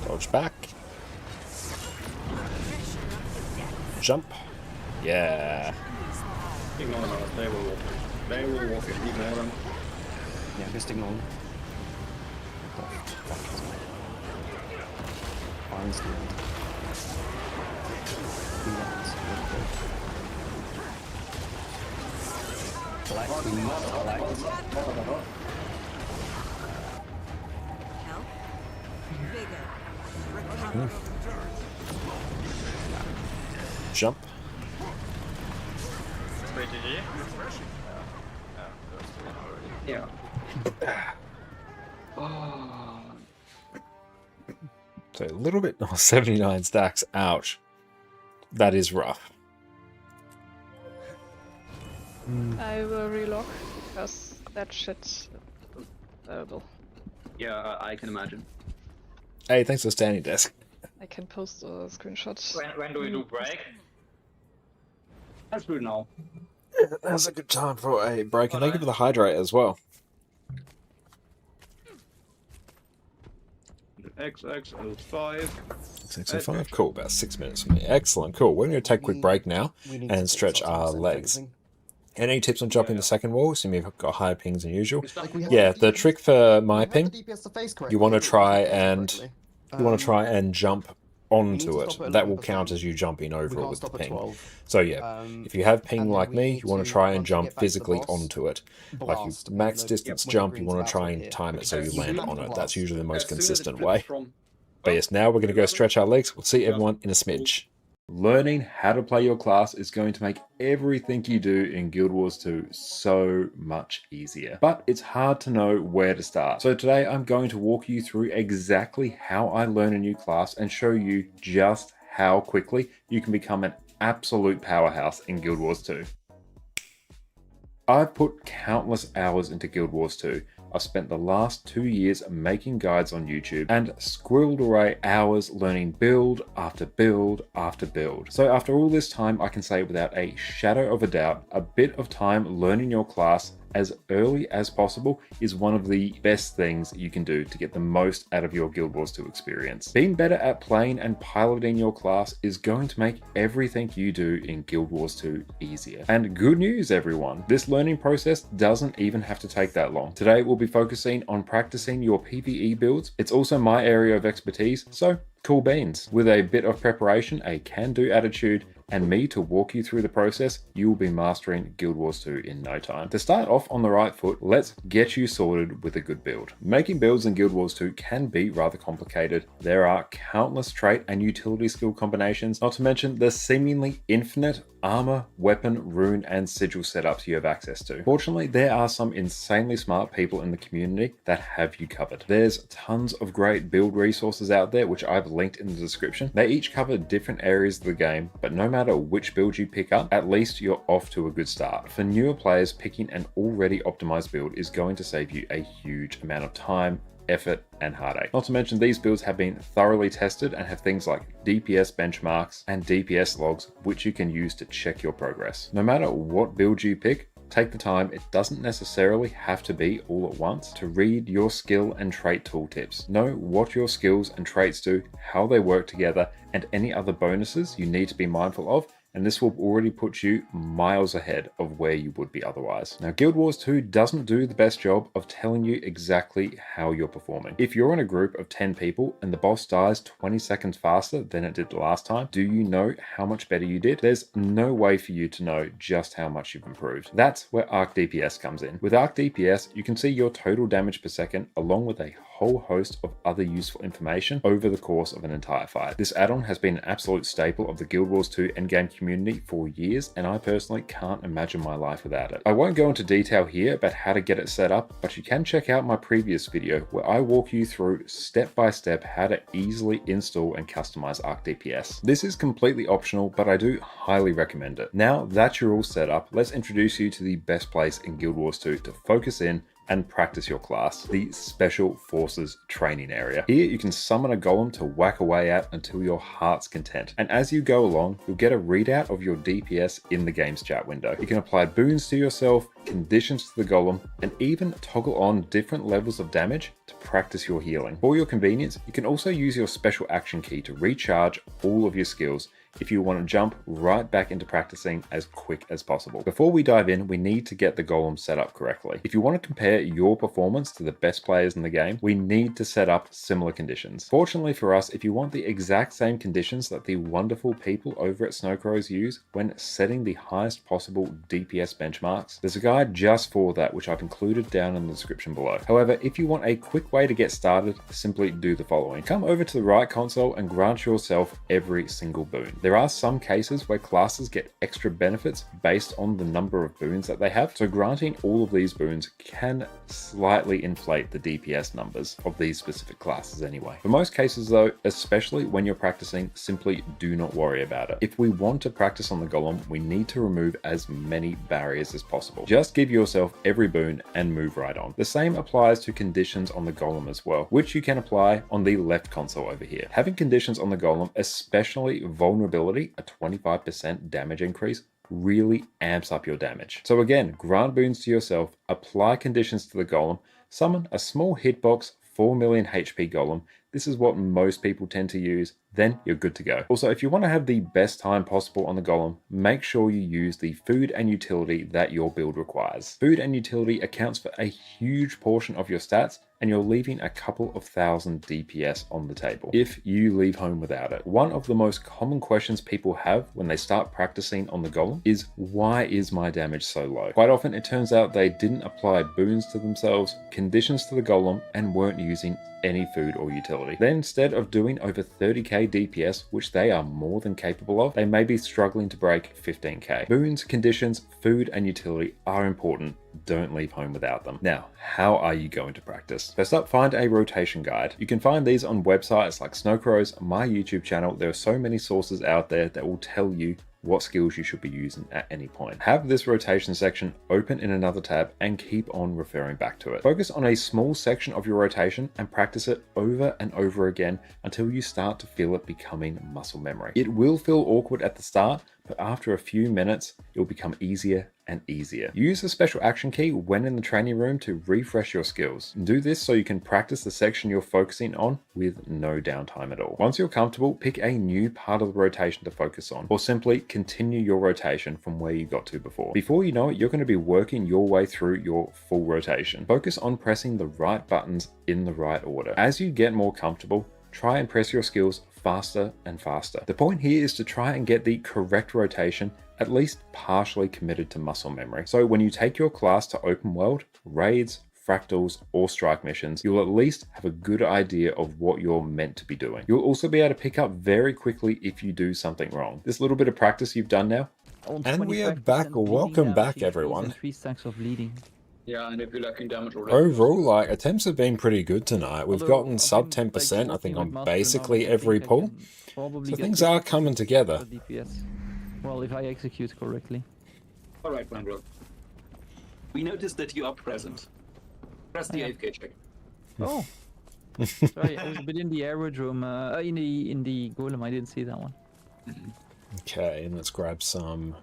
Dodge back. Jump. Yeah. Ignore them, they will walk in. They will walk in, ignore them. Yeah, just ignore them. Oh, fuck. Fine, still. Collect, we must collect. Jump. Wait, GG? Yeah. So a little bit, 79 stacks, ouch. That is rough. I will relock because that shit is terrible. Yeah, I can imagine. Hey, thanks for standing desk. I can post a screenshot. When do we do break? Let's do it now. Now's a good time for a break, and thank you for the hydrate as well. XX05. XXO5, cool, about 6 minutes for me. Excellent, cool. We're going to take a quick break now and stretch our legs. Any tips on jumping the second wall? Assuming you've got higher pings than usual. Yeah, the trick for my ping, you want to try and jump onto it. That will count as you jumping over it with the ping. So yeah, if you have ping like me, you want to try and jump physically onto it. Like you max distance jump, you want to try and time it so you land on it. That's usually the most consistent way. But yes, now we're going to go stretch our legs. We'll see everyone in a smidge. Learning how to play your class is going to make everything you do in Guild Wars 2 so much easier. But it's hard to know where to start. So today I'm going to walk you through exactly how I learn a new class and show you just how quickly you can become an absolute powerhouse in Guild Wars 2. I've put countless hours into Guild Wars 2. I've spent the last 2 years making guides on YouTube and squirreled away hours learning build after build after build. So after all this time, I can say without a shadow of a doubt, a bit of time learning your class as early as possible is one of the best things you can do to get the most out of your Guild Wars 2 experience. Being better at playing and piloting your class is going to make everything you do in Guild Wars 2 easier. And good news, everyone, this learning process doesn't even have to take that long. Today we'll be focusing on practicing your PvE builds. It's also my area of expertise, so cool beans. With a bit of preparation, a can-do attitude, and me to walk you through the process, you will be mastering Guild Wars 2 in no time. To start off on the right foot, let's get you sorted with a good build. Making builds in Guild Wars 2 can be rather complicated. There are countless trait and utility skill combinations, not to mention the seemingly infinite armor, weapon, rune, and sigil setups you have access to. Fortunately, there are some insanely smart people in the community that have you covered. There's tons of great build resources out there, which I've linked in the description. They each cover different areas of the game, but no matter which build you pick up, at least you're off to a good start. For newer players, picking an already optimized build is going to save you a huge amount of time, effort, and heartache. Not to mention these builds have been thoroughly tested and have things like DPS benchmarks and DPS logs, which you can use to check your progress. No matter what build you pick, take the time, it doesn't necessarily have to be all at once, to read your skill and trait tooltips. Know what your skills and traits do, how they work together, and any other bonuses you need to be mindful of, and this will already put you miles ahead of where you would be otherwise. Now, Guild Wars 2 doesn't do the best job of telling you exactly how you're performing. If you're in a group of 10 people and the boss dies 20 seconds faster than it did the last time, do you know how much better you did? There's no way for you to know just how much you've improved. That's where Arc DPS comes in. With Arc DPS, you can see your total damage per second along with a whole host of other useful information over the course of an entire fight. This add-on has been an absolute staple of the Guild Wars 2 endgame community for years, and I personally can't imagine my life without it. I won't go into detail here about how to get it set up, but you can check out my previous video where I walk you through step by step how to easily install and customize Arc DPS. This is completely optional, but I do highly recommend it. Now that you're all set up, let's introduce you to the best place in Guild Wars 2 to focus in and practice your class, the Special Forces training area. Here you can summon a golem to whack away at until your heart's content. And as you go along, you'll get a readout of your DPS in the game's chat window. You can apply boons to yourself, conditions to the golem, and even toggle on different levels of damage to practice your healing. For your convenience, you can also use your special action key to recharge all of your skills if you want to jump right back into practicing as quick as possible. Before we dive in, we need to get the golem set up correctly. If you want to compare your performance to the best players in the game, we need to set up similar conditions. Fortunately for us, if you want the exact same conditions that the wonderful people over at Snowcrows use when setting the highest possible DPS benchmarks, there's a guide just for that which I've included down in the description below. However, if you want a quick way to get started, simply do the following. Come over to the right console and grant yourself every single boon. There are some cases where classes get extra benefits based on the number of boons that they have, so granting all of these boons can slightly inflate the DPS numbers of these specific classes anyway. For most cases though, especially when you're practicing, simply do not worry about it. If we want to practice on the golem, we need to remove as many barriers as possible. Just give yourself every boon and move right on. The same applies to conditions on the golem as well, which you can apply on the left console over here. Having conditions on the golem, especially vulnerability, a 25% damage increase, really amps up your damage. So again, grant boons to yourself, apply conditions to the golem, summon a small hitbox 4 million HP golem. This is what most people tend to use, then you're good to go. Also, if you want to have the best time possible on the golem, make sure you use the food and utility that your build requires. Food and utility accounts for a huge portion of your stats, and you're leaving a couple of thousand DPS on the table if you leave home without it. One of the most common questions people have when they start practicing on the golem is, why is my damage so low? Quite often it turns out they didn't apply boons to themselves, conditions to the golem, and weren't using any food or utility. Then instead of doing over 30k DPS, which they are more than capable of, they may be struggling to break 15k. Boons, conditions, food, and utility are important. Don't leave home without them. Now, how are you going to practice? First up, find a rotation guide. You can find these on websites like Snowcrows, my YouTube channel. There are so many sources out there that will tell you what skills you should be using at any point. Have this rotation section open in another tab and keep on referring back to it. Focus on a small section of your rotation and practice it over and over again until you start to feel it becoming muscle memory. It will feel awkward at the start, but after a few minutes, it will become easier and easier. Use the special action key when in the training room to refresh your skills. Do this so you can practice the section you're focusing on with no downtime at all. Once you're comfortable, pick a new part of the rotation to focus on, or simply continue your rotation from where you got to before. Before you know it, you're going to be working your way through your full rotation. Focus on pressing the right buttons in the right order. As you get more comfortable, try and press your skills faster and faster. The point here is to try and get the correct rotation at least partially committed to muscle memory. So when you take your class to open world, raids, fractals, or strike missions, you'll at least have a good idea of what you're meant to be doing. You'll also be able to pick up very quickly if you do something wrong. This little bit of practice you've done now. And we are back. Welcome back, everyone. 3 stacks of bleeding. Yeah, and if you're lacking damage already. Overall, like, attempts have been pretty good tonight. We've gotten sub 10%, I think, on basically every pull. So things are coming together. DPS. Well, if I execute correctly. Alright, Brandro. We noticed that you are present. Press the AFK check. Oh. Sorry, I was a bit in the aerodrome, in the golem, I didn't see that one. Okay, and let's grab some.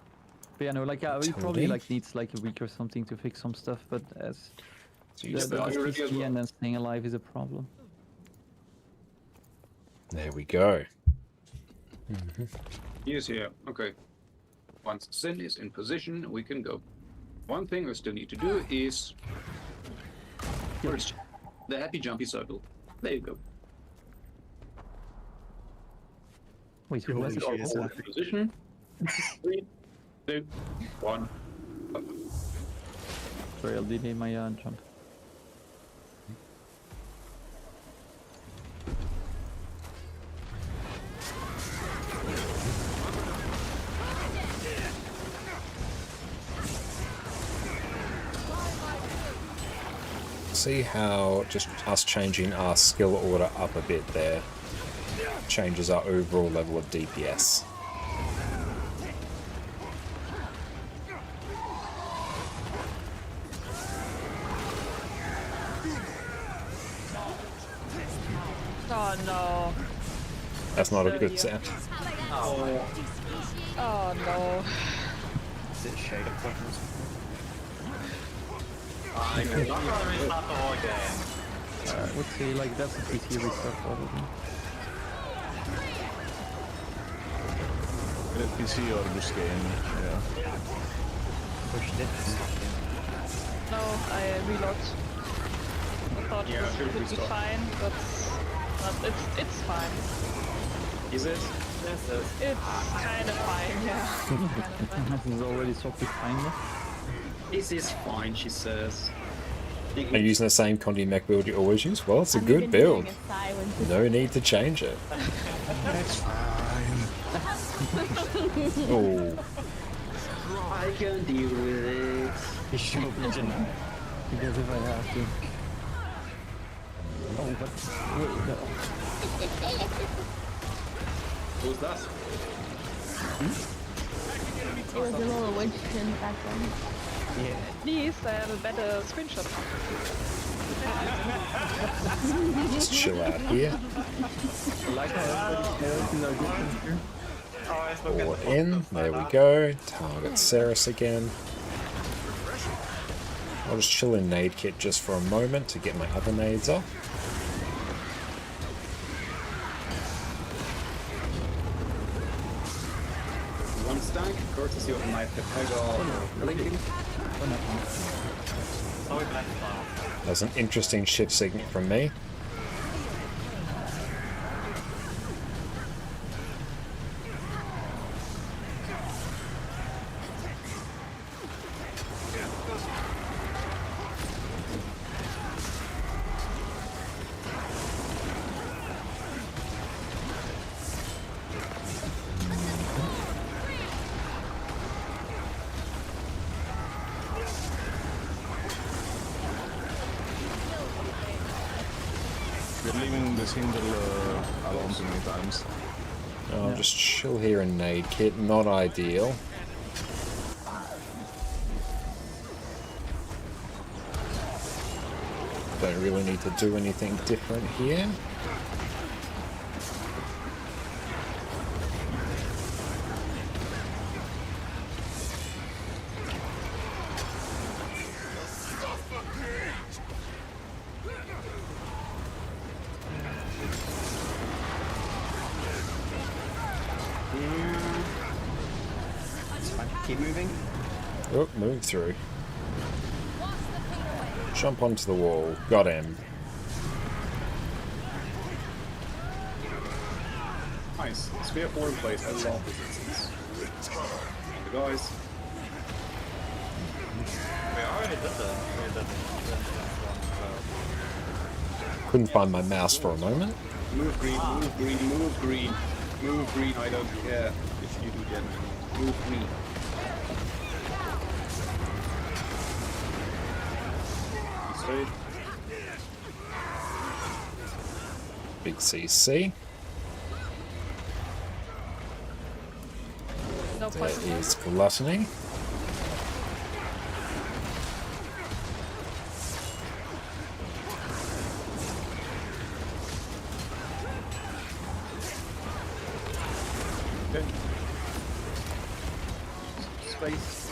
But yeah, no, like we probably like needs like a week or something to fix some stuff, but as the SPC and then staying alive is a problem. There we go. He is here. Okay. Once Sin is in position, we can go. One thing we still need to do is first the happy jumpy circle. There you go. Wait, who was it? Position. 3, 2, 1. Sorry, I'll delay my jump. See how just us changing our skill order up a bit there changes our overall level of DPS. Oh no. That's not a good sound. Oh, oh no. Is it shade appointments? I can not restart the whole game. I would say like that's a PC restart probably. PC or just game, yeah. Pushed it. No, I reload. I thought this would be fine, but it's fine. Is it? This is. It's kind of fine, yeah. This is already so fine. This is fine, she says. Are you using the same Condi mech build you always use? Well, it's a good build. No need to change it. It's fine. Oh. I can deal with it. You should be generic. Because if I have to. Oh, but wait, no. Who's that? It was a little witch in the background. Yeah. Please, I have a better screenshot. Let's chill out here. Or in. There we go. Target Cerus again. I'll just chill in nade kit just for a moment to get my other nades off. One stack, courtesy of my Pepego linking. That's an interesting shift signal from me. We're leaving the single alone too many times. I'll just chill here in nade kit, not ideal. Don't really need to do anything different here. Keep moving. Oh, move through. Jump onto the wall. Got him. Nice. Sphere 4 in place, that's all resistance. And the guys. We already did that. Couldn't find my mouse for a moment. Move green, move green, move green. Move green, I don't care if you do damage. Move green. Straight. Big CC. No There poison. is Gluttony. Okay. Space.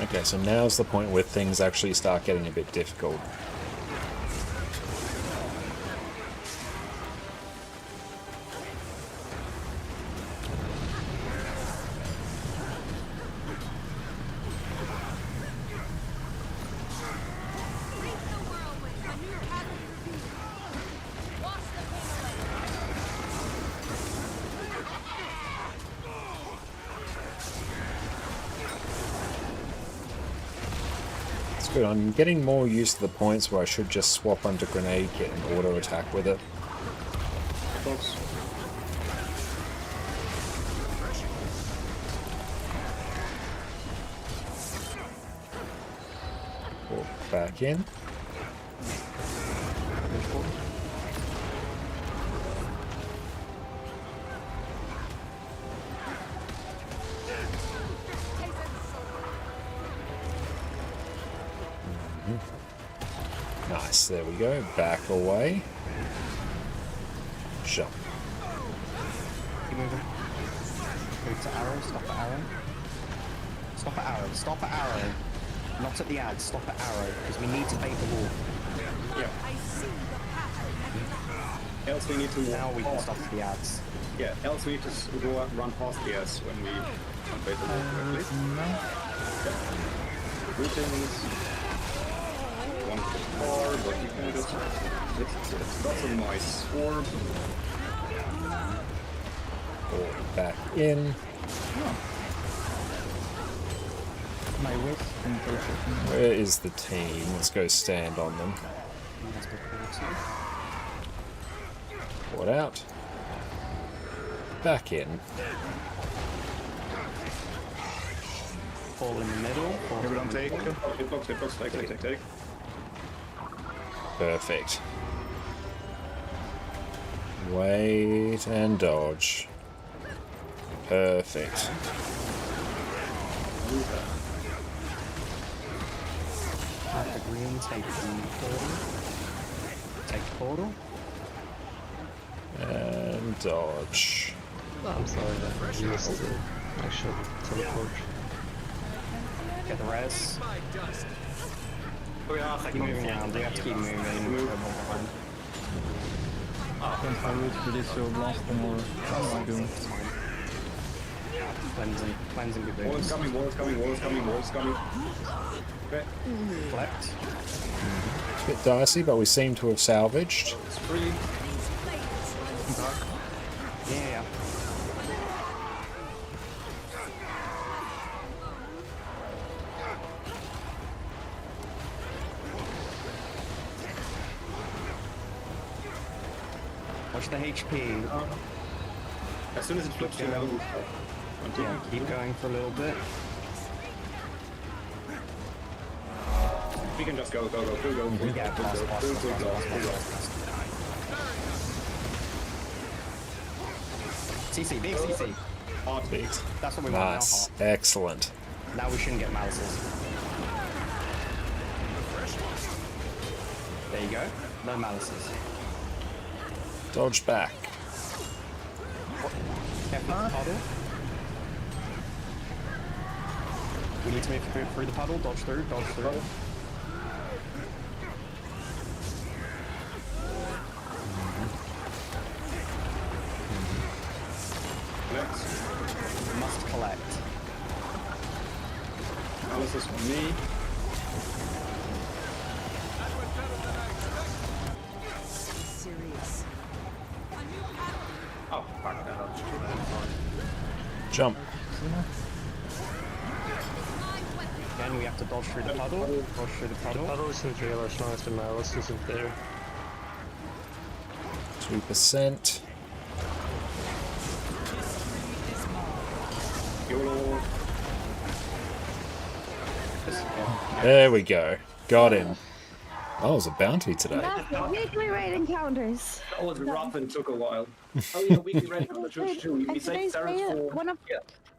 Okay, so now's the point where things actually start getting a bit difficult. It's good. I'm getting more used to the points where I should just swap onto grenade kit and auto attack with it. Folks. Walk back in. Nice, there we go. Back away. Jump. Keep moving. Move to arrow, stop at arrow. Stop at arrow, stop at arrow. Not at the ads, stop at arrow, because we need to bait the wall. Yeah. Else we need to now we can stop at the ads. Yeah, else we need to go out, run past the ads when we bait the wall correctly. Greetings. One bit far, but you can just... It's got some nice orb. Walk back in. My wrist and Where is the team? Let's go stand on them. Port out. Back in. Fall in the middle. Everyone take. Hitbox, take. Perfect. Wait and dodge. Perfect. Have the green, take the portal. Take the portal. And dodge. Oh, I'm sorry, I missed it. I should teleport. Get the res. Keep moving around, we have to keep moving. Quand I root for this or blast them or what am I doing? Cleansing the Wall is coming. Okay. Collect. It's a bit dicey, but we seem to have salvaged. It's free. Yeah. Watch the HP. As soon as it flips to level, yeah, keep going for a little bit. We can just go. Yeah, blast. CC, big CC. Hard big. That's what we want now. Nice. Excellent. Now we shouldn't get malices. There you go. No malices. Dodge back. Careful with the puddle. We need to move through the puddle. Dodge through. Collect. Must collect. Malices for me. Serious. Oh, fuck that up. Jump. Again, we have to dodge through the puddle. Dodge through the The puddle. puddle isn't real as long as the malice isn't there. 2%. There we go. Got him. Oh, it was a bounty today. That's the weekly raid encounters. That was rough and took a while. Oh yeah, weekly raid on the church too. We And saved today's Cerus raid, for... one of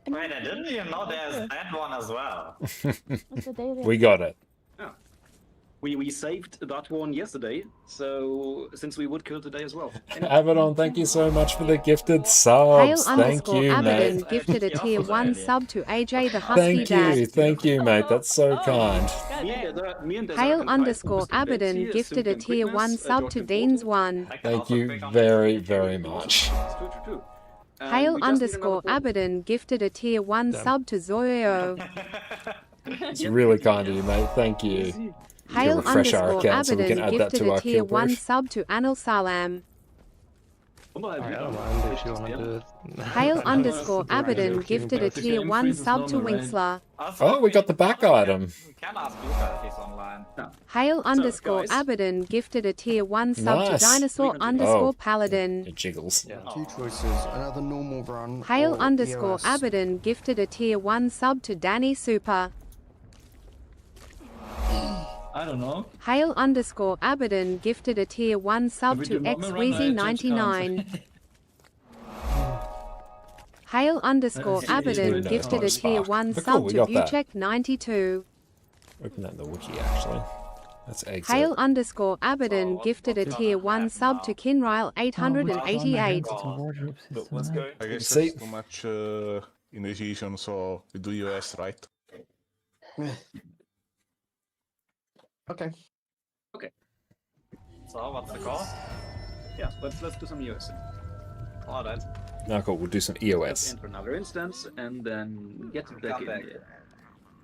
Wait, I didn't even know there's that one as well. what's the day We got it. Yeah. We saved that one yesterday, so since we would kill today as well. Abaddon, thank you so much for the gifted subs. Hail Thank underscore you, Abaddon mate. gifted a tier 1 sub to AJ the Husky Thank you, mate. That's so kind. Hail underscore Abaddon gifted a tier 1 sub to Dean's 1. Thank you very, very much. Hail underscore Abaddon gifted a tier 1 sub to Zoyo. It's really kind of you, mate. Thank you. Hail Refresh our underscore account so we can Abaddon add that gifted to a our tier kill 1 brief. sub to Anil Salam. I don't mind if you wanna do it. Hail underscore Abaddon gifted a tier 1 sub to Wingsler. Oh, we got the back item. We can ask Luca if he's online. Hail underscore Abaddon gifted a tier 1 sub to Nice. Dinosaur underscore Paladin. It jiggles. Two choices. Another normal run. Hail or underscore EOS. Abaddon gifted a tier 1 sub to Danny Super. I don't know. Hail underscore Abaddon gifted a tier 1 sub to XWeezy99. Hail underscore Abaddon gifted a tier 1 But sub cool, we to got that. Vuchek92. Open that in the wiki, actually. That's exit. Hail underscore Abaddon gifted a tier 1 sub to Kinryle888. I guess See? there's too much initiation, so we do US, right? Okay. Okay. So, what's the call? Yeah, let's do some EOS. Alright. Now, cool. We'll do some Let's EOS. enter another instance and then get back in there.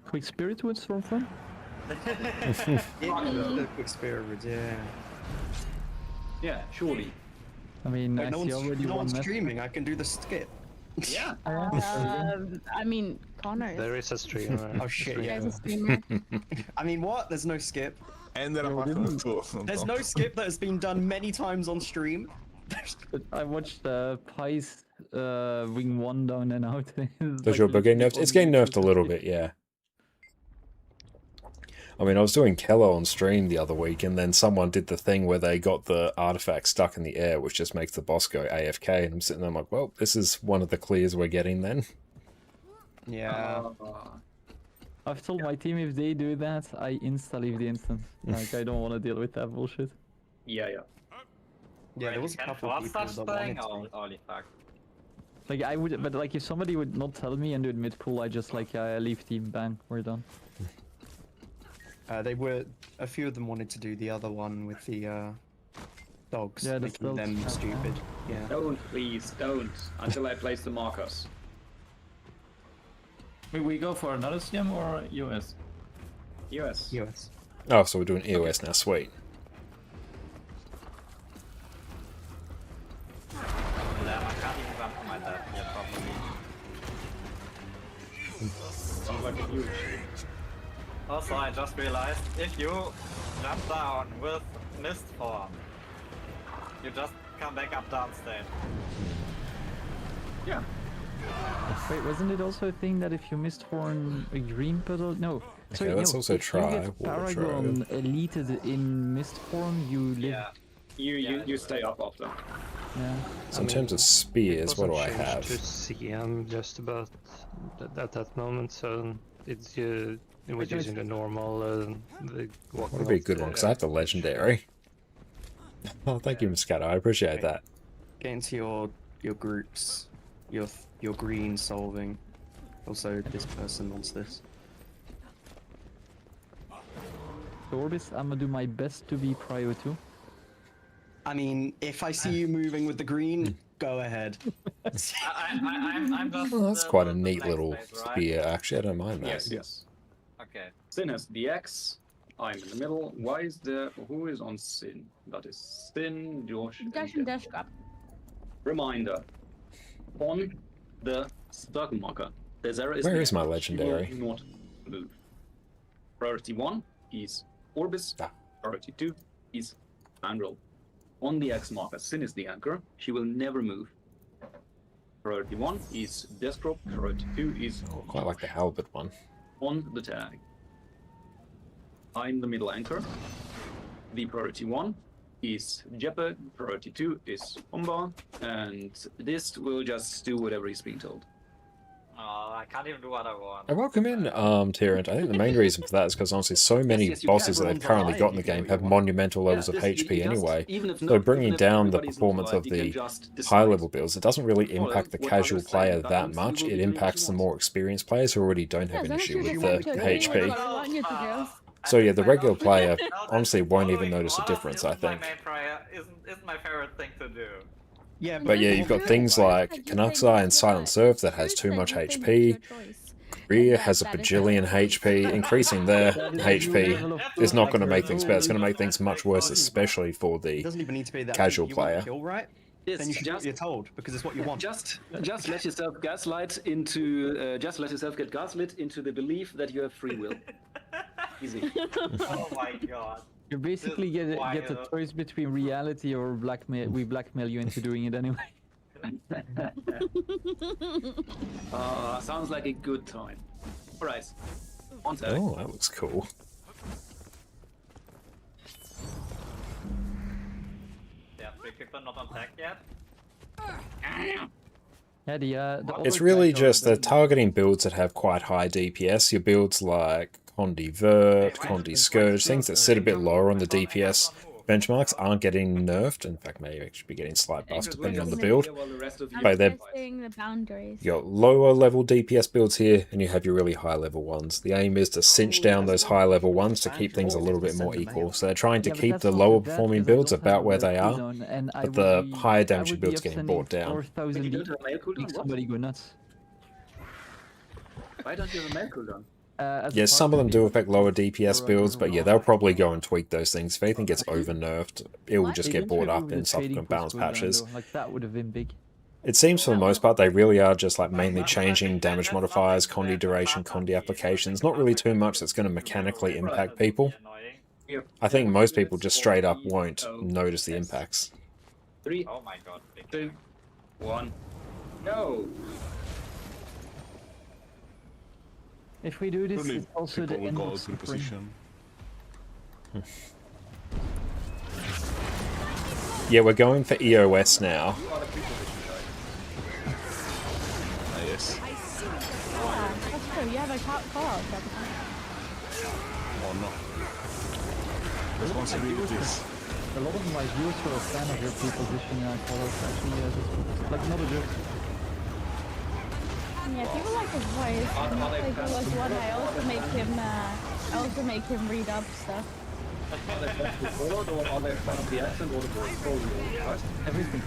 Quick spirit woods from fun? Quick spirit, yeah. Yeah, surely. I mean, I no see already no one one's method. streaming. I can do the skip. Yeah. I mean, Connor. There is a streamer. Oh shit! You Yeah. guys a streamer? I mean, what? There's no skip. And there are macro too. There's no skip that has been done many times on stream. I watched Pies wing 1 down and out. Does your bow get nerfed? It's getting nerfed a little bit, yeah. I mean, I was doing Kello on stream the other week, and then someone did the thing where they got the artifact stuck in the air, which just makes the boss go AFK, and I'm sitting there I'm like, well, this is one of the clears we're getting then. Yeah. I've told my team if they do that, I insta-leave the instance. Like, I don't want to deal with that bullshit. Yeah. Yeah, there was a couple of people that wanted to. Holy fuck. Like, I would, but like, if somebody would not tell me and do it mid-pool, I just like, leave team, bang, we're done. They were a few of them wanted to do the other one with the dogs, Yeah, the making dogs. them stupid. Yeah. Don't, please, don't. Until I place the markers. Will we go for another CM or US? US. US. Oh, so we're doing EOS now, sweet. Yeah, I can't even run for my dad here properly. Sounds like a huge. Also, I just realized, if you jump down with mist form, you just come back up downstage. Yeah. Wait, wasn't it also a thing that if you missed horn a green puddle? No. Sorry, let's no, also if try you get Water Paragon elited in mist form, you live. Yeah. You stay up after. Yeah. So in terms of spears, what do I Wasn't have? changed to CM just about at that moment, so it's it was using the normal. The What would be a good one? Because I have the legendary. Oh, thank you, Moscato. I appreciate that. Get into your groups, your green solving. Also, this person wants this. So Orbis, I'm gonna do my best to be prio 2. I mean, if I see you moving with the green, go ahead. I'm just. Well, that's quite a neat little spear, actually. I don't mind that. Yes. Okay, Okay. Sin has the X. I'm in the middle. Why is there? Who is on Sin? That is Sin, Josh, and Dash grab. Reminder. On the circle marker, the Zera is Where the is my anchor. legendary? She will not move. Priority 1 is Orbis. Priority 2 is Mandrill. On the X marker, Sin is the anchor. She will never move. Priority 1 is Deathstroke. Priority 2 is Quite like the halberd one. on the tag. I'm the middle anchor. The priority 1 is Jeppe, priority 2 is Umbar, and this will just do whatever he's being told. Oh, I can't even do what I want. I welcome in Tyrant. I think the main reason for that is because honestly so many yes, you bosses can. that they've currently got in the game have monumental levels of HP anyway. So bringing down the performance of the high level builds, it doesn't really impact the casual player that much. It impacts the more experienced players who already don't have an issue with the HP. So yeah, the regular player honestly won't even notice a difference, I think. My main prayer isn't my favorite thing to do. Yeah, But yeah, you've got things like Canuck's and Silent Surf that has too much HP. Rhea has a bajillion HP. Increasing their HP is not going to make things better. It's going to make things much worse, especially for the casual player. Kill, right? Yes, then you should do what you're told because it's what you want. Just let yourself gaslight into. Just let yourself get gaslit into the belief that you have free will. Easy. Oh my god. You basically get a choice between reality or blackmail. We blackmail you into doing it anyway. Sounds like a good time. Alright. On tag. Oh, that looks cool. Yeah, 3 people not on tag yet. Yeah, It's really just the targeting builds that have quite high DPS. Your builds like Condi Vert, Condi Scourge, things that sit a bit lower on the DPS benchmarks aren't getting nerfed. In fact, maybe actually be getting slight buffs depending on the build. But they're the boundaries. you got lower level DPS builds here, and you have your really high level ones. The aim is to cinch down those high level ones to keep things a little bit more equal. So they're trying to keep the lower performing builds about where they are, but the higher damage builds getting brought down. 4,000 make somebody go nuts. Why don't you have a mail cooldown? Yeah, some of them do affect lower DPS builds, but yeah, they'll probably go and tweak those things. If anything gets over-nerfed, it will just get brought up in subsequent balance patches. Like that would have been big. It seems for the most part they really are just like mainly changing damage modifiers, Condi duration, Condi applications. Not really too much that's going to mechanically impact people. I think most people just straight up won't notice the impacts. 3, oh my god, 2, 1, no! If we do this, it's also the end of suffering. Yeah, we're going for EOS now. Yes. Yeah, that's true. You have a call-out. Oh no. Responsibilities. A lot of my viewers were a fan of your pre-position call-outs actually. Like, not a joke. Yeah, people like his voice. And like there was one I also make him read up stuff. Everything.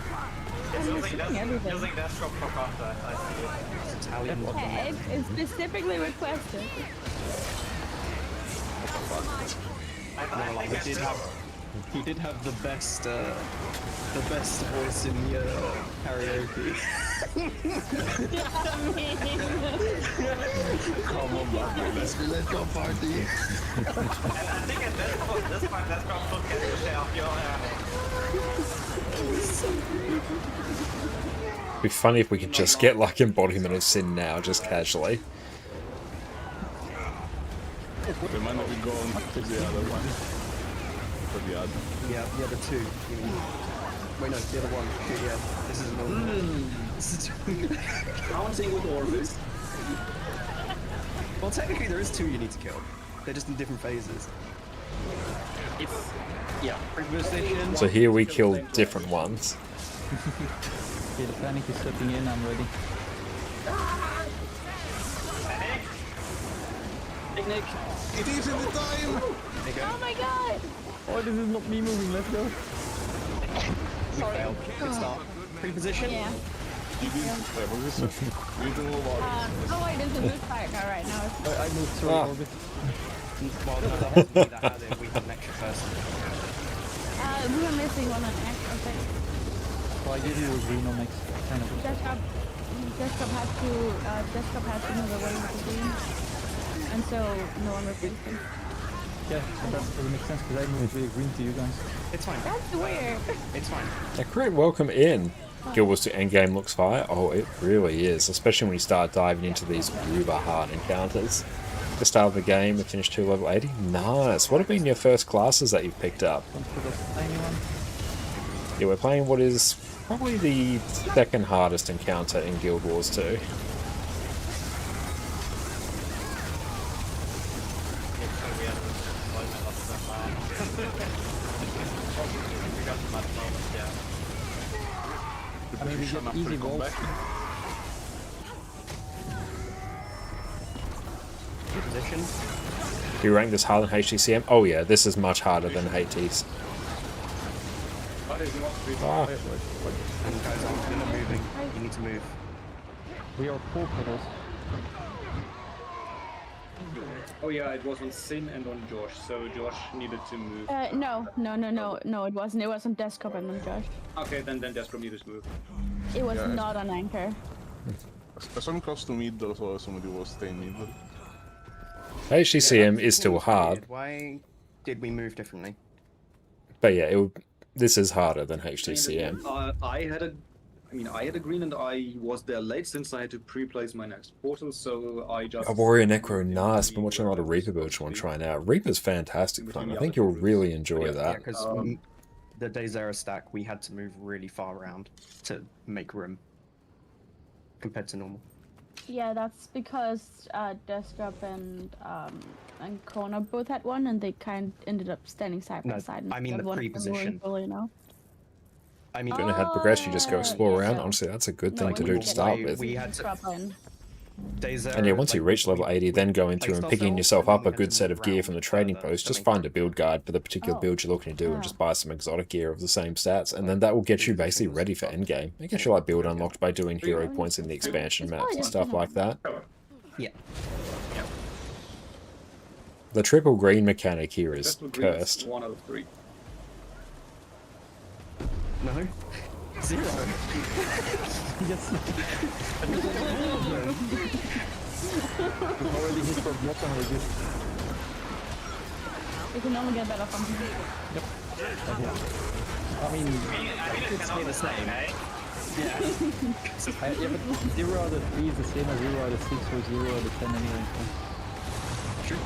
Using Deathstroke for counter, I see. Yeah, it's specifically requested. He did have the best voice in karaoke. Come on, baby, let's go party. I think at this point, Deathstroke should get the share of your It'd be funny if we could just get like embodiment of sin now, just casually. We might not be going to the other one. For the other. Yeah, the other two. Wait, no, the other one. Yeah, this is another one. This is Counting with Orbis. Well, technically there is 2 you need to kill. They're just in different phases. It's pre-position. So here we kill different ones. Okay, the panic is setting in, I'm ready. Nick. It is in the time! Oh my god! Oh, this is not me moving, let's go. We failed. Good start. Pre-position. Yeah. You didn't. What is it? You don't know about it. Oh wait, there's a boost partner right now. I moved through Ah. orbit. Well, no, that wasn't me that had it. We had an extra person. We were missing one on X, I think. So I gave you a green on X, kind of. Desktop had to move away with the green, and so no one replaced him. Yeah, so that doesn't make sense because I moved with green to you guys. It's fine. That's weird. It's fine. A great welcome in. Guild Wars 2 Endgame looks fire. Oh, it really is, especially when you start diving into these uber hard encounters. The start of the game, we finished to level 80. Nice. What have been your first classes that you've picked up? Yeah, we're playing what is probably the second hardest encounter in Guild Wars 2. I mean, we get easy balls. Position. Do you rank this harder than HTCM? Oh yeah, this is much harder than HTs. Ah. And guys, I'm moving. You need to move. We are four pedals. Oh yeah, it was on Sin and on Josh, so Josh needed to move. No, it wasn't. It was on desktop and on Josh. Okay, then Desktop needed to move. It was not on Anchor. As I'm close to mid, though, so somebody was staying middle. HTCM is still hard, Why did we move differently? but yeah, this is harder than HTCM. I had a green and I was there late since I had to pre-place my next portal, so I just... A Warrior Necro, nice. Been watching a lot of Reaper builds one trying out. Reaper's fantastic fun. I think you'll really enjoy that. Yeah, because the Daezera stack, we had to move really far around to make room compared to normal. Yeah, that's because desktop and Connor both had one, and they kind of ended up standing side by side. I mean the pre-position. You know. I mean, If you're gonna have progress, you just go explore around. Honestly, that's a good thing to do to start with. We had to... And yeah, once you reach level 80, then going through and picking yourself up a good set of gear from the trading post, just find a build guide for the particular build you're looking to do and just buy some exotic gear of the same stats, and then that will get you basically ready for endgame. It gets you like build unlocked by doing hero points in the expansion maps and stuff like that. Yeah. The triple green mechanic here is cursed. 1 out of 3. No? 0. Yes. We've already hit the bottom with this. You can only get better from here. Yep. I mean, it's the same. yeah, but 0 out of 3 is the same as 0 out of 6 or 0 out of 10 anyway. True.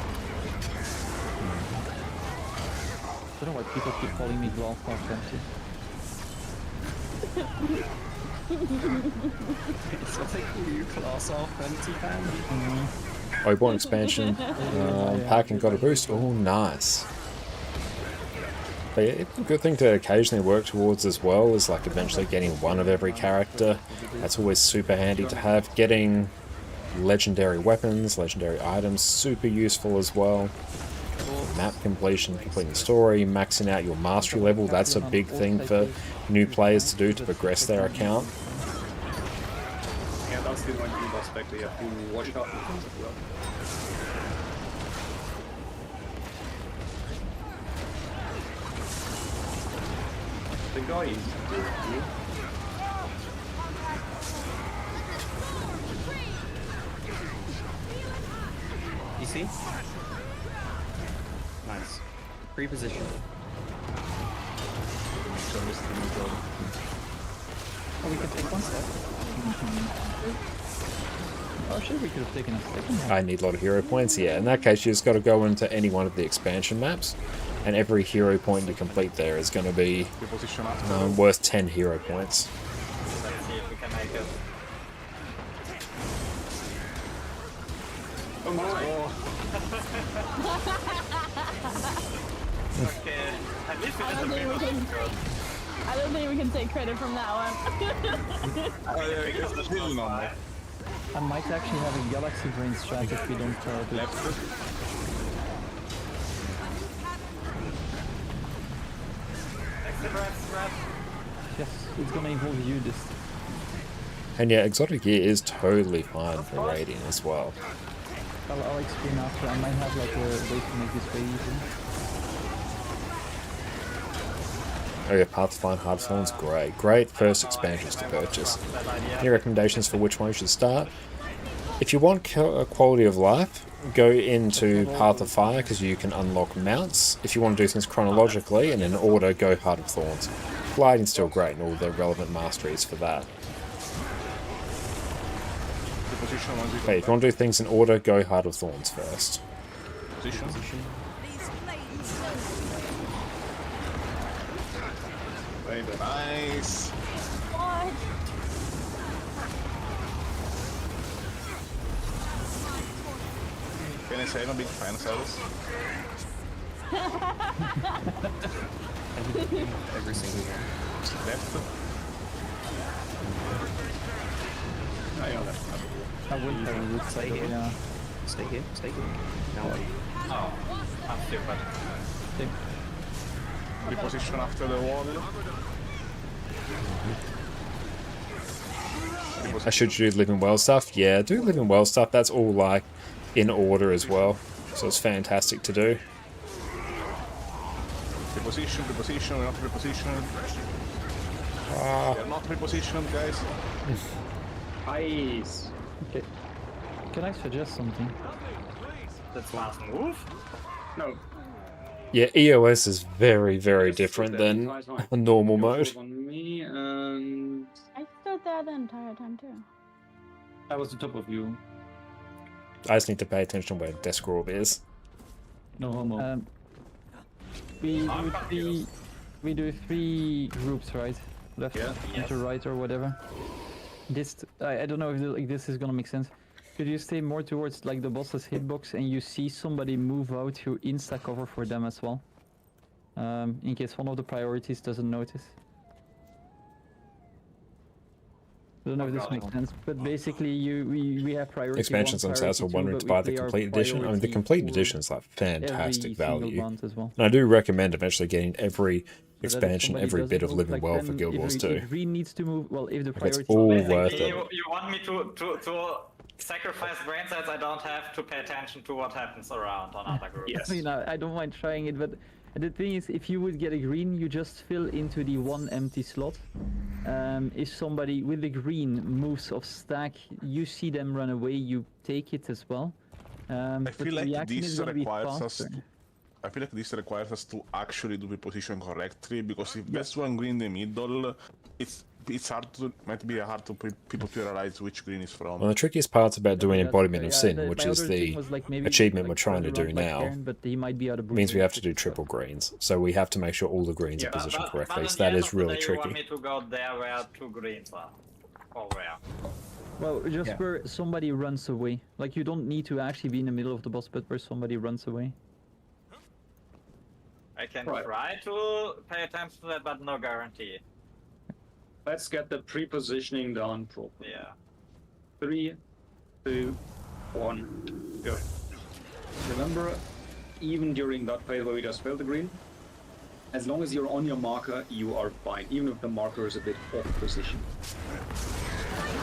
I don't know why people keep calling me glass half empty. It's what they call you, class off empty fan. Oh, you bought an expansion pack and got a boost. Oh, nice. But yeah, it's a good thing to occasionally work towards as well, is like eventually getting one of every character. That's always super handy to have. Getting legendary weapons, legendary items, super useful as well. Map completion, completing the story, maxing out your mastery level, that's a big thing for new players to do to progress their account. Yeah, that's the one thing aspect that you have to watch out for as well. The guy is You see? Nice. Pre-position. Oh, we could take one step. Oh shit, we could have taken a second one. I need a lot of hero points, yeah. In that case, you just got to go into any one of the expansion maps, and every hero point you complete there is going to be worth 10 hero points. Let's see if we can make it. Oh my! Okay, at least we didn't read it. I don't think we can take credit from that one. I might actually have a galaxy brain strat if we don't target. Exit rats. Yes, it's gonna involve you this. And yeah, exotic gear is totally fine for raiding as well. I'll explain after. I might have like a way to make this way easy. Oh yeah, Path to Find Hardthorn's great. Great first expansions to purchase. Any recommendations for which one you should start? If you want quality of life, go into Path of Fire because you can unlock mounts. If you want to do things chronologically and in order, go Heart of Thorns. Gliding's still great and all the relevant masteries for that. Okay, if you want to do things in order, go Heart of Thorns first. Position. Nice. What? Can I say I'm a big fan, Cerus? Every single one. Left. I wouldn't have a root Stay side, here. yeah. Stay here. Stay here. Now what? Oh, I'm stupid. Reposition after the wall. I should do living well stuff. Yeah, do living well stuff. That's all like in order as well. So it's fantastic to do. Reposition, reposition, we're not repositioned. We're not repositioned, guys. Nice. Okay. Can I suggest something? That's fast move. No. Yeah, EOS is very, very different than a normal mode. On me and I stood there the entire time too. I was on top of you. I just need to pay attention where desk orb is. No homo. We do 3 groups, right? Left, Yes. to right, or whatever. This I don't know if like this is gonna make sense. Could you stay more towards like the boss's hitbox and you see somebody move out, you insta cover for them as well, in case one of the priorities doesn't notice. I don't know if this makes sense, but basically we have priority. Expansions themselves are wondering to buy the complete edition. I mean, the complete edition is like fantastic value. Well. And I do recommend eventually getting every So that if expansion, somebody every doesn't bit of move, living like well then for Guild Wars if 2. green needs to move, well, if the Like, it's priority all is worth Basically, it. you want me to sacrifice brain cells? I don't have to pay attention to what happens around on other groups. Yes. I mean, I don't mind trying it, but the thing is, if you would get a green, you just fill into the one empty slot. If somebody with the green moves off stack, you see them run away, you take it as well. I feel like this requires us. I feel like this requires us to actually do the position correctly, because if there's one green in the middle, it's hard to hard to people to realize which green is from. Well, the trickiest part's about doing Embodiment of Sin, which my is other the thing was, like, maybe, achievement like, we're trying to turn do around like now. Karen, but he might be out of It means we have to boots. do triple greens, so we have to make sure all the greens are positioned correctly. So that is really You want tricky. me to go there where 2 greens are? Or where? Well, just where somebody runs away. Like, you don't need to actually be in the middle of the boss, but where somebody runs away. I can try to pay attention to that, but no guarantee. let's get the pre-positioning done properly. Yeah. 3, 2, 1, go. Remember, even during that phase where we just filled the green, as long as you're on your marker, you are fine, even if the marker is a bit off position.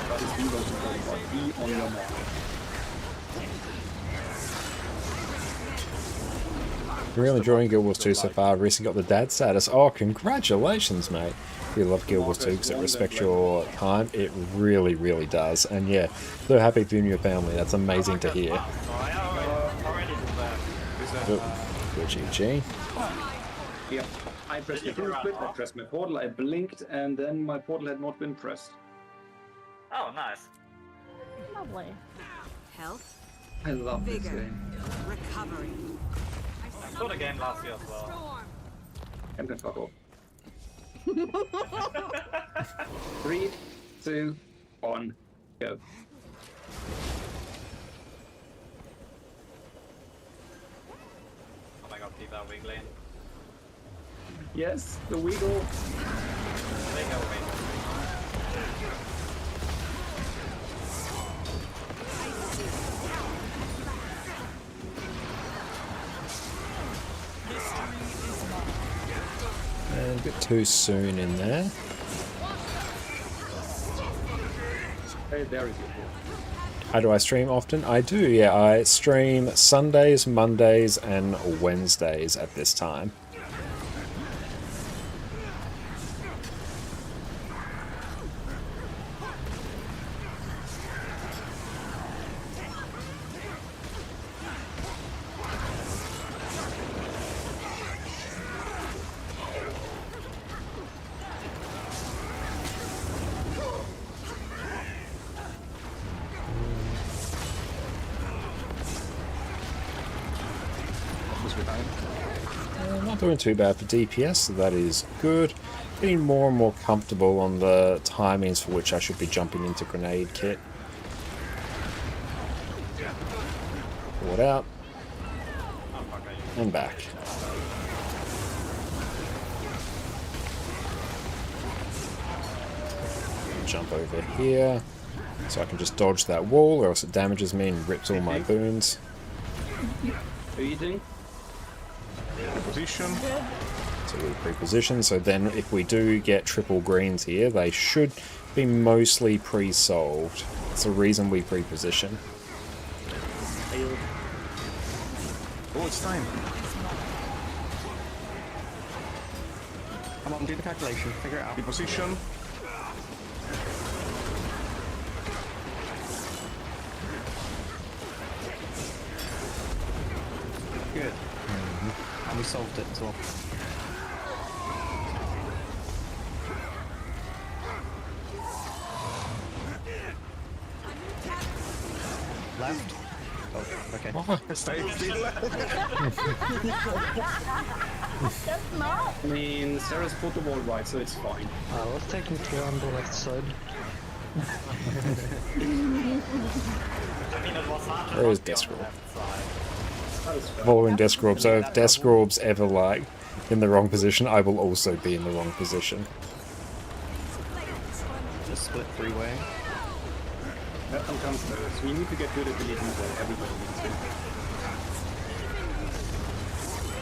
That is the most important part. Be on your marker. Really enjoying Guild Wars 2 so far. Recently got the dad status. Oh, congratulations, mate. We love Guild Wars 2 because it respects your time. It really, really does. And yeah, so happy for you and your family. That's amazing to hear. Good GG. Yeah, I pressed my finger quit, I pressed my portal, I blinked, and then my portal had not been pressed. Oh, nice. Lovely. Health, I love this vigor, game. recovery. I saw the game last year as well. And then fuck off. 3, 2, 1, go. Oh my god, people are wiggling. Yes, the wiggle. Wiggle, wiggle. A bit too soon in there. there is your ball. How do I stream often? I do, yeah. I stream Sundays, Mondays, and Wednesdays at this time. Not doing too bad for DPS, so that is good. Getting more and more comfortable on the timings for which I should be jumping into grenade kit. Forward out. And back. Jump over here. So I can just dodge that wall, or else it damages me and rips all my boons. Who are you doing? Position. So we pre-position, so then if we do get triple greens here, they should be mostly pre-solved. That's the reason we pre-position. Oh, it's time. Come on, do the calculation, figure it out. Position. Good. And we solved it as well. Left? Oh, okay. Stay still. That's not. I mean, Cerus put the wall right, so it's fine. I was technically on the left side. Where is Descrob? Following Descrob, so if Descrob's ever like in the wrong position, I will also be in the wrong position. Just split freeway. That one comes first. We need to get good at deleting wall. Everybody needs to.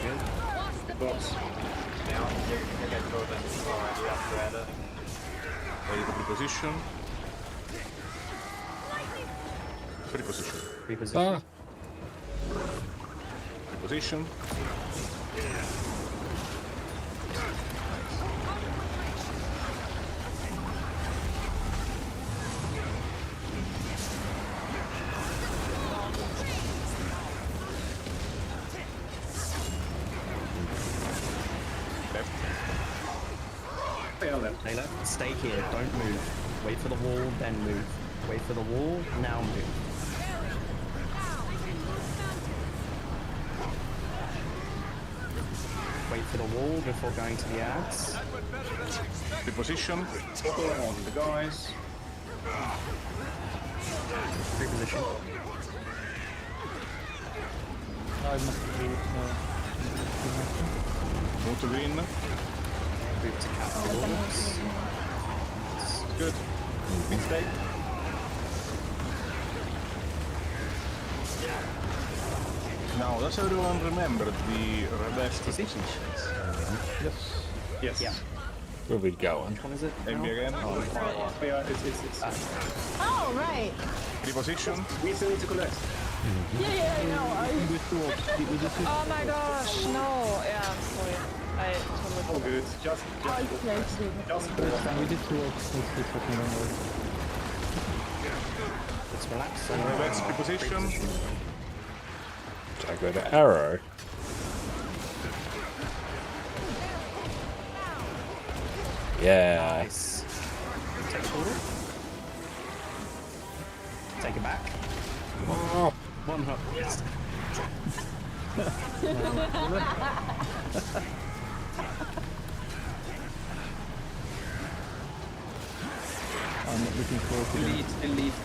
Good. Good box. Now you get good and it's already upgraded. Ready to position. Pre-position. Reposition. Position. Taylor, stay here, don't move. Wait for the wall, then move. Wait for the wall, now move. Wait for the wall before going to the ads. The position. On the guys. Reposition. I must be Move to green. Move to cap the walls. Good. Stay. Now, does everyone remember the rebest positions? Yes. Yes. Yeah. Where we going? Which one is it? Maybe again. Oh, yeah, it's Oh, right. Reposition. We still need to collect. Yeah, I know. Oh my gosh, no. Yeah, I'm sorry. I totally Oh, good. Just I placed it. we did two ops, let's keep fucking on. Let's relax. Rebest reposition. I go to arrow. Yeah. Nice. Take the portal. Take it back. Oh. One hook. Yes. I'm not looking forward to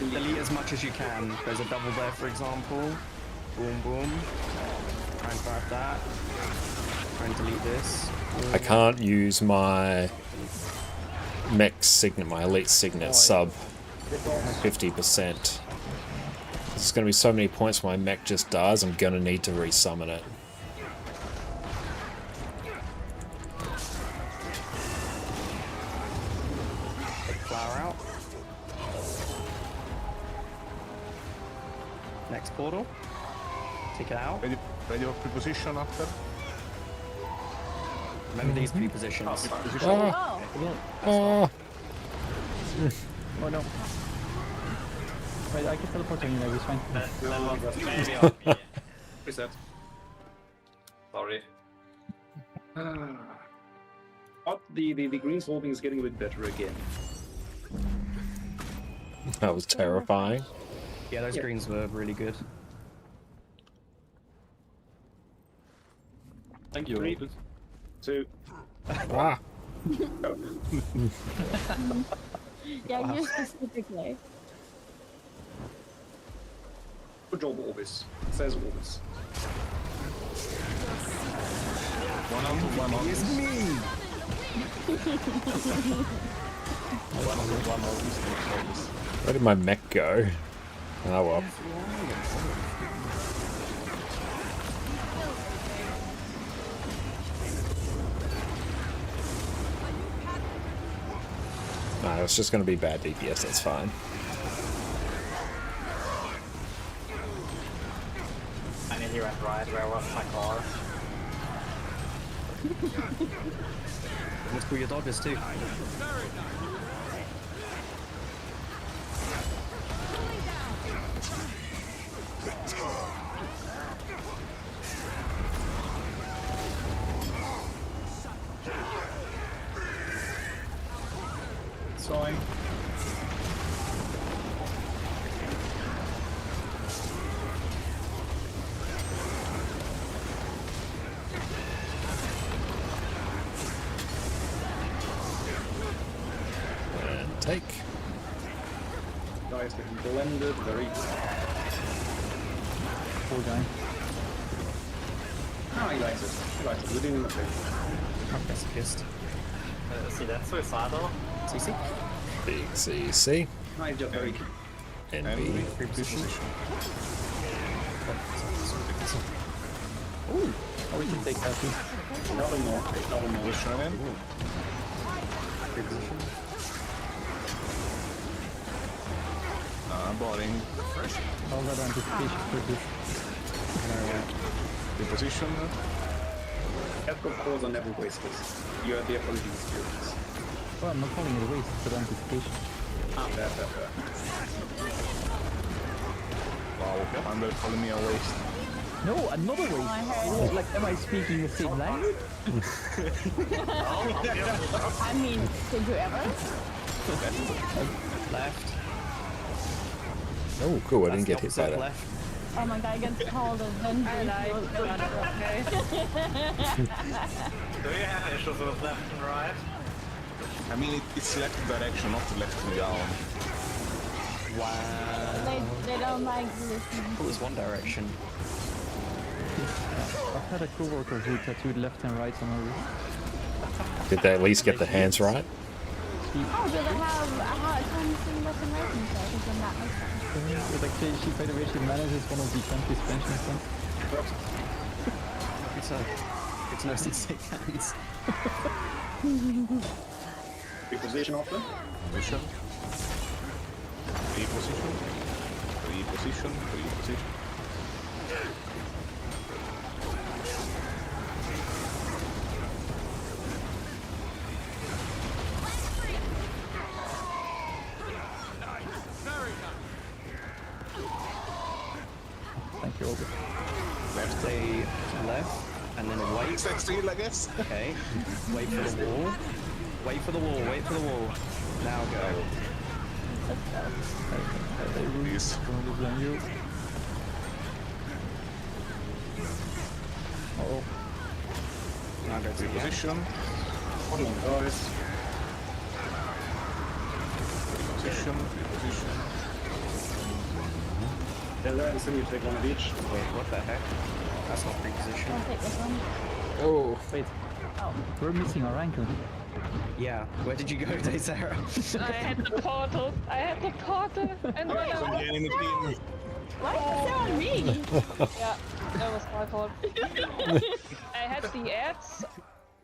Delete as much as you can. There's a double there, for example. Boom, boom. Try and grab that. Try and delete this. I can't use my mech signet, my elite signet sub 50%. There's going to be so many points my mech just dies, I'm going to need to resummon it. Take flower out. Next portal. Take it out. Ready for preposition after? Remember these prepositions. Oh no. Wait, I can teleport on you, maybe it's fine. Reset. Sorry. But the green swapping is getting a bit better again. That was terrifying. Yeah, those greens were really good. Thank you. 3, 2. Ah. Yeah, Wow. you specifically. Good job, Orbis. Says Orbis. One out of one. It's me! Where did my mech go? Oh well. Nah, it's just gonna be bad DPS, that's fine. I nearly went right. Where was my car? Let's pull your doggers too. Sorry. And take. Guys getting blended, very Poor guy. Ah, he likes it. He likes it. We're doing nothing. That's kissed. See that suicidal? CC? Big CC. Ah, he's just very NB. position. Ooh! Oh, we can take that too. Double more. Double more. Push on in. Position. Boring. All that anticipation for this. Preposition. Of course, are never wasted. You are there for the experience. Well, I'm not calling it a waste, but anticipation. Ah, fair, fair, fair. Wow, Under calling me a waste. No, another waste! Oh, like, am I speaking the same language? I mean, did you ever? Left. Oh, cool, I didn't That's get the hit by opposite, that. left. Oh my god, against called a Vengeance. Do you have issues with left and right? I mean, it's left direction, not left and down. Wow. They don't like listening. It was one direction. I've had a coworker who tattooed left and right on her wrist. Did they at least get the hands right? Oh, do they have something left and right in there? Because then that makes sense. But like, she, by the way, she manages one of the country's pension funds. It's nice to shake hands. Reposition often. Position. Reposition. Reposition. Reposition. Thank you, Albert. Left. Stay left, and then wait. Still, I guess. Okay. Wait for the wall. Wait for the wall. Wait for the wall. Now go. Please. You. Oh. Now go to Reposition. Hold on, guys. Reposition. Reposition. Yeah, then you take one of each. Wait, what the heck? That's not pre-position. I'll take this one. Oh, wait. Oh. We're missing our ankle. Yeah. Where did you go, Sarah? I had the portal. I had the portal. And then Some I... enemy team. Why is it on me? Yeah, that was my fault. I had the ads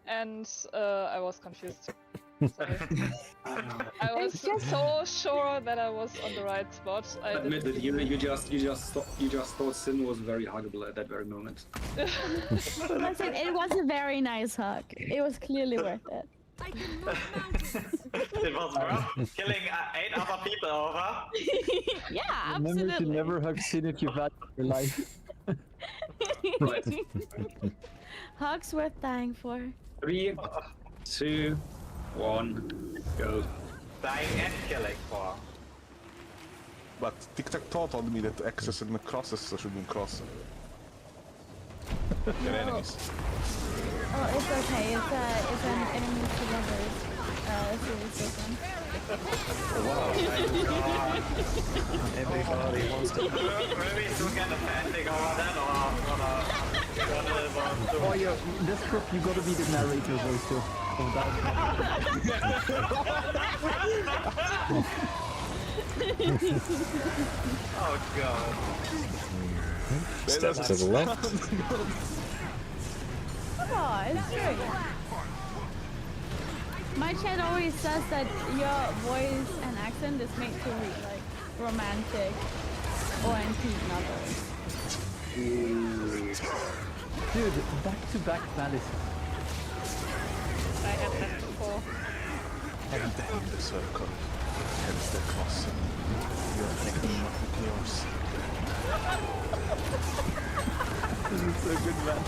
and I was confused. I was so sure that I was on the right spot. I Admit didn't that you just thought Sin was very huggable at that very moment. Listen, it was a very nice hug. It was clearly worth it. It was worth killing 8 other people over. Yeah, Remember to absolutely. never hug Sin if you value your life. Right. Hugs worth dying for. 3, 2, 1, go. Dying and killing for. But Tic-Tac-Toe told me that X's and crosses shouldn't cross. They're enemies. Oh, it's okay. It's an enemy to lovers. Series system. Everybody wants to. Maybe to get a fanfic over that or Oh yeah, this group you gotta be the narrator voice too. Oh, Oh god. Step to the left. Come on, it's true. My chat always says that your voice and accent is made to read like romantic or antique novels. Dude, back-to-back malice. I had that before. And then the circle. Hence the cross. You're taking yours. This is so good, man.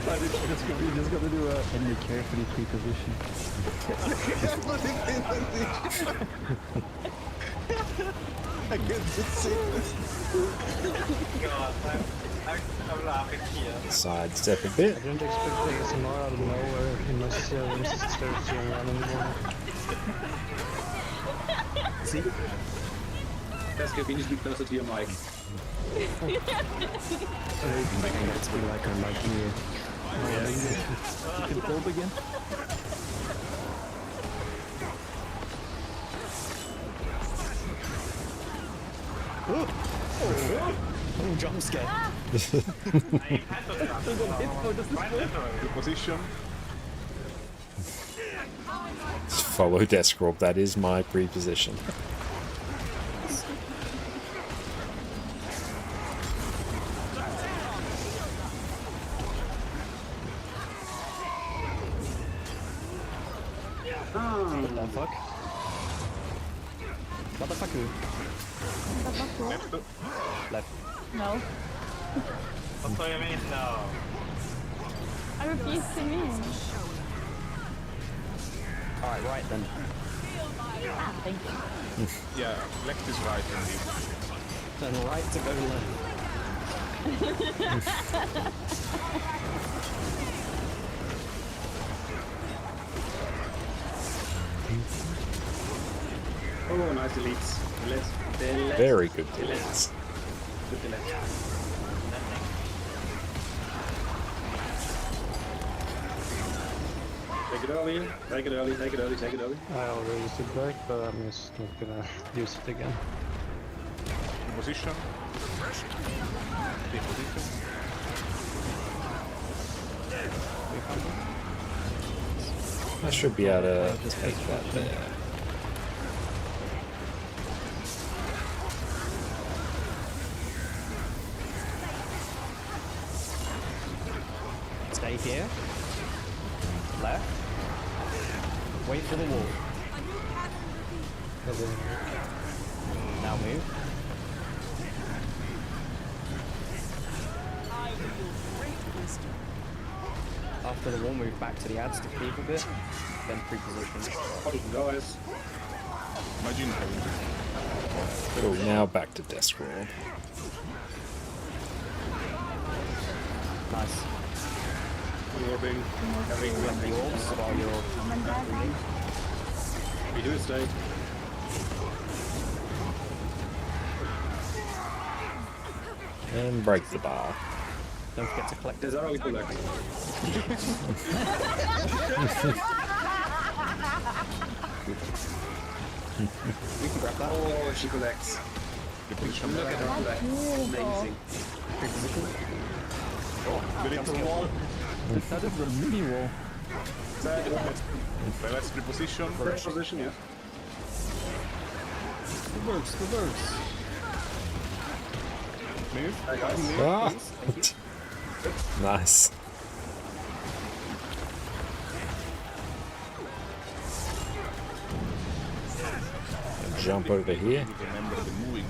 You just gotta do a and carefully preposition. I get the sickness. God, I'm laughing here. Sidestep a bit. I don't expect ASMR out of nowhere in my sister doing run anymore. See? That's conveniently closer to your mic. It's been like I'm like here. Oh, yeah. You can probe again? Oh, jump scare. Good position. Follow desk roll. That is my pre-position. What the fuck? Motherfucker. Left. No. What do you mean no? I refuse to move. Alright, right then. Ah, thank you. Yeah, left is right indeed. Then right to go left. Oh, nice deletes. Delete. Very good deletes. Good delete. Take it early, take it early, take it early, take it early. I already used it back, but I'm just not gonna use it again. Position. Position. I should be able to take that there. Stay here. Left. Wait for the wall. Now move. After the wall, move back to the ads to keep a bit, then pre-position. Guys. Imagine Cool, now back to desk roll. Nice. Warping. Having Run the orbs while you're reading. You do it, stay. And break the bar. Don't forget to collect. There's how we collect. We can grab that. Oh, she collects. the position. Look at her collect. Amazing. Pre-position. Oh, very Jump to the cool. wall. That is the mini wall. Let's reposition. Reposition, yeah. Reverse, reverse. Move. Ah. Please. Thank you. Nice. Jump over here. Remember the moving.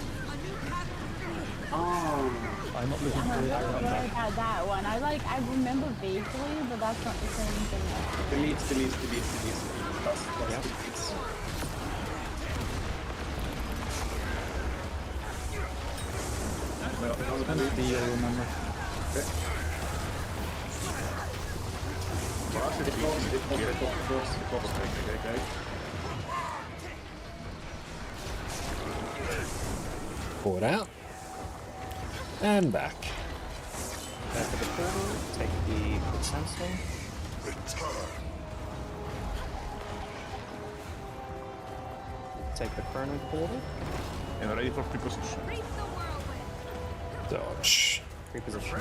I'm not looking I'm for not it. really at that one. I remember vaguely, but that's not the same thing. Delete. That's deletes. It's gonna be, I remember. Okay. Pull it out. And back. Back to the portal, take the quick sandstone. Take the chrono portal. And ready for preposition. Dodge. Reposition.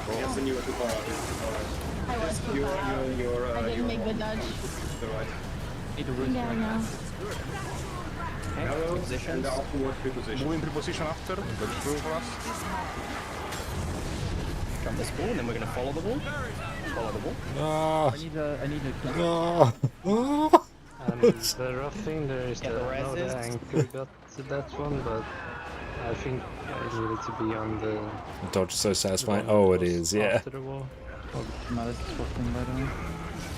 Yes, and you were too far out. I was too far out. I didn't make the dodge. To the right. Need a root Yeah, I know. Okay, Arrow, positions. and afterward preposition. Moving preposition after. That's true for us. Jump this ball, and then we're going to follow the ball. Follow the ball. Ah. I need a Ah. Ah. The rough thing there is Yeah, that the I know the resist. anchor got to that one, but I think I needed to be on the Dodge is so satisfying. Oh, it is, yeah. after the wall. No, this is working by the way.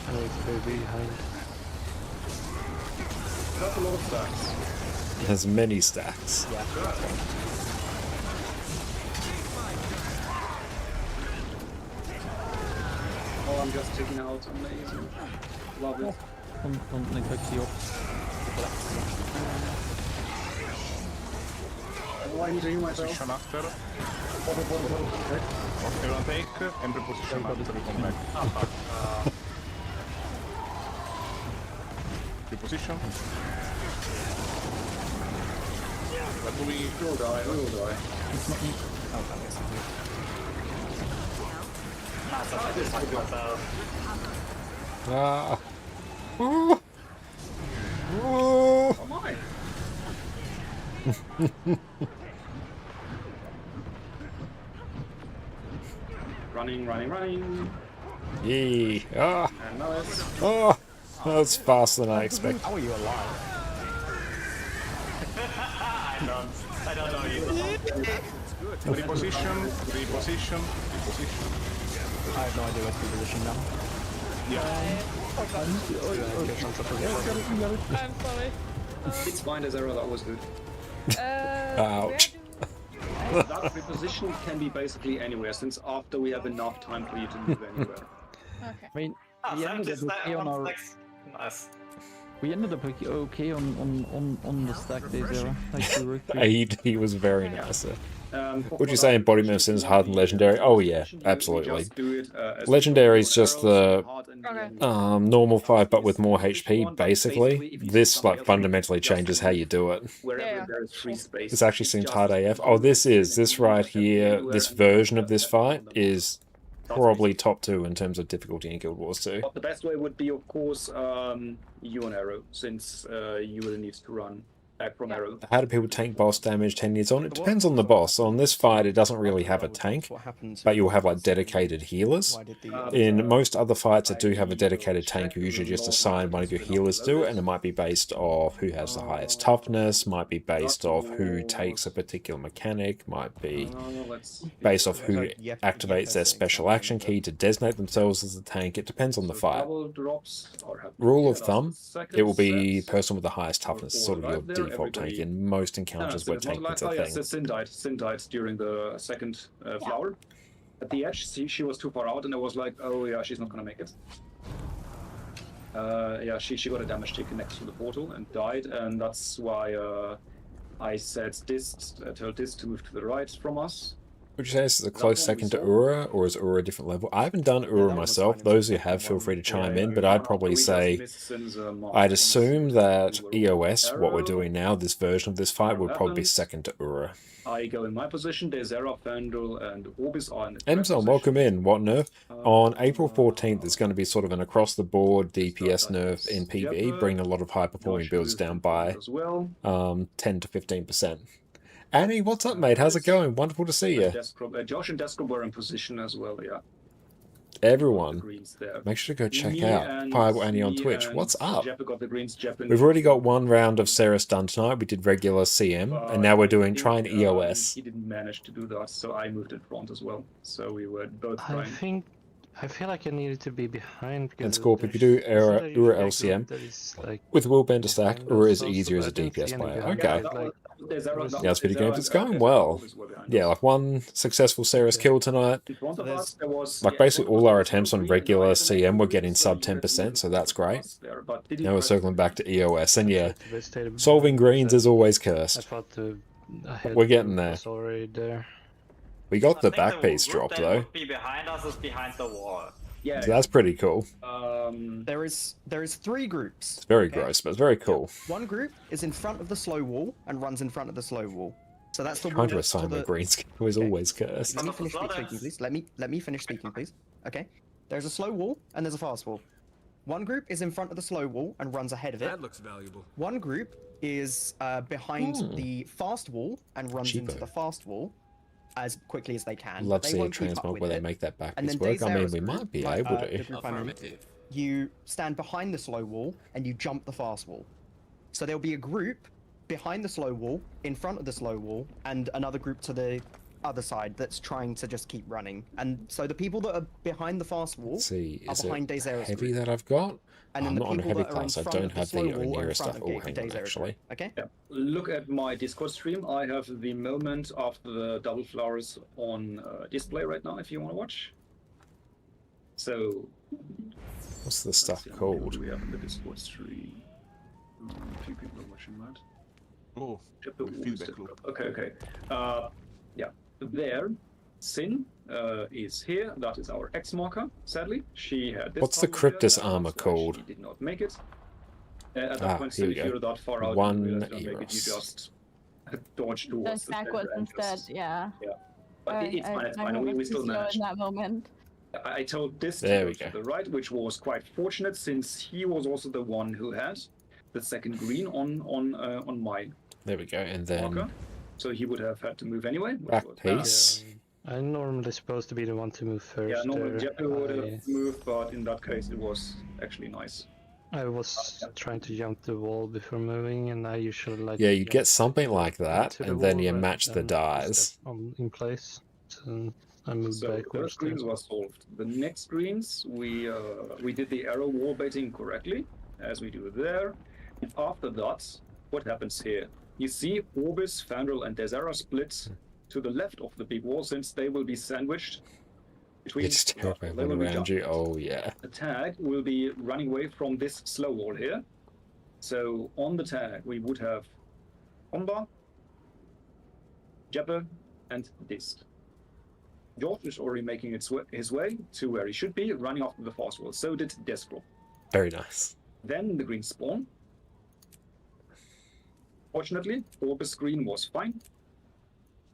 I need to be behind. That's a lot of stacks. It has many stacks. Yeah. Oh, I'm just checking out. Amazing. Love it. Don't neglect the op. Oh, I'm doing myself. Position after. Everyone take and preposition after we come back. Preposition. What do we We'll die, we will die. It's not me. Oh, that makes sense. Ah. Oh. Oh. Oh my! Running. Yee. Ah. And now it's... Oh. That was faster than I expected. How are you alive? I don't know either. reposition. I have no idea what's the position now. I'm sorry. It's fine, there's error, that was good. Ouch. That reposition can be basically anywhere, since after we have enough time for you to move anywhere. Okay. I mean, we ended up okay on our... Nice. We ended up okay on the stack days era. Like we were He was very nice. Would you say embodiment of sins hard and legendary? Oh yeah, absolutely. Legendary is just the normal fight, but with more HP. Basically, this like fundamentally changes how you do it. Wherever there is free space. This actually seems hard AF. Oh, this right here. This version of this fight is probably top 2 in terms of difficulty in Guild Wars 2. But the best way would be, of course, you and Arrow, since you will need to run back from Arrow. How do people tank boss damage 10 years on? It depends on the boss. On this fight, it doesn't really have a tank, but you'll have like dedicated healers. In most other fights that do have a dedicated tank, you usually just assign one of your healers to it, and it might be based off who has the highest toughness, might be based off who takes a particular mechanic, might be based off who activates their special action key to designate themselves as a tank. It depends on the fight. Rule of thumb, it will be the person with the highest toughness, sort of your default tank in most encounters where tanking is a thing. Sin died during the second flower. At the edge, she was too far out, and I was like, oh yeah, she's not gonna make it. Yeah, she got a damage tick next to the portal and died, and that's why I said this, told this to move to the right from us, Would you say this is a close second to Ura, or is Ura a different level? I haven't done Ura myself. Those who have, feel free to chime in, but I'd probably say I'd assume that EOS, what we're doing now, this version of this fight, would probably be second to Ura. I go in my position, Desera, Vandal, and Orbis are in the Emzon, welcome in. What nerf? On April 14th, there's going to be sort of an across-the-board DPS nerf in PvE, bringing a lot of high-performing builds down by 10 to 15%. Annie, what's up, mate? How's it going? Wonderful to see you. Josh and Deskrop were in position as well, yeah. Everyone, make sure to go check out Pineapple Annie on Twitch. What's up? We've already got one round of Cerus done tonight. We did regular CM, and now we're doing trying EOS. He didn't manage to do that, so I moved in front as well. So we were both trying. I feel like I needed to be behind. And Scorp, if you do Ura LCM with Will Bender stack, Ura is easier as a DPS player. Okay. Yeah, it's video games. It's going well. Yeah, like one successful Cerus kill tonight. Like basically all our attempts on regular CM were getting sub 10%, so that's great. Now we're circling back to EOS, and yeah, solving greens is always cursed. We're getting there. We got the back piece drop though. Behind us is behind the wall. Yeah, so that's pretty cool. There is 3 groups. It's very gross, but it's very cool. One group is in front of the slow wall and runs in front of the slow wall. So that's the trying to assign the greens was always cursed. Let me finish speaking, please. Let me finish speaking, please. Okay. There's a slow wall and there's a fast wall. One group is in front of the slow wall and runs ahead of it. That looks valuable. One group is behind the fast wall and runs into the fast wall as quickly as they can. Love seeing transmog where they make that back piece work. I mean, we might be able to. You stand behind the slow wall and you jump the fast wall. So there'll be a group behind the slow wall, in front of the slow wall, and another group to the other side that's trying to just keep running. And so the people that are behind the fast wall are behind Desera's heavy group. that I've got? And I'm then not on a heavy class. I don't have the Onira stuff. Oh, hang on, actually. Okay. Yeah. Look at my Discord stream. I have the moment after the double flowers on display right now, if you want to watch. So. What's the stuff called? What do we have in the Discord stream? A few people are watching that. Oh, feedback loop. Okay. Yeah. There, Sin is here. That is our X marker. Sadly, she had this. What's the Cryptus armor called? She did not make it. At that point, so if you're that far out, you make it, you just dodge towards the backwards instead. Yeah. Yeah. But it's fine. It's fine. We still managed. In that moment. I told this to go to the right, which was quite fortunate since he was also the one who had the second green on my. There we go, and then. Marker. So he would have had to move anyway. Back piece. I'm normally supposed to be the one to move first. Yeah, normally Jeppe would have moved, but in that case it was actually nice. I was trying to jump the wall before moving, and I usually like. Yeah, you get something like that, and then you match the dies. In place, so I moved backwards. Those greens were solved. The next greens, we did the arrow wall baiting correctly, as we do there. And after that, what happens here? You see Orbis, Fandral, and Desera split to the left of the big wall, since they will be sandwiched between. It's terrible around you. Oh yeah. The tag will be running away from this slow wall here. So on the tag we would have Omba, Jeppe, and Dist. George is already making his way to where he should be, running after the fast wall. So did Deskro. Very nice. Then the green spawn. Fortunately, Orbis green was fine.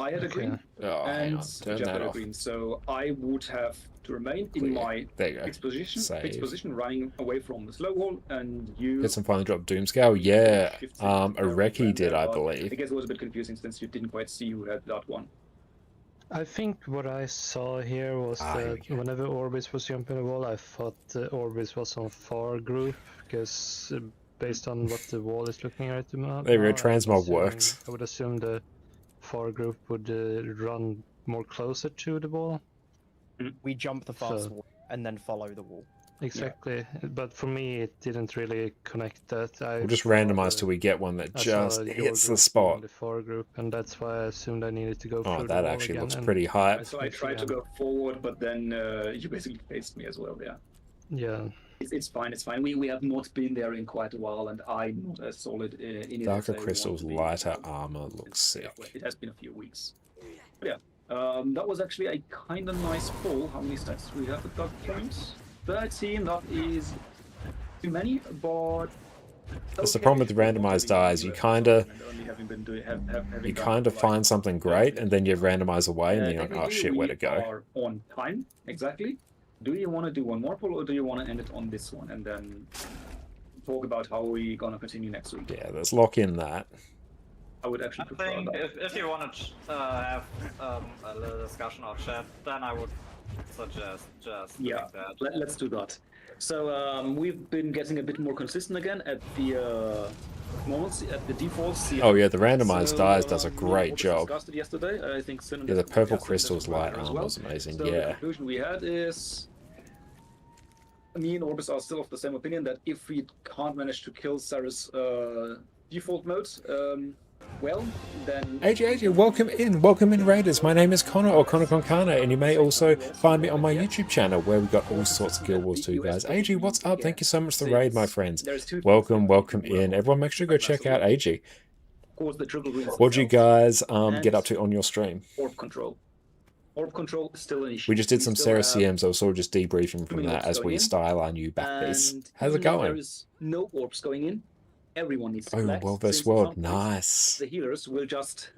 I had a green, and Jeppe had a green, so I would have to remain in my fixed position, running away from the slow wall, and you... Did some finally drop Doomscale? Yeah, Areki did, I believe. I guess it was a bit confusing since you didn't quite see who had that one. I think what I saw here was that whenever Orbis was jumping the wall, I thought Orbis was on far group, because based on what the wall is looking at the moment. There we go, transmog works. I would assume the far group would run more closer to the wall. We jump the fast wall and then follow the wall. Exactly, but for me it didn't really connect that. We'll just randomize till we get one that just hits the spot. The far group, and that's why I assumed I needed to go through that the wall actually again, looks pretty hype. So I tried to go forward, but then you basically faced me as well, yeah. Yeah. It's fine, it's fine. We have not been there in quite a while, and I'm not as solid in it. Darker Crystal's lighter armor looks sick. Yeah, it has been a few weeks. But yeah, That was actually a kind of nice pull. How many stats do we have at that point? 13, that is too many, but... That's the problem with the randomized dies. You kind of find something great, and then you randomize away, and then you're like, oh shit, where to go? Are on time, exactly. Do you want to do one more pull, or do you want to end it on this one, and then talk about how we're gonna continue next week? Yeah, let's lock in that. I would actually prefer think that. if you want to have a little discussion of chat, then I would suggest just doing that. Let's do that. So we've been getting a bit more consistent again at the default. Oh yeah, the randomized dies does a great job. Discussed it yesterday. I think yeah, the purple crystals light armor was amazing. So yeah. The conclusion we had is, me and Orbis are still of the same opinion that if we can't manage to kill Cerus default mode, well, then... AJ, welcome in Raiders. My name is Connor, or ConnorConCarne, and you may also find me on my YouTube channel, where we've got all sorts of Guild Wars 2 guys. AJ, what's up? Thank you so much for the raid, my friends. Welcome in. Everyone, make sure to go check out AJ. What do you guys get up to on your stream? Orb control. Orb control is still an issue. We just did some Cerus CMs, so sort of just debriefing from that as we style our new back piece. How's it going? There is no orbs going in. Everyone needs to collect. World vs. World, nice. The healers will just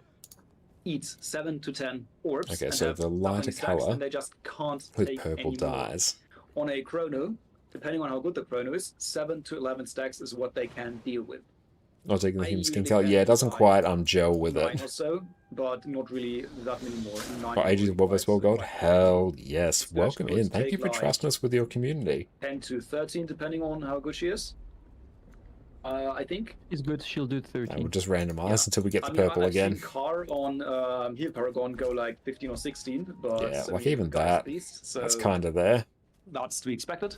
eat 7 to 10 orbs. Okay, so the lighter color and they just can't with take purple any dies. More. On a chrono, depending on how good the chrono is, 7 to 11 stacks is what they can deal with. Not taking the human skin color. Yeah, it doesn't quite gel with it. 9 or so, but not really that many more. For ages of World vs. World Gold? Hell yes. Welcome in. Thank you for trusting us with your community. 10 to 13, depending on how good she is. I think it's good. She'll do 13. We'll just randomize until we get the purple again. I've seen Car on Heal Paragon go like 15 or 16, but yeah, like even that. So that's kind of there. That's to be expected.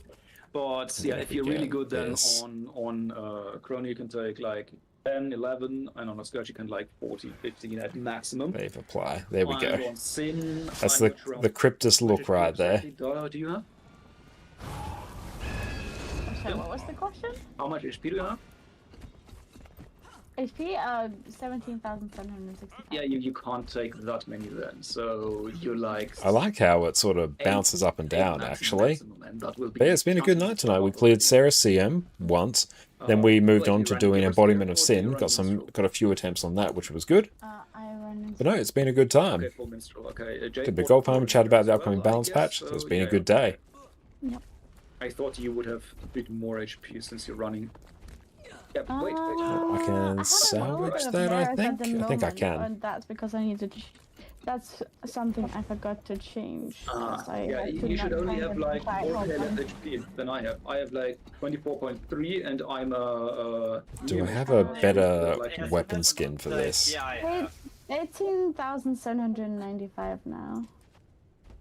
But yeah, if you're really good, then on Chrono you can take like 10, 11, and on a Scourge you can like 14, 15 at maximum. They've apply. There we go. On Sin, that's the Cryptus look right there. Do you have? Sorry, what was the question? How much HP do you have? HP, 17,765. Yeah, you can't take that many then, so you're like... I like how it sort of bounces up and down, actually. But yeah, it's been a good night tonight. We cleared Cerus CM once, then we moved on to doing Embodiment of Sin, got a few attempts on that, which was good. But no, it's been a good time. Did the gold farm, chat about the upcoming balance patch, so it's been a good day. Yep. I thought you would have a bit more HP since you're running. Yeah, wait. I can salvage that, I think I can. And that's because I need to... That's something I forgot to change. Yeah, you should only have like 4 HP than I have. I have like 24.3 and I'm do I have a better weapon skin for this? 18,795 now.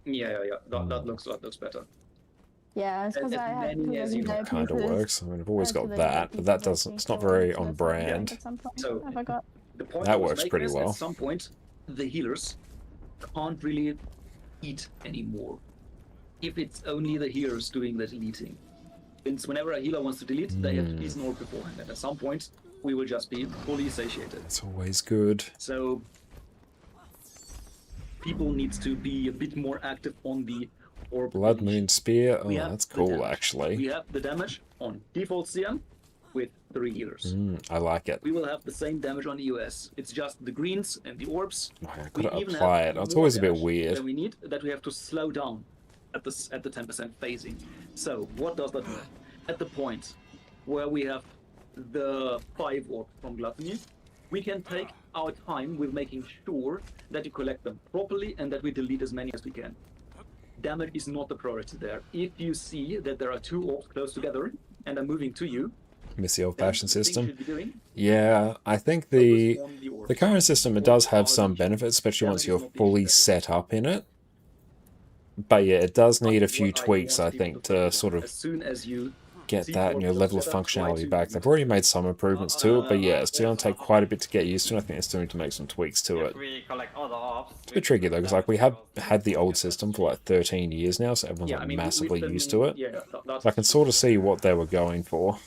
Yeah. That looks better. Yeah, it's because I have that kind of works. I mean, I've always got that, but that doesn't. It's not very on brand. So the point that works pretty well. At some point, the healers can't really eat anymore. If it's only the healers doing the deleting, since whenever a healer wants to delete, they have to be an orb beforehand, and at some point, we will just be fully satiated. It's always good. So people need to be a bit more active on the orb. Blood Moon Spear. Oh, that's cool, actually. We have the damage on default CM with 3 healers. I like it. We will have the same damage on the US. It's just the greens and the orbs. I gotta apply it. It's always a bit weird. That we need that we have to slow down at the 10% phasing. So what does that mean? At the point where we have the 5 orb from Gluttony, we can take our time with making sure that you collect them properly and that we delete as many as we can. Damage is not the priority there. If you see that there are 2 orbs close together and are moving to you, miss the old-fashioned system. Yeah, I think the current system, it does have some benefits, especially once you're fully set up in it. But yeah, it does need a few tweaks, I think, to sort of get that level of functionality back. They've already made some improvements to it, but yeah, it's going to take quite a bit to get used to, and I think it's still need to make some tweaks to it. It's a bit tricky though, because like we have had the old system for like 13 years now, so everyone's massively used to it. So I can sort of see what they were going for.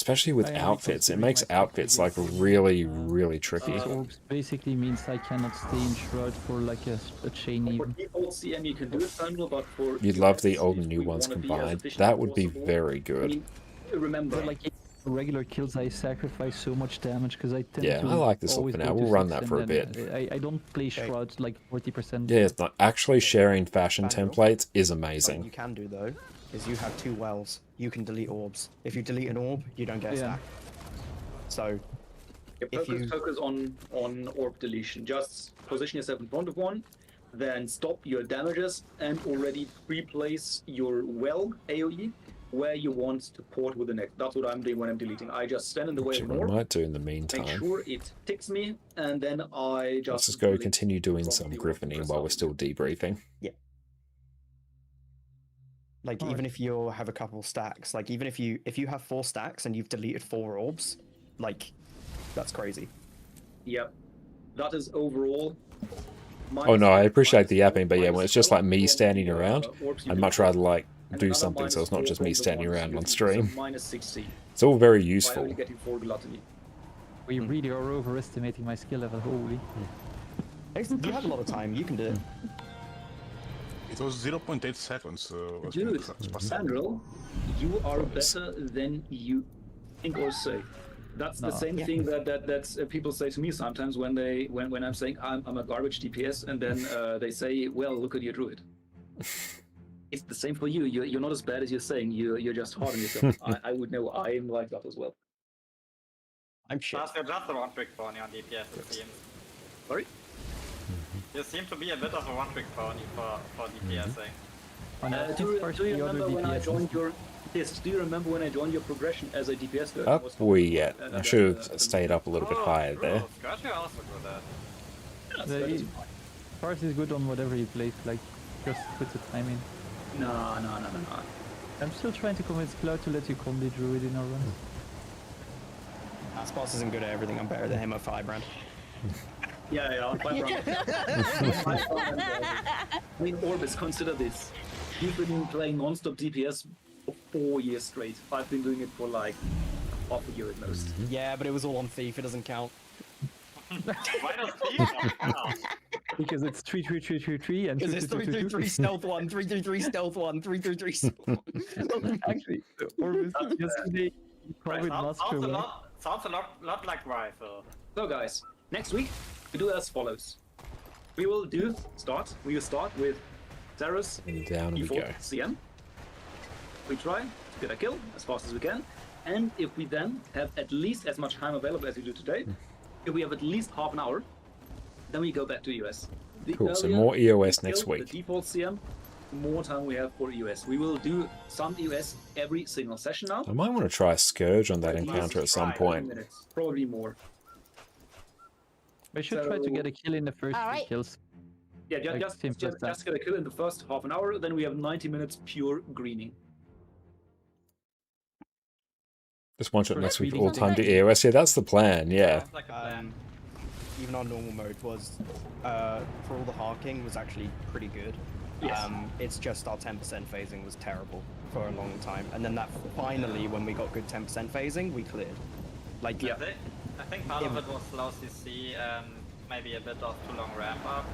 Especially with outfits. It makes outfits like really, really tricky. These orbs basically means I cannot stay in Shroud for like a chain For even. default CM, you can do it, Sandro, but for You'd love the US, old and if new we ones wanna be as combined. efficient That as would be possible, very good. I mean, remember, But like regular kills, I sacrifice so much damage because I tend Yeah, to I like this always for go now. to We'll run 6 that and for a then, bit. I don't play Shrouds like 40%. Yeah, it's not actually sharing fashion Daniel, templates is What amazing. you can do though is you have 2 wells. You can delete orbs. If you delete an orb, you don't get a stack. So focus on orb deletion. Just position yourself in front of one, then stop your damages and already pre-place your well AoE where you want to port with the next. That's what I'm doing when I'm deleting. I just stand in the way Which of I an orb, might do in the make meantime. sure it ticks me, and then I just Let's just go continue doing some griffining while we're still debriefing. Yeah. Like even if you have a couple stacks, like even if you have 4 stacks and you've deleted 4 orbs, like that's crazy. Yep. That is overall. Oh no, I appreciate the yapping, but yeah, when it's just like me standing around, I'd much rather like do something so it's not just me standing around on stream. -60. It's all very By only useful. getting 4 gluttony. We really are overestimating my skill level, holy. You have a lot of time, you can do it. It was 0.8 seconds. Dude, Sandro, you are better than you think or say. That's the same thing that people say to me sometimes when I'm saying I'm a garbage DPS, and then they say, well, look at your druid. It's the same for you. You're not as bad as you're saying. You're just hard on yourself. I would know I'm like that as well. I'm shit. You're just a one-trick pony on DPS, it seems. Sorry? You seem to be a bit of a one-trick pony for DPSing. Do you remember when I joined your... Yes, do you remember when I joined your progression as a DPS girl? Up we yet. I should have stayed up a little bit higher there. Gosh, you're also good at The Forest is good on whatever you play, like just put the time in. No. I'm still trying to convince Cloud to let you combi druid in our runs. Aspas isn't good at everything. I'm better than him at 5 brand. Yeah, on 5 rounds. I mean, Orbis, consider this. You've been playing non-stop DPS for 4 years straight. I've been doing it for like half a year at most. Yeah, but it was all on Thief. It doesn't count. Why does Thief count? Because it's 3 and because it's 333 stealth 1, 333 stealth 1, 333 stealth 1. Actually, Orbis yesterday probably Sounds a lot like Rifle. So guys, next week we do as follows. We will start with Cerus Down we default go. CM. We try to get a kill as fast as we can, and if we then have at least as much time available as we do today, if we have at least half an hour, then we go back to EOS. Cool, so more EOS we next kill week. The default CM, the more time we have for EOS. We will do some EOS every single session now. I might want to try a Scourge on that At least encounter at some 5 point. minutes, probably more. We should try to get a kill in the first 3 kills. Yeah, Like, just simple as that. get a kill in the first half an hour, then we have 90 minutes pure greening. Just one shot next week, reading all time to EOS. Yeah, that's the plan, yeah. Even our normal mode was, for all the harking, was actually pretty good. Yes. It's just our 10% phasing was terrible for a long time. And then that finally, when we got good 10% phasing, we cleared. Like, I think part of it was slow CC and maybe a bit of too long ramp up.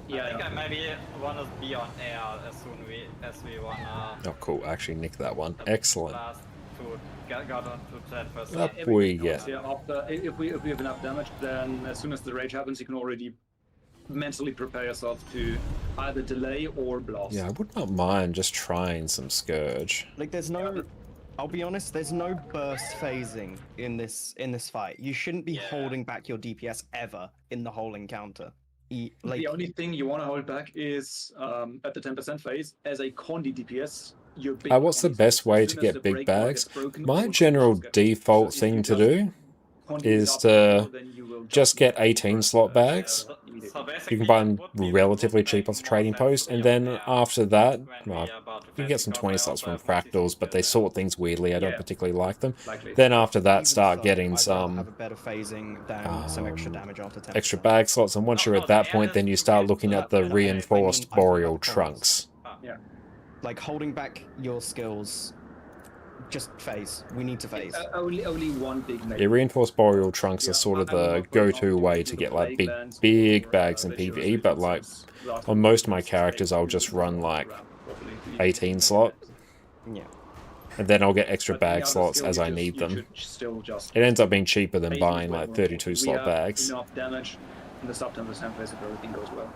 Yeah, I think I maybe want to be on air as soon as we wanna. Oh, cool. Actually nicked that one. Excellent. Last to got on to 10%. Up we get. Yeah, after if we have enough damage, then as soon as the rage happens, you can already mentally prepare yourself to either delay or blast. Yeah, I would not mind just trying some Scourge. Like, there's no... I'll be honest, there's no burst phasing in this fight. You shouldn't be holding back your DPS ever in the whole encounter. The only thing you want to hold back is at the 10% phase, as a Condi DPS, your big What's the best way to get big bags? My general default thing to do is to just get 18 slot bags. You can buy them relatively cheap off the trading post, and then after that, well, you can get some 20 slots from fractals, but they sort things weirdly. I don't particularly like them. Then after that, start getting some have a better phasing than some extra damage after 10%. extra bag slots, and once you're at that point, then you start looking at the reinforced boreal trunks. Yeah. Like, holding back your skills just phase. We need to phase. Only one big map. Yeah, reinforced boreal trunks are sort of the go-to way to get like big bags in PvE, but like on most of my characters I'll just run like 18 slot. Yeah. And then I'll get extra bag slots as I need them. It ends up being cheaper than buying like 32 slot bags. Enough damage in the September phase if everything goes well.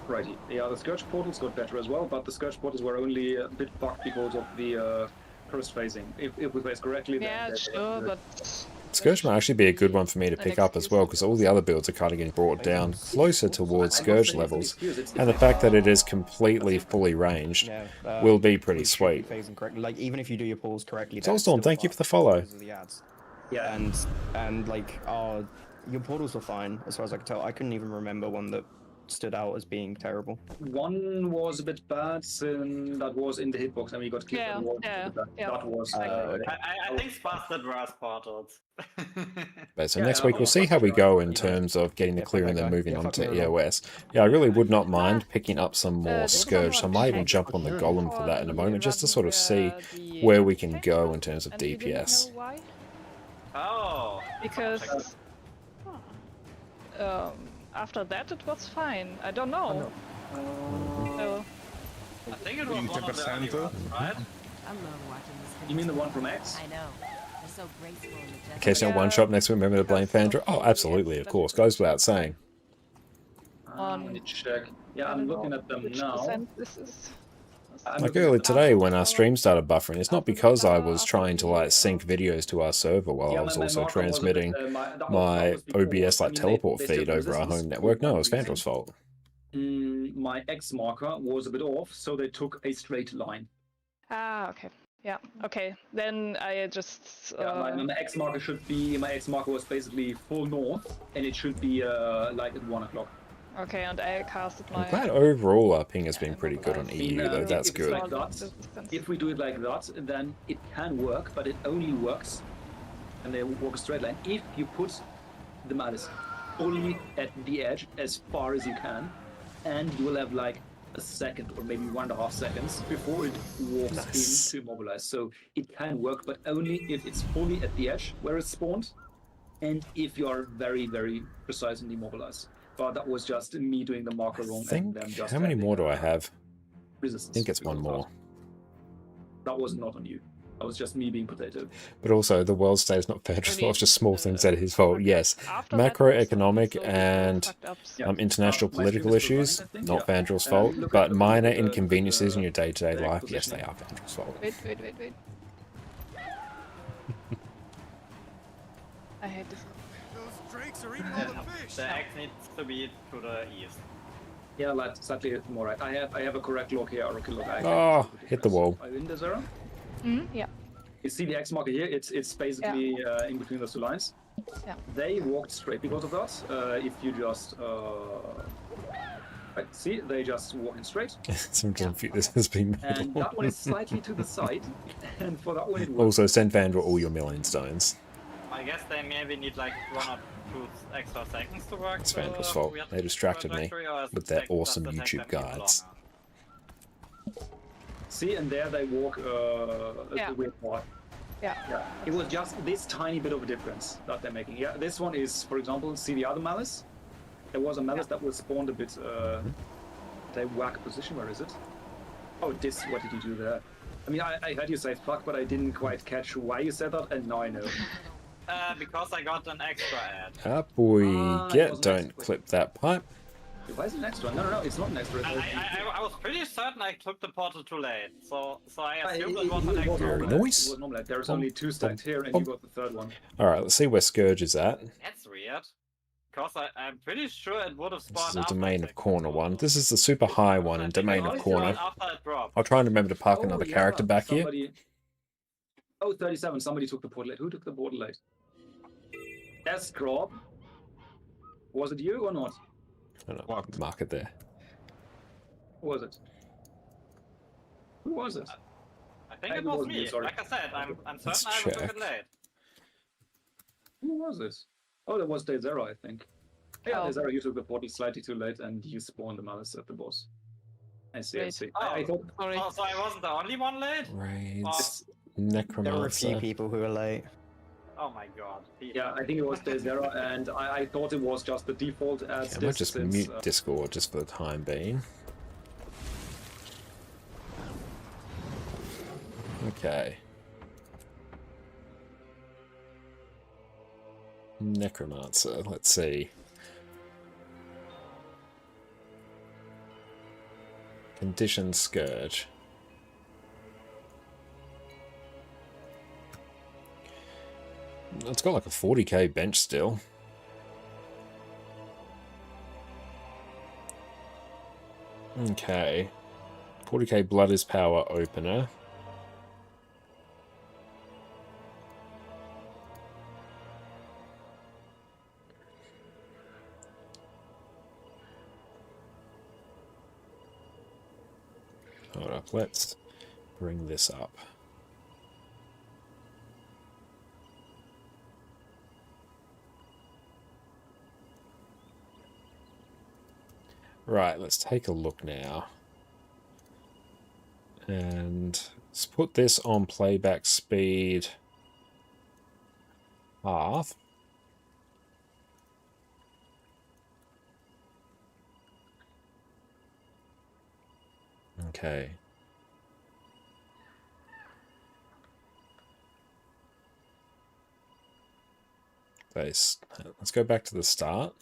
Righty. Yeah, the Scourge portals got better as well, but the Scourge portals were only a bit bugged because of the first phasing. If we phase correctly, yeah, then sure, but Scourge might actually be a good one for me to pick up as well, because all the other builds are kind of getting brought down closer towards Scourge levels, and the fact that it is completely fully ranged will be pretty sweet. Like even if you do your pulls correctly, Soulstorm, thank you for the follow. Yeah, and like your portals were fine as far as I could tell. I couldn't even remember one that stood out as being terrible. one was a bit bad, and that was in the hitbox, and we got killed. That was. I think Sparse did worse portals. But so next week we'll see how we go in terms of getting the clear and then moving on to EOS. Yeah, I really would not mind picking up some more Scourge, so I might even jump on the Golem for that in a moment, just to sort of see where we can go in terms of DPS. Oh! Because after that it was fine. I don't know. So, I think it was one of the early ones, right? I love watching this. You mean the one from X? I know. They're so graceful and majestic. Occasional one shot next week, remember to blame Fandra? Oh, absolutely, of course, goes without saying. Let me check. Yeah, I'm looking at them now. Like earlier today when our stream started buffering, it's not because I was trying to like sync videos to our server while I was also transmitting my OBS like teleport feed over our home network. No, it was Fandra's fault. My X marker was a bit off, so they took a straight line. Ah, okay. Yeah, okay. Then I just... my X marker should be... My X marker was basically full north, and it should be like at 1 o'clock. Okay, and I casted my... I'm glad overall our ping has been pretty good on EU, though. That's good. Like that, if we do it like that, then it can work, but it only works, and they walk a straight line, if you put the Malice fully at the edge as far as you can, and you will have like a second or maybe 1.5 seconds before it walks in to immobilize. So it can work, but only if it's fully at the edge where it's spawned, and if you are very, very precise and immobilized. But that was just me doing the marker wrong. And them just how many more do I have? Resistance. I think it's one more. That was not on you. That was just me being potato. But also, the world state is not Fandra's fault, it's just small things that are his fault. Yes, macroeconomic and international political issues, not Fandra's fault, but minor inconveniences in your day-to-day life, yes, they are Fandra's fault. Wait. I hate this. The X needs to be to the east. Yeah, like exactly more right. I have a correct look here, or a look. Oh, hit the wall. Are you in the zero? Yeah. You see the X marker here? It's basically in between those two lines. Yeah. They walked straight because of that. If you just right, see, they just walking straight. Sometimes this has been. And that one is slightly to the side, and for that one it works. Also, send Fandra all your million stones. I guess they maybe need like 1 or 2 extra seconds to work. It's Fandra's fault. They distracted me with their awesome YouTube guides. See, and there they walk the weird part. Yeah. It was just this tiny bit of a difference that they're making. Yeah, this one is, for example, see the other Malice? There was a Malice that was spawned a bit. They whack position. Where is it? Oh, this. What did you do there? I mean, I heard you say fuck, but I didn't quite catch why you said that, and now I know. Because I got an extra ad. Up we get. Don't clip that pipe. Why is it an extra? No, it's not an extra. I was pretty certain I took the portal too late, so I assumed it was an extra. Very nice. There's only 2 stacked here, and you got the 3rd one. Alright, let's see where Scourge is at. That's weird. Because I'm pretty sure it would have spawned. This is the Domain of Corner one. This is the super high one in Domain of Corner. I'll try and remember to park another character back here. Oh, 37. Somebody took the portal late. Who took the portal late? That's Grob. Was it you or not? I don't know. Mark it there. Who was it? Who was it? I think it was me. Like I said, I'm certain I took it late. Who was it? Oh, that was Day Zero, I think. Yeah, Day Zero, you took the portal slightly too late, and you spawned the Malice at the boss. I see, I see. Oh, I thought... Sorry. Oh, so I wasn't the only one late? Raids. There were a few Necromancer. people who were late. Oh my god. Yeah, I think it was Desera, and I thought it was just the default as I might this, just since, mute Discord just for the time being. Okay. Necromancer, let's see. Condition Scourge. It's got like a 40k bench still. Okay. 40k Blood is Power opener. Hold up, let's bring this up. Right, let's take a look now. And let's put this on playback speed half. Okay. Let's go back to the start.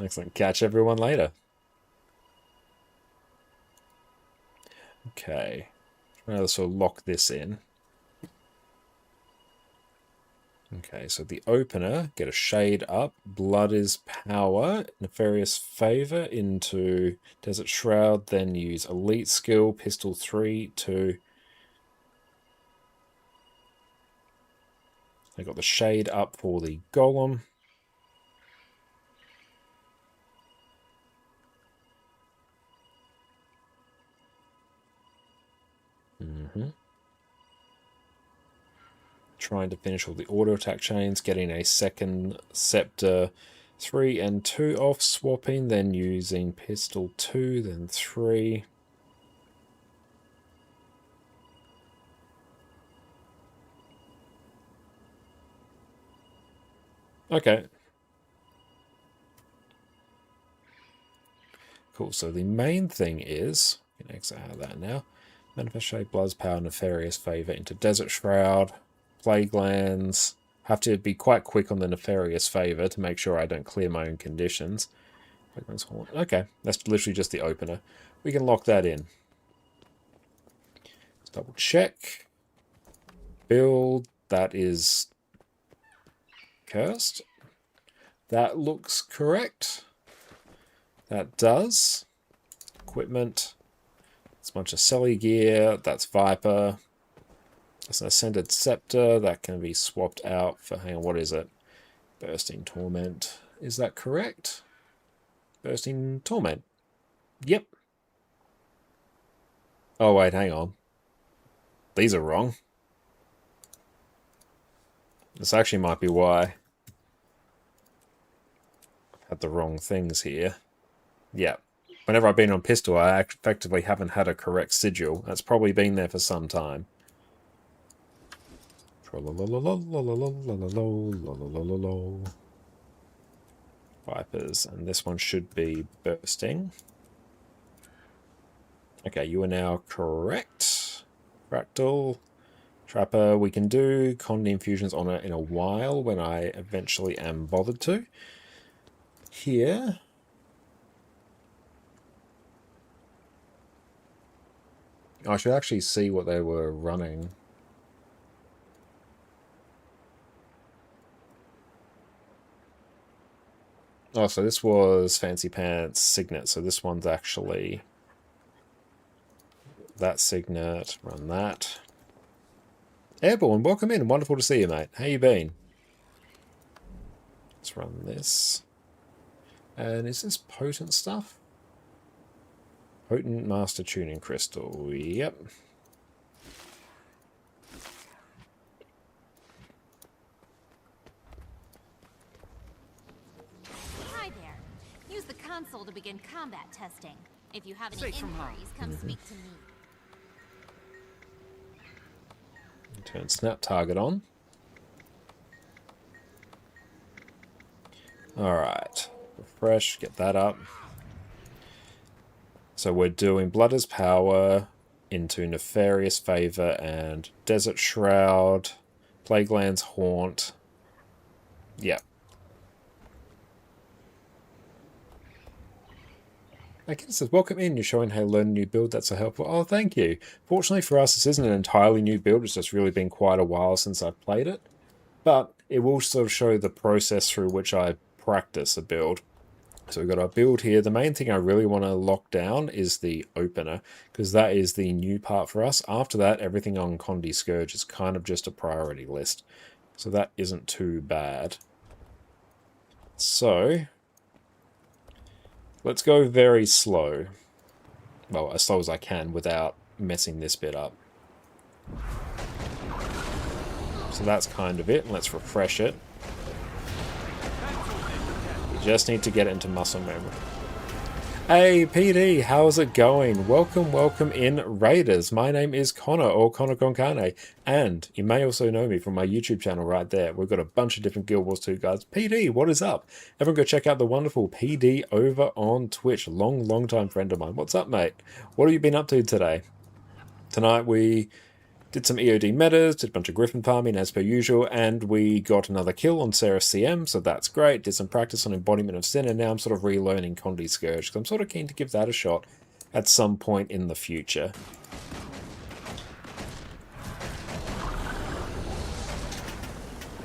Excellent. Catch everyone later. Okay. Try to sort of lock this in. Okay, so the opener, get a shade up. Blood is Power. Nefarious Favor into Desert Shroud. Then use Elite Skill. Pistol 3, 2. I got the shade up for the Golem. Trying to finish all the auto attack chains, getting a second Scepter 3 and 2 off, swapping, then using Pistol 2, then 3. Okay. Cool, so the main thing is, we can exit out of that now. Manifest Shade, Blood's Power, Nefarious Favor into Desert Shroud. Plague Lands. Have to be quite quick on the Nefarious Favor to make sure I don't clear my own conditions. Okay, that's literally just the opener. We can lock that in. Let's double check. Build. That is cursed. That looks correct. That does. Equipment. It's a bunch of Selly gear. That's Viper. That's an Ascended Scepter. That can be swapped out for, hang on, what is it? Bursting Torment. Is that correct? Bursting Torment. Yep. Oh, wait, hang on. These are wrong. This actually might be why I had the wrong things here. Yeah. Whenever I've been on pistol, I effectively haven't had a correct sigil. That's probably been there for some time. Vipers, and this one should be bursting. Okay, you are now correct. Fractal. Trapper, we can do Con infusions on it in a while when I eventually am bothered to. Here. I should actually see what they were running. Oh, so this was Fancy Pants Signet, so this one's actually that Signet, run that. Airborne, welcome in, wonderful to see you, mate. How you been? Let's run this. And is this potent stuff? Potent Master Tuning Crystal, yep. console to begin combat testing. If you have any Safe from harm. inquiries, come speak to me. Turn snap target on. Alright. Refresh, get that up. So we're doing Blood is Power into Nefarious Favor and Desert Shroud, Plagueland's Haunt. Yep. Again, it says, welcome in. You're showing how to learn a new build. That's so helpful. Oh, thank you. Fortunately for us, this isn't an entirely new build. It's just really been quite a while since I've played it. But it will sort of show the process through which I practice a build. So we've got our build here. The main thing I really want to lock down is the opener, because that is the new part for us. After that, everything on Condi Scourge is kind of just a priority list. So that isn't too bad. So let's go very slow. Well, as slow as I can without messing this bit up. So that's kind of it. Let's refresh it. We just need to get it into muscle memory. Hey PD, how's it going? Welcome in Raiders. My name is Connor, or ConnorConCarne, and you may also know me from my YouTube channel right there. We've got a bunch of different Guild Wars 2 guides. PD, what is up? Everyone go check out the wonderful PD over on Twitch. Long time friend of mine. What's up, mate? What have you been up to today? Tonight we did some EOD metas, did a bunch of Griffin farming as per usual, and we got another kill on Cerus CM, so that's great. Did some practice on Embodiment of Sin, and now I'm sort of relearning Condi Scourge, because I'm sort of keen to give that a shot at some point in the future.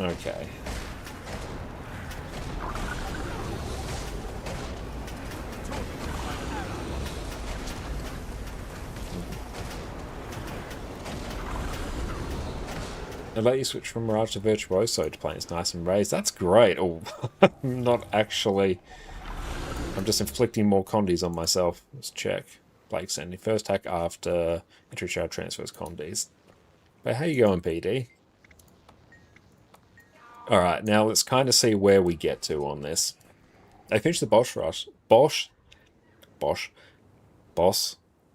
Okay. I'd let you switch from Mirage to Virtuoso to playing it's nice and raised. That's great. Oh, not actually. I'm just inflicting more Condis on myself. Let's check. Blake sending first attack after entry shard transfers Condis. But how you going, PD? Alright, now let's kind of see where we get to on this. I finished the boss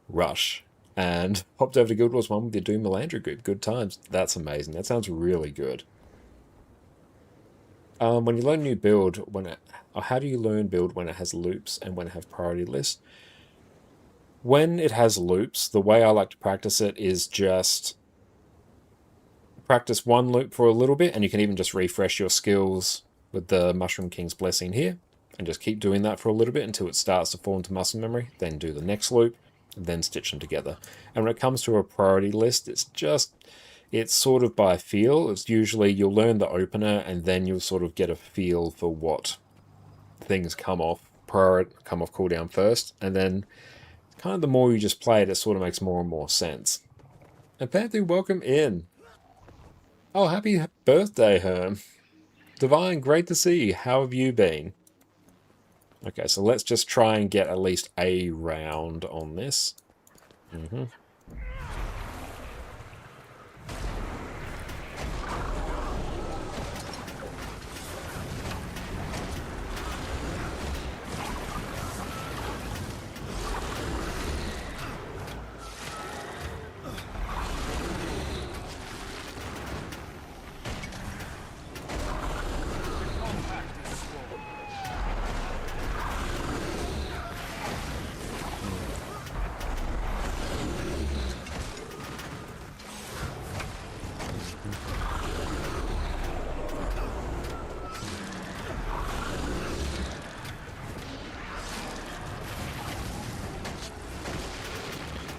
rush. And hopped over to Guild Wars 1 with the Doom Melandra group. Good times. That's amazing. That sounds really good. When you learn a new build, how do you learn build when it has loops and when it has priority lists? When it has loops, the way I like to practice it is just practice one loop for a little bit, and you can even just refresh your skills with the Mushroom King's Blessing here, and just keep doing that for a little bit until it starts to fall into muscle memory. Then do the next loop, and then stitch them together. And when it comes to a priority list, it's sort of by feel. It's usually you'll learn the opener, and then you'll sort of get a feel for what things come off cooldown first, and then kind of the more you just play it, it sort of makes more and more sense. And Panther, welcome in. Oh, happy birthday, Herm. Divine, great to see you. How have you been? Okay, so let's just try and get at least a round on this.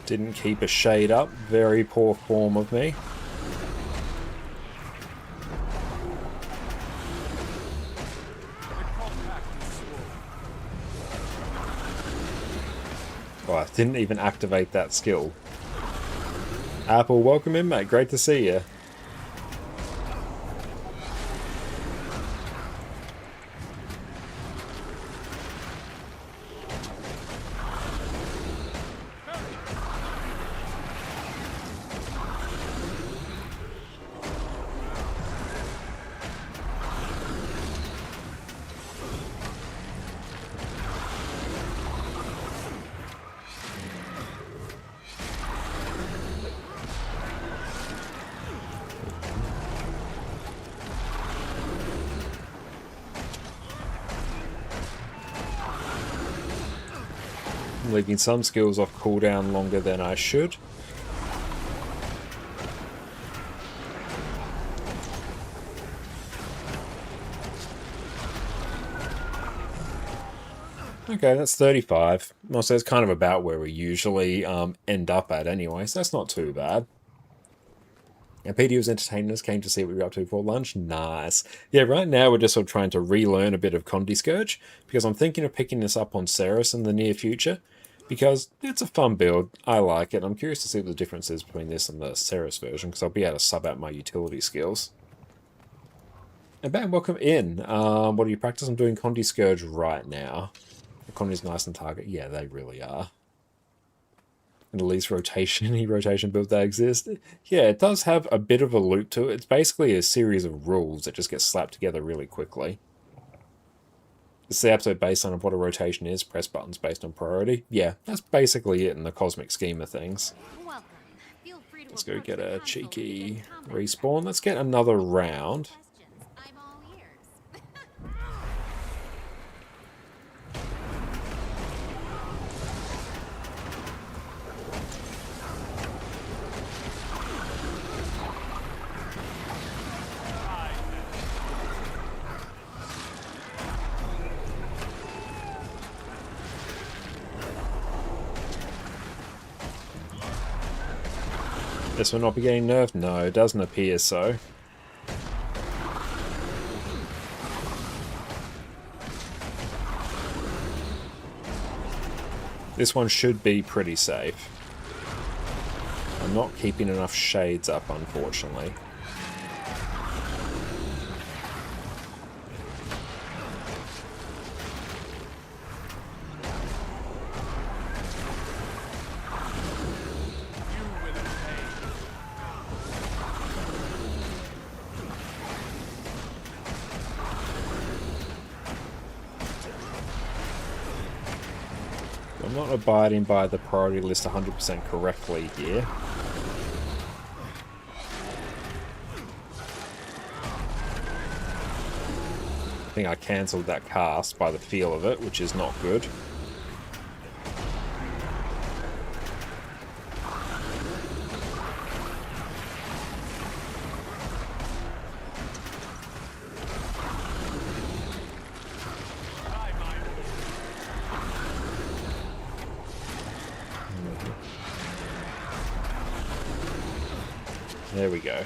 Didn't keep a shade up. Very poor form of me. Oh, I didn't even activate that skill. Apple, welcome in, mate. Great to see you. leaving some skills off cooldown longer than I should. Okay, that's 35. Well, so it's kind of about where we usually end up at anyway, so that's not too bad. And PD was entertaining us, came to see what we were up to before lunch. Nice. Yeah, right now we're just sort of trying to relearn a bit of CondiScourge, because I'm thinking of picking this up on Cerus in the near future, because it's a fun build. I like it. I'm curious to see what the difference is between this and the Cerus version, because I'll be able to sub out my utility skills. And Ben, welcome in. What do you practice? I'm doing CondiScourge right now. Condi's nice and target. Yeah, they really are. And the least rotation build that exists. Yeah, it does have a bit of a loop to it. It's basically a series of rules that just get slapped together really quickly. It's the absolute baseline of what a rotation is. Press buttons based on priority. Yeah, that's basically it in the cosmic scheme of things. Let's go get a cheeky respawn. Let's get another round. This will not be getting nerfed? No, it doesn't appear so. This one should be pretty safe. I'm not keeping enough shades up, unfortunately. I'm not abiding by the priority list 100% correctly here. I think I cancelled that cast by the feel of it, which is not good. There we go.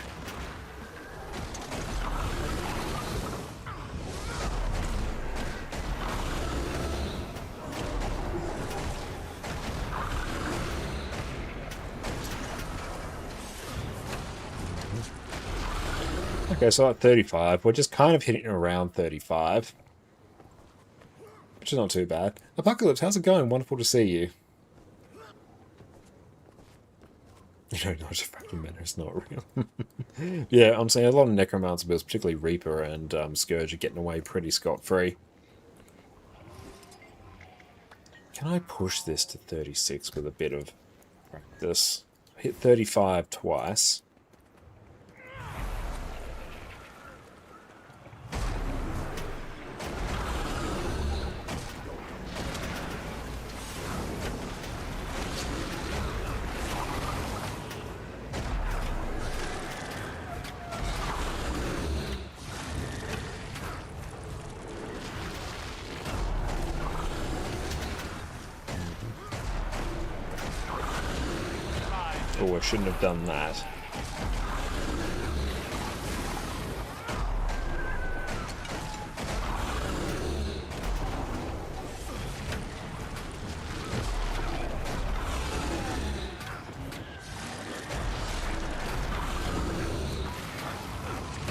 Okay, so at 35, we're just kind of hitting around 35. Which is not too bad. Apocalypse, how's it going? Wonderful to see you. You know, not just fucking men, it's not real. Yeah, I'm saying a lot of Necromancer builds, particularly Reaper and Scourge, are getting away pretty scot-free. Can I push this to 36 with a bit of practice? Hit 35 twice. Oh, I shouldn't have done that.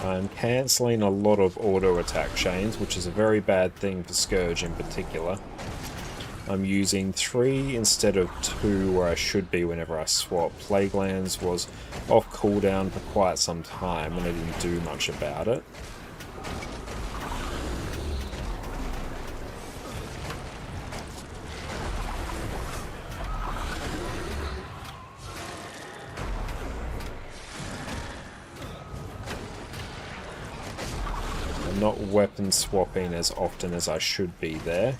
I'm cancelling a lot of auto attack chains, which is a very bad thing for Scourge in particular. I'm using 3 instead of 2 where I should be whenever I swap. Plaguelands was off cooldown for quite some time and I didn't do much about it. I'm not weapon swapping as often as I should be there.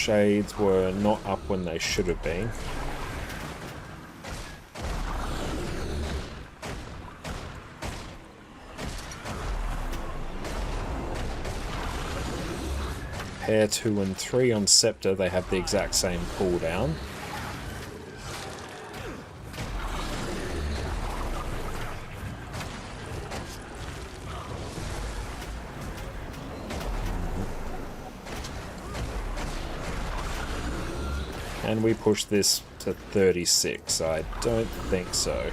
shades were not up when they should have been. Pair 2 and 3 on Scepter, they have the exact same cooldown. And we push this to 36. I don't think so.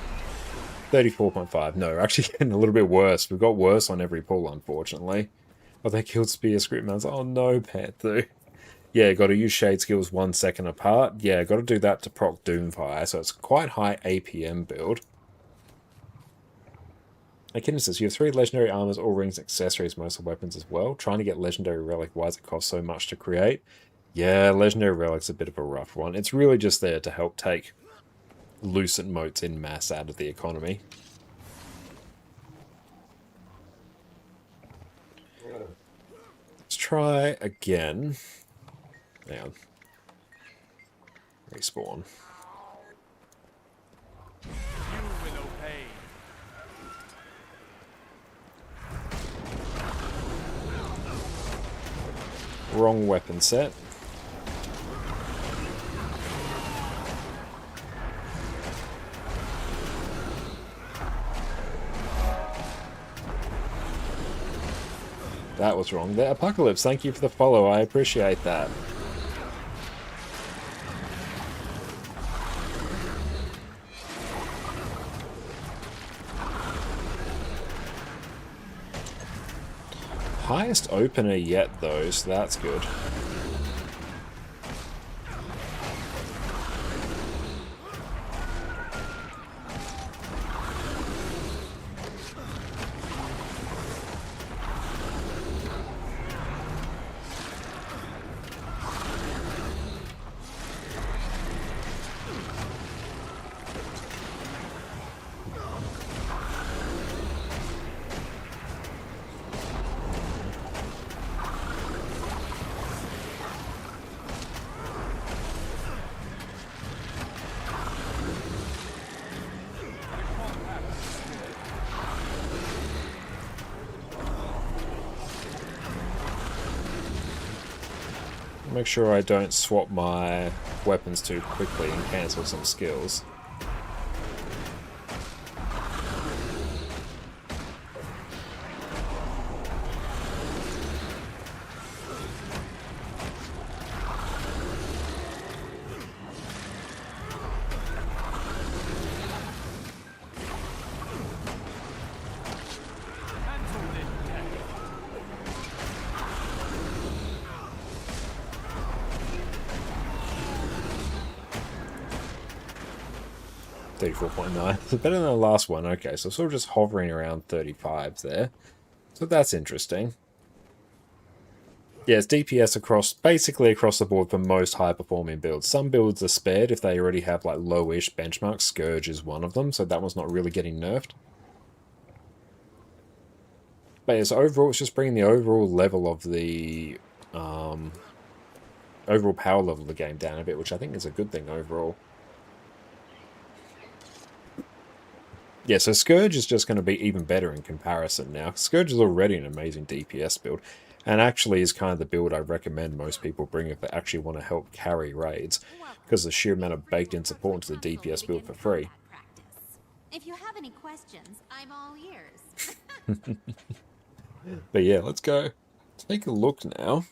34.5. No, we're actually getting a little bit worse. We've got worse on every pull, unfortunately. Oh, they killed Spear Script Mounts. Oh no, Panther. Yeah, got to use Shade skills 1 second apart. Yeah, got to do that to proc Doomfire, so it's quite high APM build. Akina says, you have 3 legendary armors, all rings, accessories, most of weapons as well. Trying to get legendary relic, why does it cost so much to create? Yeah, legendary relic's a bit of a rough one. It's really just there to help take lucent motes in mass out of the economy. Let's try again. Hang on. Respawn. Wrong weapon set. That was wrong there. Apocalypse, thank you for the follow. I appreciate that. Highest opener yet, though, so that's good. Make sure I don't swap my weapons too quickly and cancel some skills. $34.9. Better than the last one. Okay, so sort of just hovering around 35s there. So that's interesting. Yeah, it's DPS across, basically across the board for most high-performing builds. Some builds are spared if they already have like low-ish benchmarks. Scourge is one of them, so that one's not really getting nerfed. But yeah, so overall, it's just bringing the overall level of the overall power level of the game down a bit, which I think is a good thing overall. Yeah, so Scourge is just going to be even better in comparison now. Scourge is already an amazing DPS build, and actually is kind of the build I recommend most people bring if they actually want to help carry raids, because the sheer amount of baked-in support into the DPS build for free. If you have any questions, I'm all ears. But yeah, let's go take a look now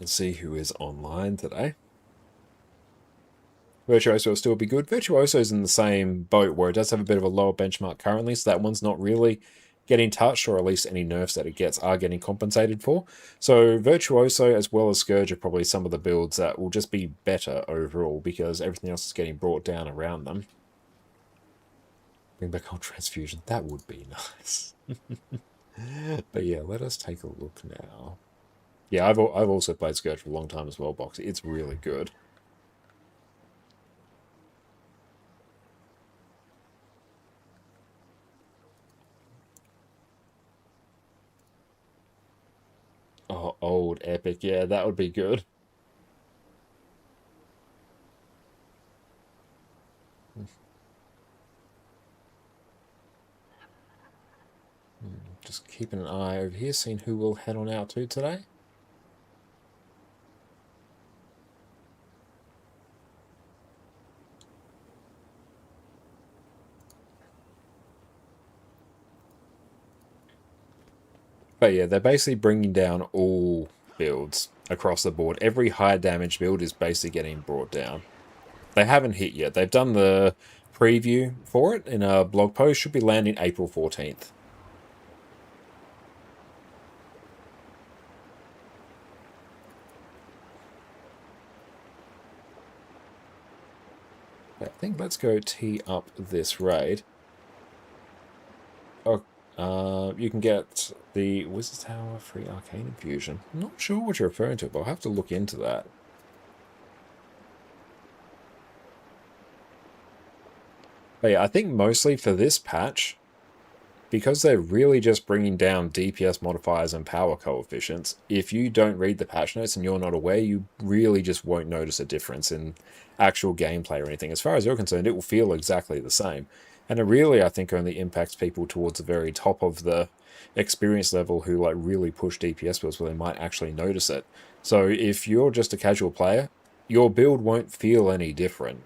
and see who is online today. Virtuoso will still be good. Virtuoso's in the same boat where it does have a bit of a lower benchmark currently, so that one's not really getting touched, or at least any nerfs that it gets are getting compensated for. So Virtuoso as well as Scourge are probably some of the builds that will just be better overall because everything else is getting brought down around them. Bring back old Transfusion. That would be nice. But yeah, let us take a look now. Yeah, I've also played Scourge for a long time as well, Box. It's really good. Oh, old Epic. Yeah, that would be good. just keeping an eye over here, seeing who we'll head on out to today. But yeah, they're basically bringing down all builds across the board. Every high damage build is basically getting brought down. They haven't hit yet. They've done the preview for it in a blog post. Should be landing April 14th. I think let's go tee up this raid. Oh, you can get the Wizard's Tower free Arcane Infusion. I'm not sure what you're referring to, but I'll have to look into that. But yeah, I think mostly for this patch, because they're really just bringing down DPS modifiers and power coefficients, if you don't read the patch notes and you're not aware, you really just won't notice a difference in actual gameplay or anything. As far as you're concerned, it will feel exactly the same. And it really, I think, only impacts people towards the very top of the experience level who like really push DPS builds where they might actually notice it. So if you're just a casual player, your build won't feel any different.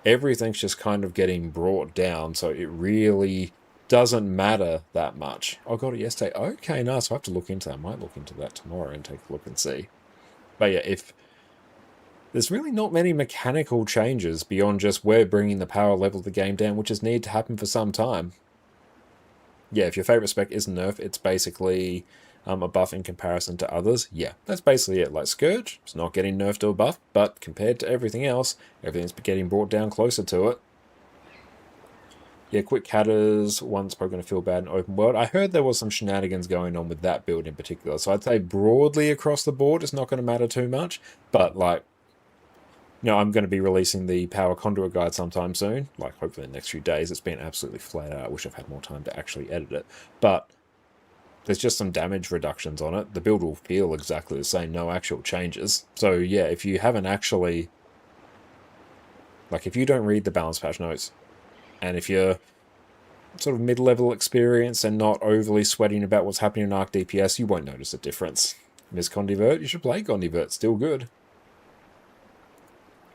Everything's just kind of getting brought down, so it really doesn't matter that much. I got it yesterday. Okay, nice. I'll have to look into that. I might look into that tomorrow and take a look and see. But yeah, if there's really not many mechanical changes beyond just we're bringing the power level of the game down, which has needed to happen for some time. Yeah, if your favorite spec is Nerf, it's basically a buff in comparison to others. Yeah, that's basically it. Like Scourge, it's not getting nerfed or buffed, but compared to everything else, everything's getting brought down closer to it. Yeah, quick catters, one's probably going to feel bad in open world. I heard there was some shenanigans going on with that build in particular, so I'd say broadly across the board it's not going to matter too much, but like, you know, I'm going to be releasing the Power Conduit Guide sometime soon, like hopefully in the next few days. It's been absolutely flat out. I wish I've had more time to actually edit it, but there's just some damage reductions on it. The build will feel exactly the same, no actual changes. So yeah, if you haven't actually, like if you don't read the balance patch notes, and if you're sort of mid-level experience and not overly sweating about what's happening in Arc DPS, you won't notice a difference. Miss Condivert, you should play Condivert, still good.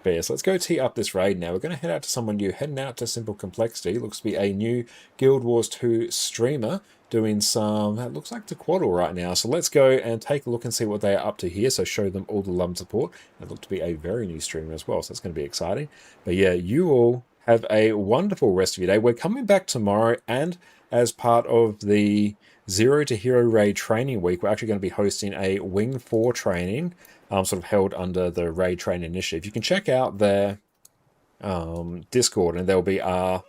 But yes, let's go tee up this raid now. We're going to head out to someone new, heading out to Simple Complexity. Looks to be a new Guild Wars 2 streamer doing some, it looks like Tequaddle right now. So let's go and take a look and see what they are up to here. So show them all the love and support. It looked to be a very new streamer as well, so that's going to be exciting. But yeah, you all have a wonderful rest of your day. We're coming back tomorrow, and as part of the Zero to Hero Raid training week, we're actually going to be hosting a Wing 4 training, sort of held under the Raid Train Initiative. You can check out their Discord, and there'll be our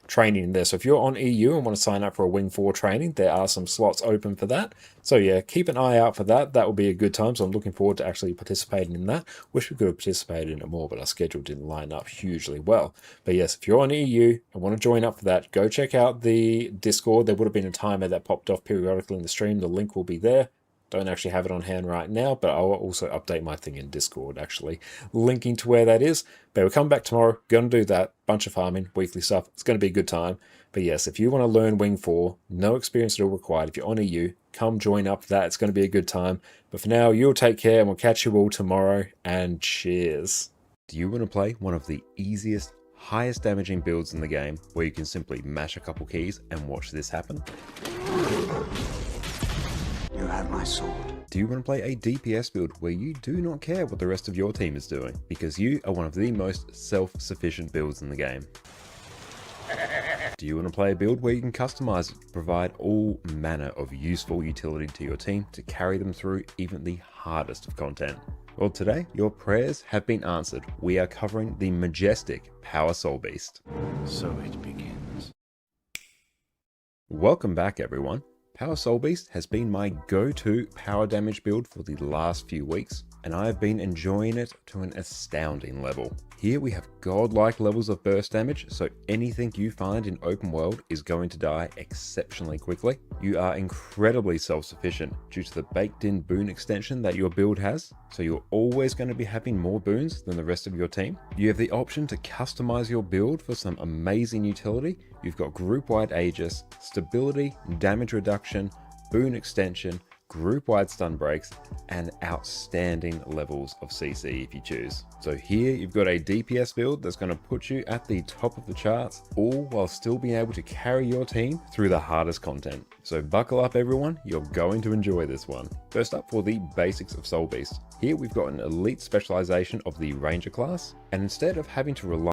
training there. So if you're on EU and want to sign up for a Wing 4 training, there are some slots open for that. So yeah, keep an eye out for that. That will be a good time. So I'm looking forward to actually participating in that. Wish we could have participated in it more, but our schedule didn't line up hugely well. But yes, if you're on EU and want to join up for that, go check out the Discord. There would have been a timer that popped off periodically in the stream. The link will be there. Don't actually have it on hand right now, but I'll also update my thing in Discord, actually linking to where that is. But we'll come back tomorrow, gonna do that, bunch of farming, weekly stuff. It's gonna be a good time. But yes, if you want to learn Wing 4, no experience at all required. If you're on EU, come join up for that. It's gonna be a good time. But for now, you'll take care, and we'll catch you all tomorrow, and cheers. Do you want to play one of the easiest, highest damaging builds in the game, where you can simply mash a couple keys and watch this happen? You have my sword. Do you want to play a DPS build where you do not care what the rest of your team is doing, because you are one of the most self-sufficient builds in the game? Do you want to play a build where you can customize it to provide all manner of useful utility to your team to carry them through even the hardest of content? Well, today your prayers have been answered. We are covering the majestic Power Soul Beast. So it begins. Welcome back, everyone. Power Soul Beast has been my go-to power damage build for the last few weeks, and I have been enjoying it to an astounding level. Here we have godlike levels of burst damage, so anything you find in open world is going to die exceptionally quickly. You are incredibly self-sufficient due to the baked-in boon extension that your build has, so you're always going to be having more boons than the rest of your team. You have the option to customize your build for some amazing utility. You've got group-wide Aegis, stability, damage reduction, boon extension, group-wide stun breaks, and outstanding levels of CC if you choose. So here you've got a DPS build that's going to put you at the top of the charts, all while still being able to carry your team through the hardest content. So buckle up everyone, you're going to enjoy this one. First up, for the basics of Soul Beast. Here we've got an elite specialization of the Ranger class, and instead of having to rely